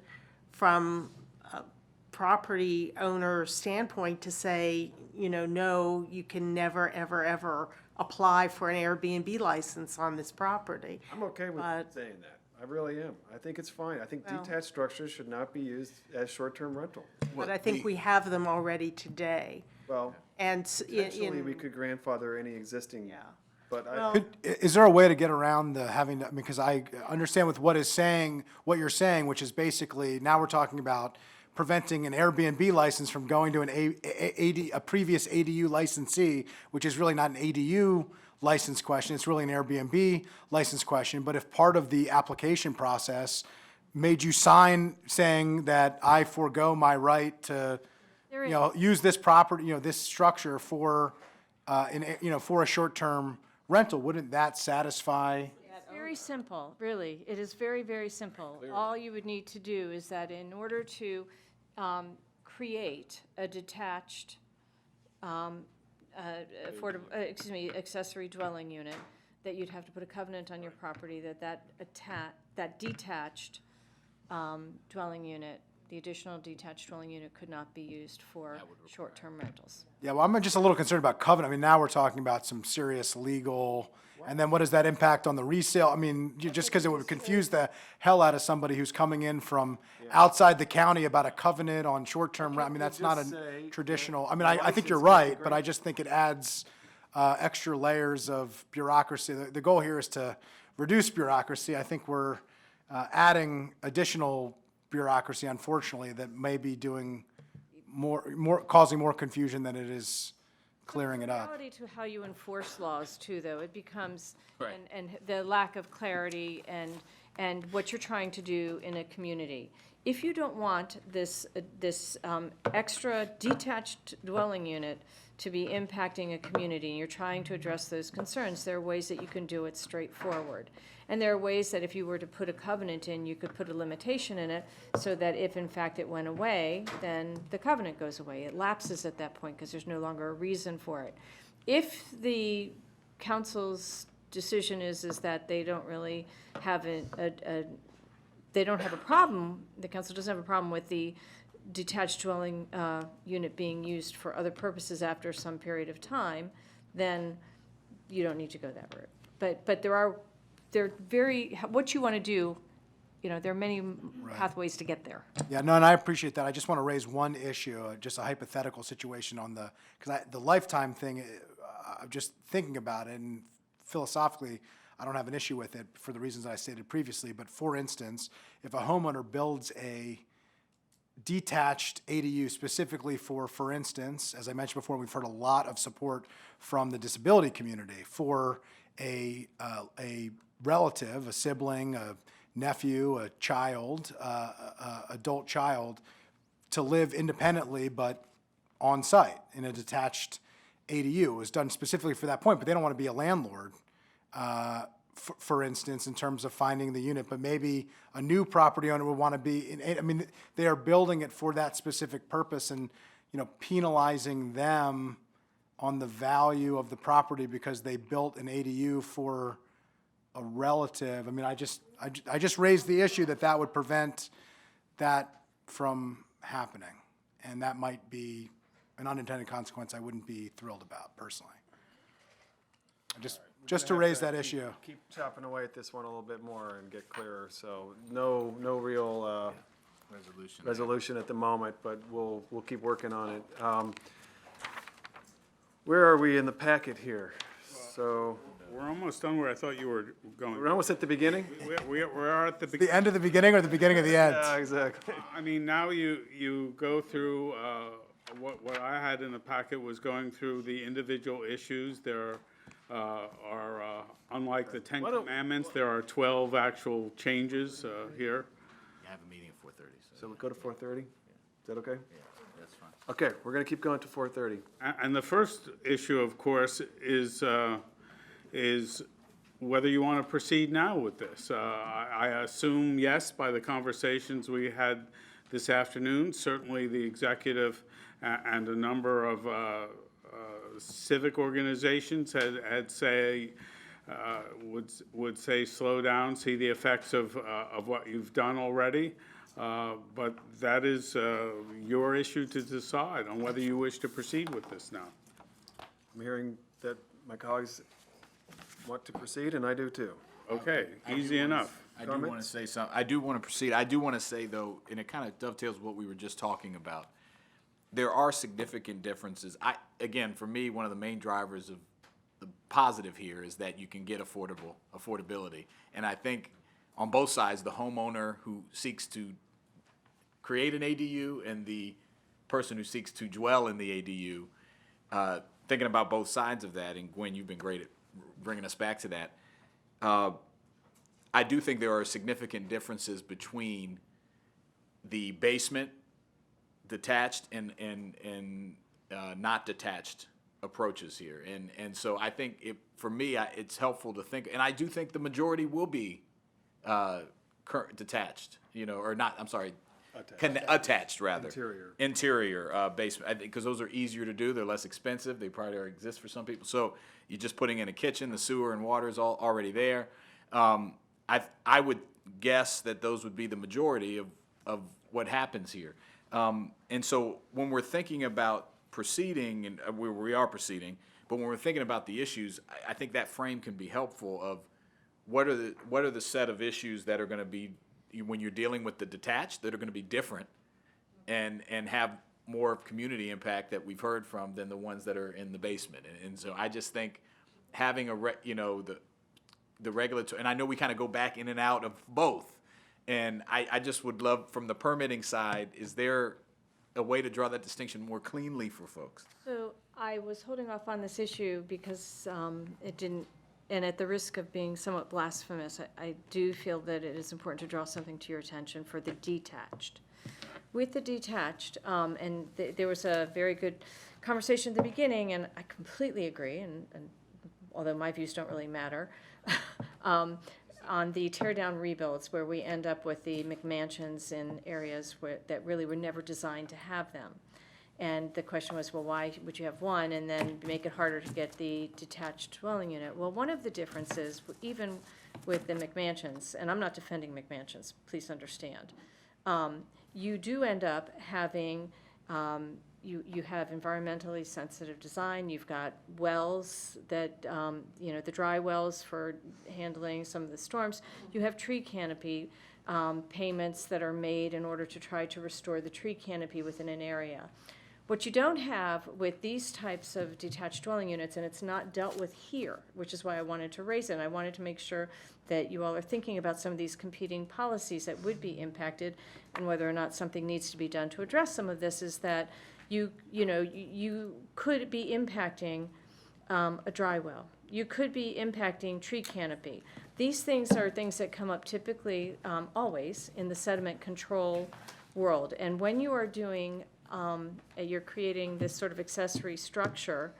G: from a property owner standpoint to say, no, you can never, ever, ever apply for an Airbnb license on this property.
A: I'm okay with saying that. I really am. I think it's fine. I think detached structures should not be used as short-term rental.
G: But I think we have them already today.
A: Well,
G: And
A: potentially, we could grandfather any existing, but
H: Is there a way to get around because I understand with what you're saying, which is basically, now we're talking about preventing an Airbnb license from going to a previous ADU licensee, which is really not an ADU license question, it's really an Airbnb license question. But if part of the application process made you sign saying that I forego my right to, use this property, this structure for, for a short-term rental, wouldn't that satisfy?
E: It's very simple, really. It is very, very simple. All you would need to do is that in order to create a detached accessory dwelling unit, that you'd have to put a covenant on your property that detached dwelling unit, the additional detached dwelling unit could not be used for short-term rentals.
H: Yeah, well, I'm just a little concerned about covenant. I mean, now we're talking about some serious legal, and then what does that impact on the resale? I mean, just because it would confuse the hell out of somebody who's coming in from outside the county about a covenant on short-term rent. I mean, that's not a traditional, I mean, I think you're right, but I just think it adds extra layers of bureaucracy. The goal here is to reduce bureaucracy. I think we're adding additional bureaucracy, unfortunately, that may be doing causing more confusion than it is clearing it up.
E: Reality to how you enforce laws too, though, it becomes,
D: Right.
E: and the lack of clarity and what you're trying to do in a community. if you don't want this extra detached dwelling unit to be impacting a community, and you're trying to address those concerns, there are ways that you can do it straightforward. And there are ways that if you were to put a covenant in, you could put a limitation in it, so that if in fact it went away, then the covenant goes away. It lapses at that point, because there's no longer a reason for it. If the council's decision is that they don't really have they don't have a problem, the council doesn't have a problem with the detached dwelling unit being used for other purposes after some period of time, then you don't need to go that route. But there are what you want to do, there are many pathways to get there.
H: Yeah, no, and I appreciate that. I just want to raise one issue, just a hypothetical situation on because the lifetime thing, I'm just thinking about it, and philosophically, I don't have an issue with it for the reasons I stated previously. But for instance, if a homeowner builds a detached ADU specifically for instance, as I mentioned before, we've heard a lot of support from the disability community for a relative, a sibling, a nephew, a child, adult child, to live independently but on site in a detached ADU. It was done specifically for that point, but they don't want to be a landlord, for instance, in terms of finding the unit. But maybe a new property owner would want to be, they are building it for that specific purpose, and, penalizing them on the value of the property because they built an ADU for a relative. I just raised the issue that would prevent that from happening. And that might be an unintended consequence I wouldn't be thrilled about personally. Just to raise that issue.
A: Keep chopping away at this one a little bit more and get clearer. So no real resolution at the moment, but we'll keep working on it. Where are we in the packet here? So
B: We're almost done where I thought you were going.
A: we're almost at the beginning?
B: We're at the
H: The
B: beginning.
H: end of the beginning or the beginning of the end?
A: Yeah, exactly.
B: Now you go through, what I had in the packet was going through the individual issues. There are, unlike the Ten
A: Why don't-
B: Commandments, there are 12 actual changes here.
D: You have a meeting at 4:30,
A: So we go to 4:30? Is that okay?
D: that's fine.
A: Okay, we're gonna keep going to 4:30.
B: And the first issue, of course, is whether you want to proceed now with this. I assume yes, by the conversations we had this afternoon. Certainly, the executive and a number of civic organizations would say slow down, see the effects of what you've done already. But that is your issue to decide on whether you wish to proceed with this now.
A: I'm hearing that my colleagues want to proceed, and I do too.
B: Okay, easy enough.
D: I do want to say something. I do want to proceed. I do want to say, though, and it kind of dovetails with what we were just talking about. There are significant differences. Again, for me, one of the main drivers of the positive here is that you can get affordability. And I think on both sides, the homeowner who seeks to create an ADU and the person who seeks to dwell in the ADU, thinking about both sides of that, and Gwen, you've been great at bringing us back to that. I do think there are significant differences between the basement, detached, and not detached approaches here. And so I think for me, it's helpful to think, and I do think the majority will be detached, or not, I'm sorry, attached rather. Interior basement, I think, because those are easier to do, they're less expensive, they probably exist for some people. So you're just putting in a kitchen, the sewer and water is all already there. I would guess that those would be the majority of what happens here. And so when we're thinking about proceeding, and we are proceeding, but when we're thinking about the issues, I think that frame can be helpful of what are the set of issues that are going to be, when you're dealing with the detached, that are going to be different and have more community impact that we've heard from than the ones that are in the basement. And so I just think having the regulatory, and I know we kind of go back in and out of both, and I just would love, from the permitting side, is there a way to draw that distinction more cleanly for folks?
E: So I was holding off on this issue because it didn't and at the risk of being somewhat blasphemous, I do feel that it is important to draw something to your attention for the detached. With the detached, and there was a very good conversation at the beginning, and I completely agree, and although my views don't really matter, on the tear-down rebuilds, where we end up with the McMansions in areas that really were never designed to have them. And the question was, well, why would you have one and then make it harder to get the detached dwelling unit? Well, one of the differences, even with the McMansions, and I'm not defending McMansions, please understand, you do end up having, you have environmentally sensitive design. You've got wells that, the dry wells for handling some of the storms. You have tree canopy payments that are made in order to try to restore the tree canopy within an area. What you don't have with these types of detached dwelling units, and it's not dealt with here, which is why I wanted to raise it. I wanted to make sure that you all are thinking about some of these competing policies that would be impacted and whether or not something needs to be done to address some of this, is that you could be impacting a dry well. You could be impacting tree canopy. These things are things that come up typically, always, in the sediment control world. And when you are doing, you're creating this sort of accessory structure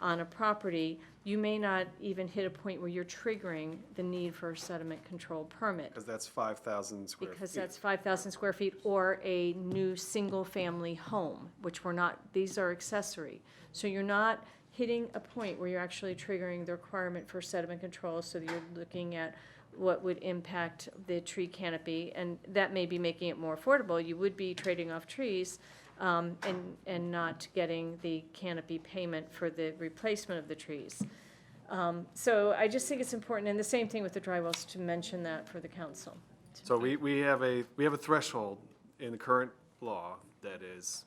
E: on a property, you may not even hit a point where you're triggering the need for a sediment control permit.
A: Because that's 5,000 square feet.
E: Because that's 5,000 square feet, or a new single-family home, which we're not, these are accessory. So you're not hitting a point where you're actually triggering the requirement for sediment control, so that you're looking at what would impact the tree canopy, and that may be making it more affordable. You would be trading off trees, and not getting the canopy payment for the replacement of the trees. So I just think it's important, and the same thing with the dry wells, to mention that for the council.
A: So we have a threshold in the current law that is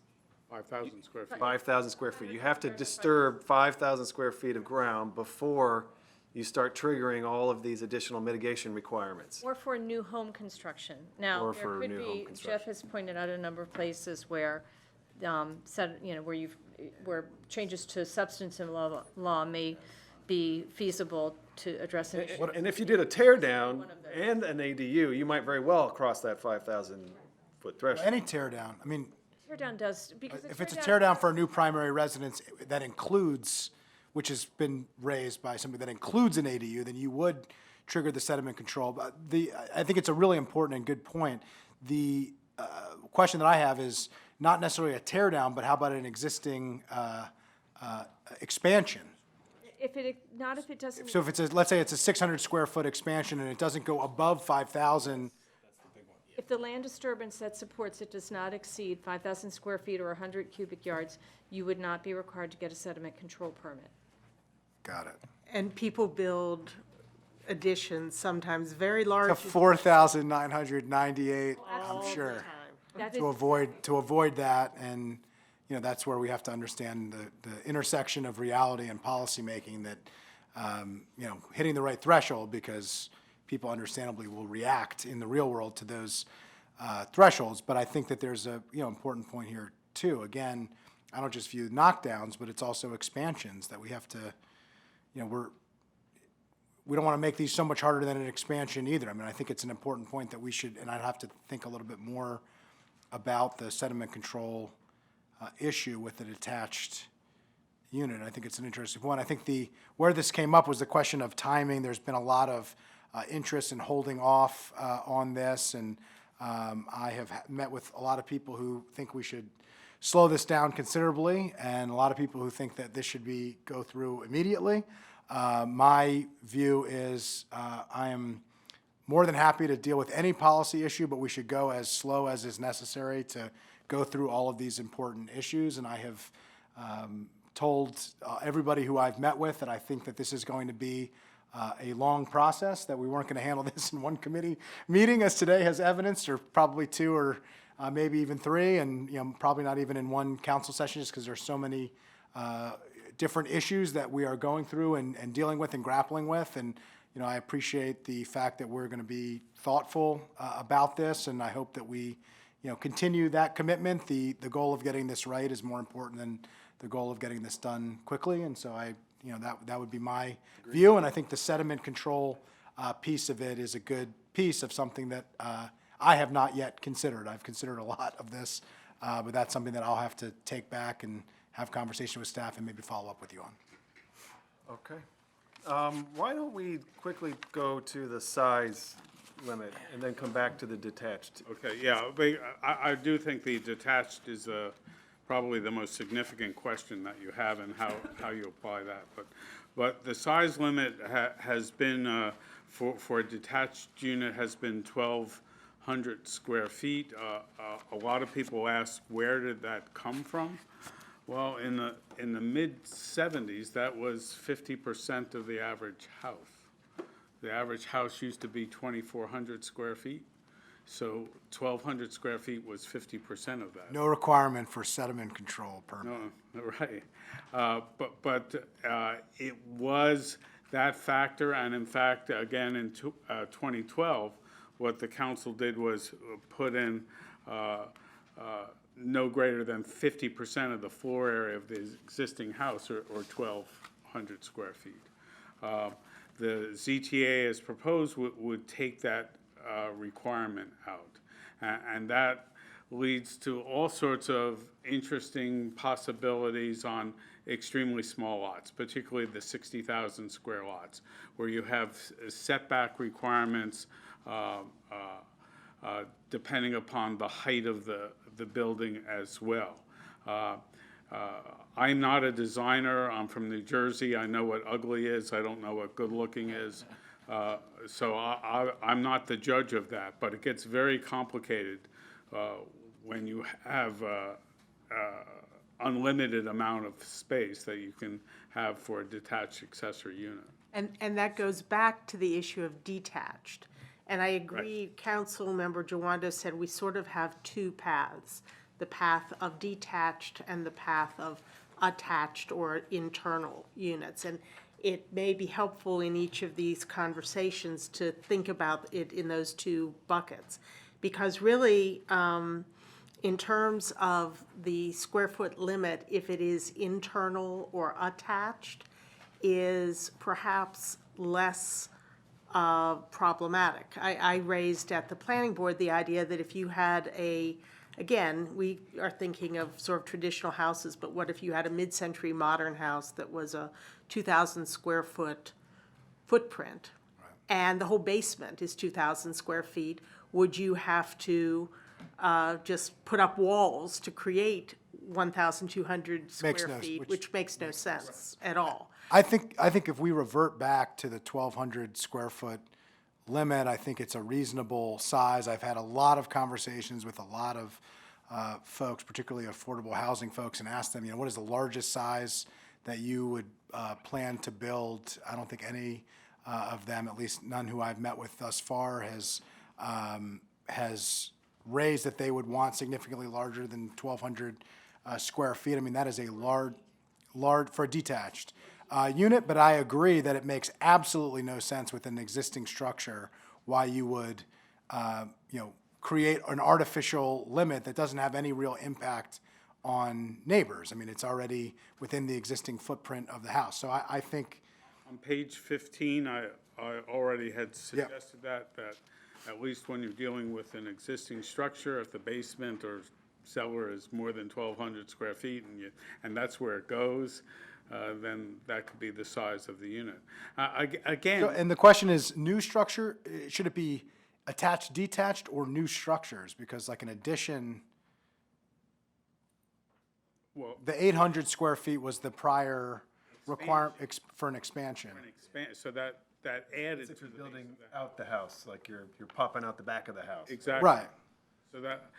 B: 5,000 square feet.
A: 5,000 square feet. You have to disturb 5,000 square feet of ground before you start triggering all of these additional mitigation requirements.
E: Or for new home construction. Now,
A: Or
E: there
A: for
E: could
A: new home
E: be, Jeff
A: construction.
E: has pointed out a number of places where, where changes to substance and law may be feasible to address an issue.
A: And if you did a tear down and an ADU, you might very well cross that 5,000 foot threshold.
H: Any tear down, I mean,
E: Tear down does, because the
H: if it's a tear down for a new primary residence that includes, which has been raised by somebody, that includes an ADU, then you would trigger the sediment control. But I think it's a really important and good point. The question that I have is not necessarily a tear down, but how about an existing expansion?
E: if it doesn't.
H: So if it's let's say it's a 600 square foot expansion and it doesn't go above 5,000,
E: If the land disturbance that supports it does not exceed 5,000 square feet or 100 cubic yards, you would not be required to get a sediment control permit.
H: got it.
G: And people build additions, sometimes very large.
H: To 4,998,
G: all
H: I'm
G: the
H: sure.
G: time.
E: That is,
H: To avoid that, and, that's where we have to understand the intersection of reality and policymaking that, hitting the right threshold, because people understandably will react in the real world to those thresholds. But I think that there's a, important point here too. Again, I don't just view knockdowns, but it's also expansions that we have to, we don't want to make these so much harder than an expansion either. I mean, I think it's an important point that we should, and I'd have to think a little bit more about the sediment control issue with the detached unit. I think it's an interesting point. I think where this came up was the question of timing. There's been a lot of interest in holding off on this, and I have met with a lot of people who think we should slow this down considerably, and a lot of people who think that this should go through immediately. My view is I am more than happy to deal with any policy issue, but we should go as slow as is necessary to go through all of these important issues. And I have told everybody who I've met with that I think that this is going to be a long process, that we weren't going to handle this in one committee meeting, as today has evidenced, or probably two or maybe even three, and probably not even in one council session, just because there's so many different issues that we are going through and dealing with and grappling with. And I appreciate the fact that we're going to be thoughtful about this, and I hope that we continue that commitment. The goal of getting this right is more important than the goal of getting this done quickly, and so I that would be my view, and I think the sediment control piece of it is a good piece of something that I have not yet considered. I've considered a lot of this, but that's something that I'll have to take back and have conversation with staff and maybe follow up with you on.
A: Okay. Why don't we quickly go to the size limit and then come back to the detached?
B: Okay, yeah, but I do think the detached is probably the most significant question that you have and how you apply that. But the size limit has been, for a detached unit, has been 1,200 square feet. A lot of people ask, where did that come from? Well, in the mid-'70s, that was 50% of the average house. The average house used to be 2,400 square feet, so 1,200 square feet was 50% of that.
H: No requirement for sediment control permit.
B: No, right. But it was that factor, and in fact, again, in 2012, what the council did was put in no greater than 50% of the floor area of the existing house, or 1,200 square feet. The ZTA as proposed would take that requirement out. And that leads to all sorts of interesting possibilities on extremely small lots, particularly the 60,000 square lots, where you have setback requirements depending upon the height of the building as well. I'm not a designer. I'm from New Jersey. I know what ugly is. I don't know what good looking is. So I'm not the judge of that, but it gets very complicated when you have unlimited amount of space that you can have for a detached accessory unit.
G: And that goes back to the issue of detached. And I agree, Councilmember Jawando said we sort of have two paths, the path of detached and the path of attached or internal units. And it may be helpful in each of these conversations to think about it in those two buckets. Because really, in terms of the square foot limit, if it is internal or attached, is perhaps less problematic. I raised at the planning board the idea that if you had again, we are thinking of sort of traditional houses, but what if you had a mid-century modern house that was a 2,000 square foot footprint, and the whole basement is 2,000 square feet, would you have to just put up walls to create 1,200 square feet, which makes no sense at all?
H: I think if we revert back to the 1,200 square foot limit, I think it's a reasonable size. I've had a lot of conversations with a lot of folks, particularly affordable housing folks, and asked them, what is the largest size that you would plan to build? I don't think any of them, at least none who I've met with thus far, has raised that they would want significantly larger than 1,200 square feet. I mean, that is a large for a detached unit, but I agree that it makes absolutely no sense with an existing structure why you would, create an artificial limit that doesn't have any real impact on neighbors. I mean, it's already within the existing footprint of the house. So I think.
B: On page 15, I already had suggested that at least when you're dealing with an existing structure, if the basement or cellar is more than 1,200 square feet and that's where it goes, then that could be the size of the unit. Again.
H: And the question is, new structure, should it be attached, detached, or new structures? Because like an addition,
B: Well,
H: the 800 square feet was the prior requirement for an expansion.
B: so that added
A: If
B: to
A: you're
B: the
A: building
B: base of the
A: out the house, like you're popping out the back of the house.
B: Exactly.
H: Right.
B: So that,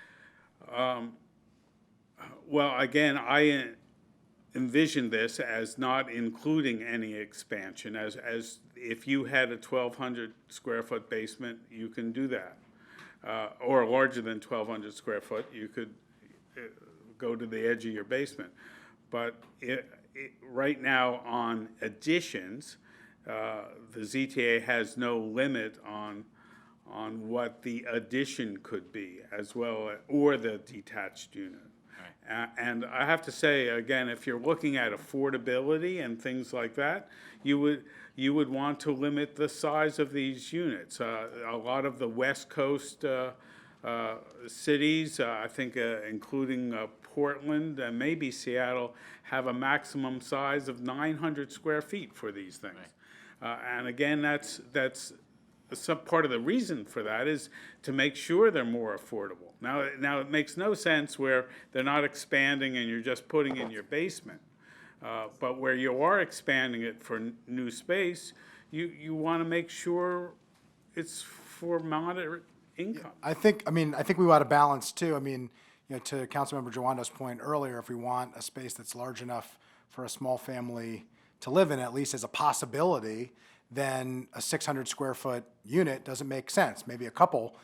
B: well, again, I envision this as not including any expansion, as if you had a 1,200 square foot basement, you can do that. Or larger than 1,200 square foot, you could go to the edge of your basement. But right now on additions, the ZTA has no limit on what the addition could be as well, or the detached unit. And I have to say, again, if you're looking at affordability and things like that, you would want to limit the size of these units. A lot of the West Coast cities, I think including Portland and maybe Seattle, have a maximum size of 900 square feet for these things. And again, that's some part of the reason for that is to make sure they're more affordable. Now it makes no sense where they're not expanding and you're just putting in your basement. But where you are expanding it for new space, you want to make sure it's for moderate income.
H: I think we ought to balance too. I mean, to Councilmember Jawando's point earlier, if we want a space that's large enough for a small family to live in, at least as a possibility, then a 600 square foot unit doesn't make sense. Maybe a couple.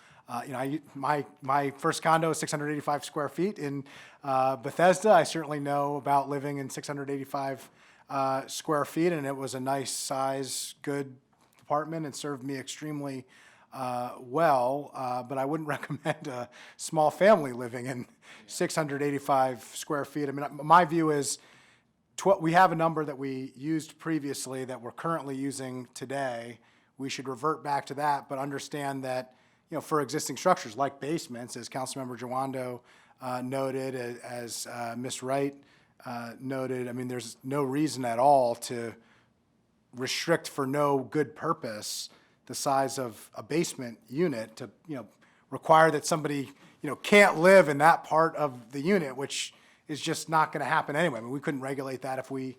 H: My first condo is 685 square feet in Bethesda. I certainly know about living in 685 square feet, and it was a nice size, good apartment and served me extremely well, but I wouldn't recommend a small family living in 685 square feet. I mean, my view is we have a number that we used previously that we're currently using today. We should revert back to that, but understand that, for existing structures like basements, as Councilmember Jawando noted, as Ms. Wright noted, I mean, there's no reason at all to restrict for no good purpose the size of a basement unit to, require that somebody, can't live in that part of the unit, which is just not going to happen anyway. I mean, we couldn't regulate that if we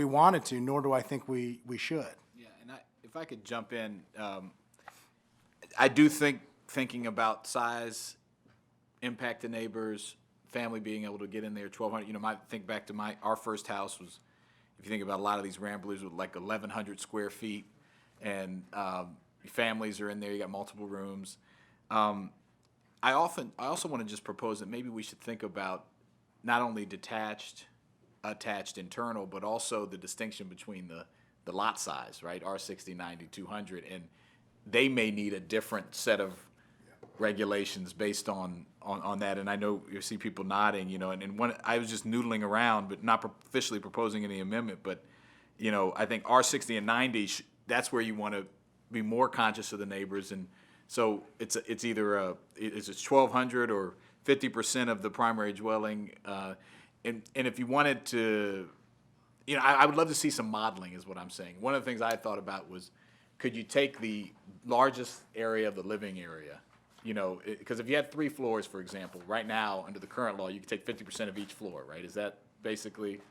H: wanted to, nor do I think we should.
D: Yeah, and if I could jump in, I do think thinking about size, impact to neighbors, family being able to get in there, 1,200, think back to our first house was, if you think about a lot of these Ramblers with like 1,100 square feet, and families are in there, you got multiple rooms. I also want to just propose that maybe we should think about not only detached, attached, internal, but also the distinction between the lot size, right? R60, 90, 200, and they may need a different set of regulations based on that. And I know you see people nodding, and when I was just noodling around, but not officially proposing any amendment, but, I think R60 and 90, that's where you want to be more conscious of the neighbors. And so it's either it's 1,200 or 50% of the primary dwelling, and if you wanted to, I would love to see some modeling is what I'm saying. One of the things I had thought about was, could you take the largest area of the living area, because if you had 3 floors, for example, right now, under the current law, you could take 50% of each floor, right? Is that basically?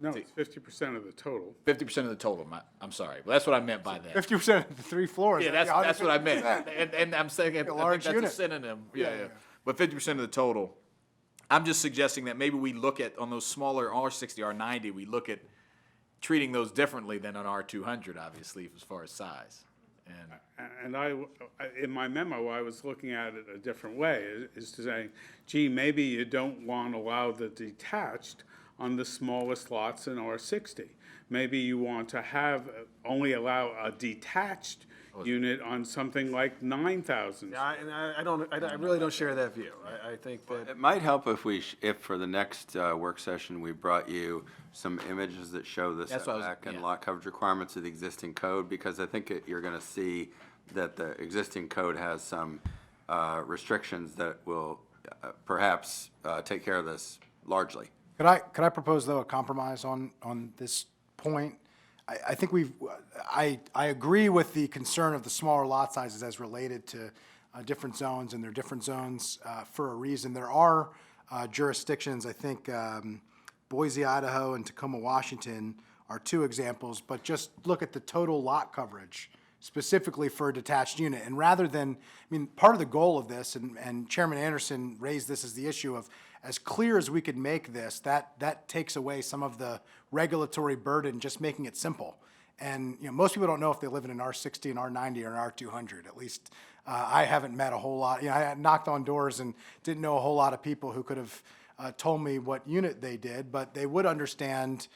B: No, it's 50% of the total.
D: 50% of the total, I'm sorry. Well, that's what I meant by that.
H: 50% of the 3 floors.
D: Yeah, that's what I meant. And I'm saying, I think
H: large
D: that's
H: unit.
D: a synonym. Yeah. But 50% of the total. I'm just suggesting that maybe we look at, on those smaller R60, R90, we look at treating those differently than on R200, obviously, as far as size.
B: And in my memo, I was looking at it a different way, is to say, gee, maybe you don't want to allow the detached on the smallest lots in R60. Maybe you want to only allow a detached unit on something like 9,000.
A: Yeah, I really don't share that view. I think that.
F: It might help if for the next work session, we brought you some images that show the setback and lot coverage requirements of the existing code, because I think you're going to see that the existing code has some restrictions that will perhaps take care of this largely.
H: Could I propose, though, a compromise on this point? I think I agree with the concern of the smaller lot sizes as related to different zones, and they're different zones for a reason. There are jurisdictions, I think Boise, Idaho, and Tacoma, Washington are 2 examples, but just look at the total lot coverage specifically for a detached unit. And rather than, part of the goal of this, and Chairman Anderson raised this as the issue of, as clear as we could make this, that takes away some of the regulatory burden, just making it simple. And most people don't know if they live in an R60, an R90, or an R200. At least I haven't met a whole lot. I knocked on doors and didn't know a whole lot of people who could have told me what unit they did, but they would understand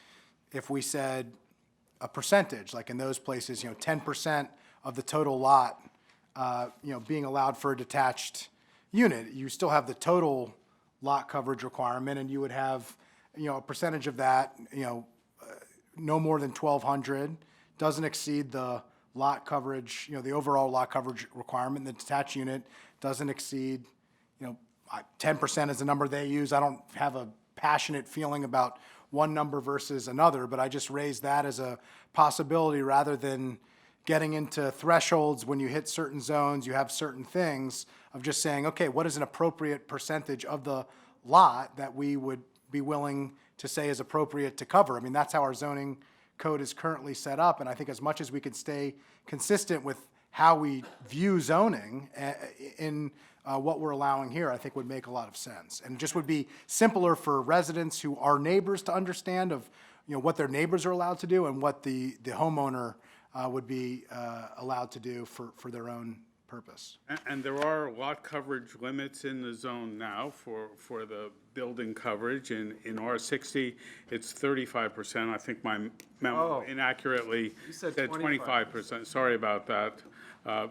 H: if we said a percentage, like in those places, 10% of the total lot, being allowed for a detached unit. You still have the total lot coverage requirement, and you would have, a percentage of that, no more than 1,200, doesn't exceed the lot coverage, the overall lot coverage requirement. The detached unit doesn't exceed, 10% is the number they use. I don't have a passionate feeling about one number versus another, but I just raised that as a possibility rather than getting into thresholds when you hit certain zones, you have certain things of just saying, okay, what is an appropriate percentage of the lot that we would be willing to say is appropriate to cover? I mean, that's how our zoning code is currently set up, and I think as much as we could stay consistent with how we view zoning in what we're allowing here, I think would make a lot of sense. And just would be simpler for residents who are neighbors to understand of, what their neighbors are allowed to do and what the homeowner would be allowed to do for their own purpose.
B: And there are lot coverage limits in the zone now for the building coverage. In R60, it's 35%. I think my memo
A: Oh.
B: inaccurately
A: You said
B: said 25%. Sorry about that,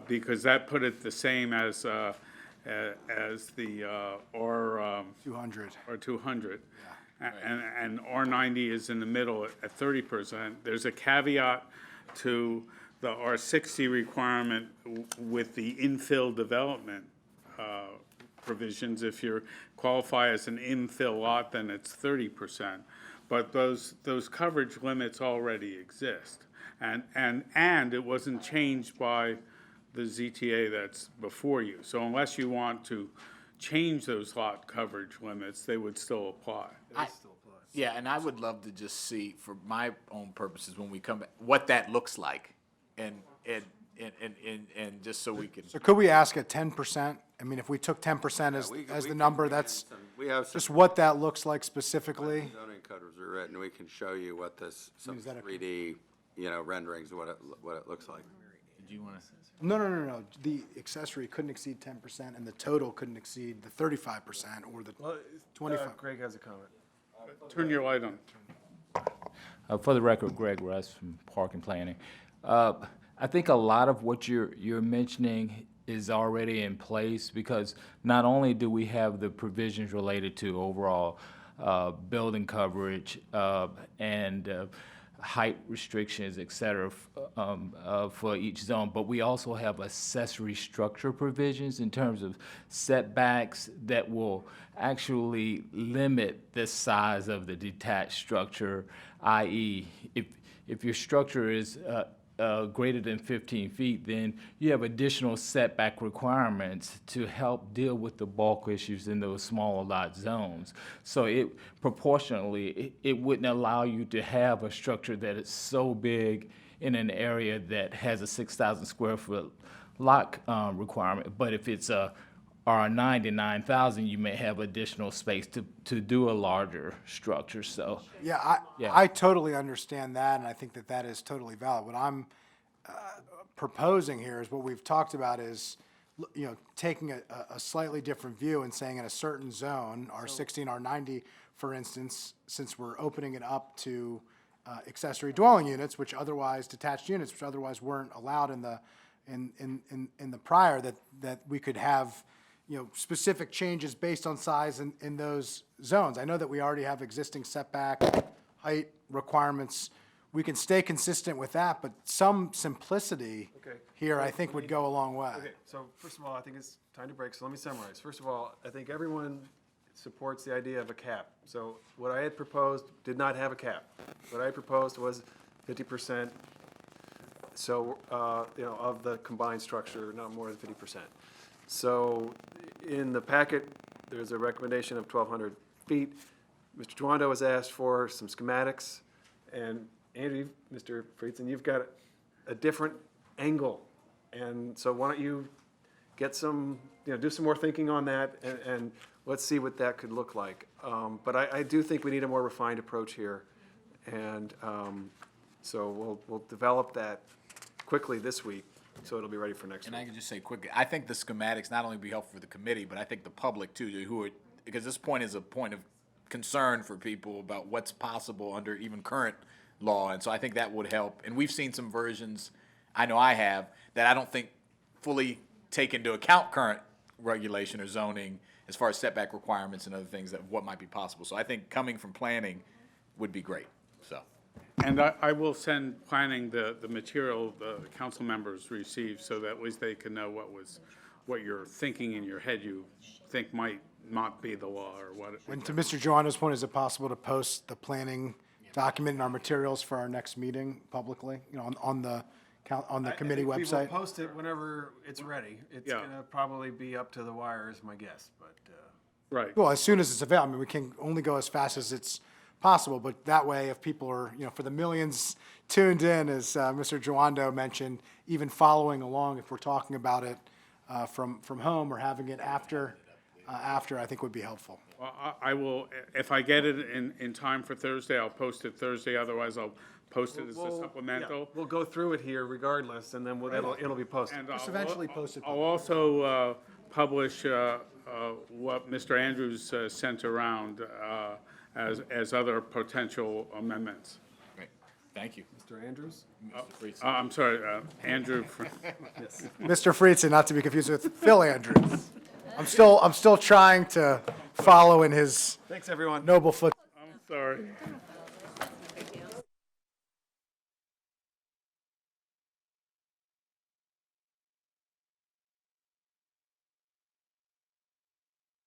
B: because that put it the same as the
H: $200.
B: or 200. And R90 is in the middle at 30%. There's a caveat to the R60 requirement with the infill development provisions. If you qualify as an infill lot, then it's 30%. But those coverage limits already exist. And it wasn't changed by the ZTA that's before you. So unless you want to change those lot coverage limits, they would still apply.
D: Yeah, and I would love to just see, for my own purposes, when we come back, what that looks like, and just so we can.
H: So could we ask at 10%? I mean, if we took 10% as
F: we
H: the
F: can
H: number,
F: bring in
H: that's
F: we have some
H: just what that looks like specifically?
F: zoning codes are written, we can show you what this, some
H: Use that a-
F: 3D, renderings, what it looks like.
D: Did you want to?
H: No. The accessory couldn't exceed 10%, and the total couldn't exceed the 35% or the 25.
A: Greg has a comment.
B: Turn your light on.
L: For the record, Greg Russ from Park and Planning. I think a lot of what you're mentioning is already in place because not only do we have the provisions related to overall building coverage and height restrictions, et cetera, for each zone, but we also have accessory structure provisions in terms of setbacks that will actually limit the size of the detached structure, i.e., if your structure is greater than 15 feet, then you have additional setback requirements to help deal with the bulk issues in those smaller lot zones. So proportionally, it wouldn't allow you to have a structure that is so big in an area that has a 6,000 square foot lot requirement. But if it's a R99,000, you may have additional space to do a larger structure, so.
H: Yeah, I totally understand that, and I think that is totally valid. What I'm proposing here is what we've talked about is, taking a slightly different view and saying in a certain zone, R60 and R90, for instance, since we're opening it up to accessory dwelling units, which otherwise, detached units, which otherwise weren't allowed in the prior, that we could have specific changes based on size in those zones. I know that we already have existing setback height requirements. We can stay consistent with that, but some simplicity here, I think, would go a long way.
A: Okay, so first of all, I think it's time to break, so let me summarize. First of all, I think everyone supports the idea of a cap. So what I had proposed did not have a cap. What I proposed was 50%, so, of the combined structure, not more than 50%. So in the packet, there's a recommendation of 1,200 feet. Mr. Tawando has asked for some schematics, and Andrew, Mr. Friedson, you've got a different angle. And so why don't you get some, do some more thinking on that, and let's see what that could look like. But I do think we need a more refined approach here. And so we'll develop that quickly this week, so it'll be ready for next week.
D: And I can just say quickly, I think the schematics not only be helpful for the committee, but I think the public too, because this point is a point of concern for people about what's possible under even current law, and so I think that would help. And we've seen some versions, I know I have, that I don't think fully take into account current regulation or zoning as far as setback requirements and other things that what might be possible. So I think coming from planning would be great, so.
B: And I will send planning the material the council members received, so that at least they can know what you're thinking in your head you think might not be the law, or what.
H: And to Mr. Joanna's point, is it possible to post the planning document and our materials for our next meeting publicly, on the committee
A: We
H: website?
A: will post it whenever it's ready. It's
B: Yeah.
A: gonna probably be up to the wire, is my guess, but,
B: Right.
H: Well, as soon as it's available. I mean, we can only go as fast as it's possible, but that way, if people are, for the millions tuned in, as Mr. Joando mentioned, even following along, if we're talking about it from home or having it after, I think would be helpful.
B: Well, I will, if I get it in time for Thursday, I'll post it Thursday, otherwise I'll post it as a
A: we'll-
B: supplemental.
A: yeah, we'll go through it here regardless, and then it'll be posted.
B: And
H: Just
B: I'll-
H: eventually post it.
B: I'll also publish what Mr. Andrews sent around as other potential amendments.
D: Great, thank you.
A: Mr. Andrews?
B: I'm sorry, Andrew,
H: Mr. Friedson, not to be confused with Phil Andrews. I'm still trying to follow in his
A: Thanks, everyone.
H: noble foot.
B: I'm sorry.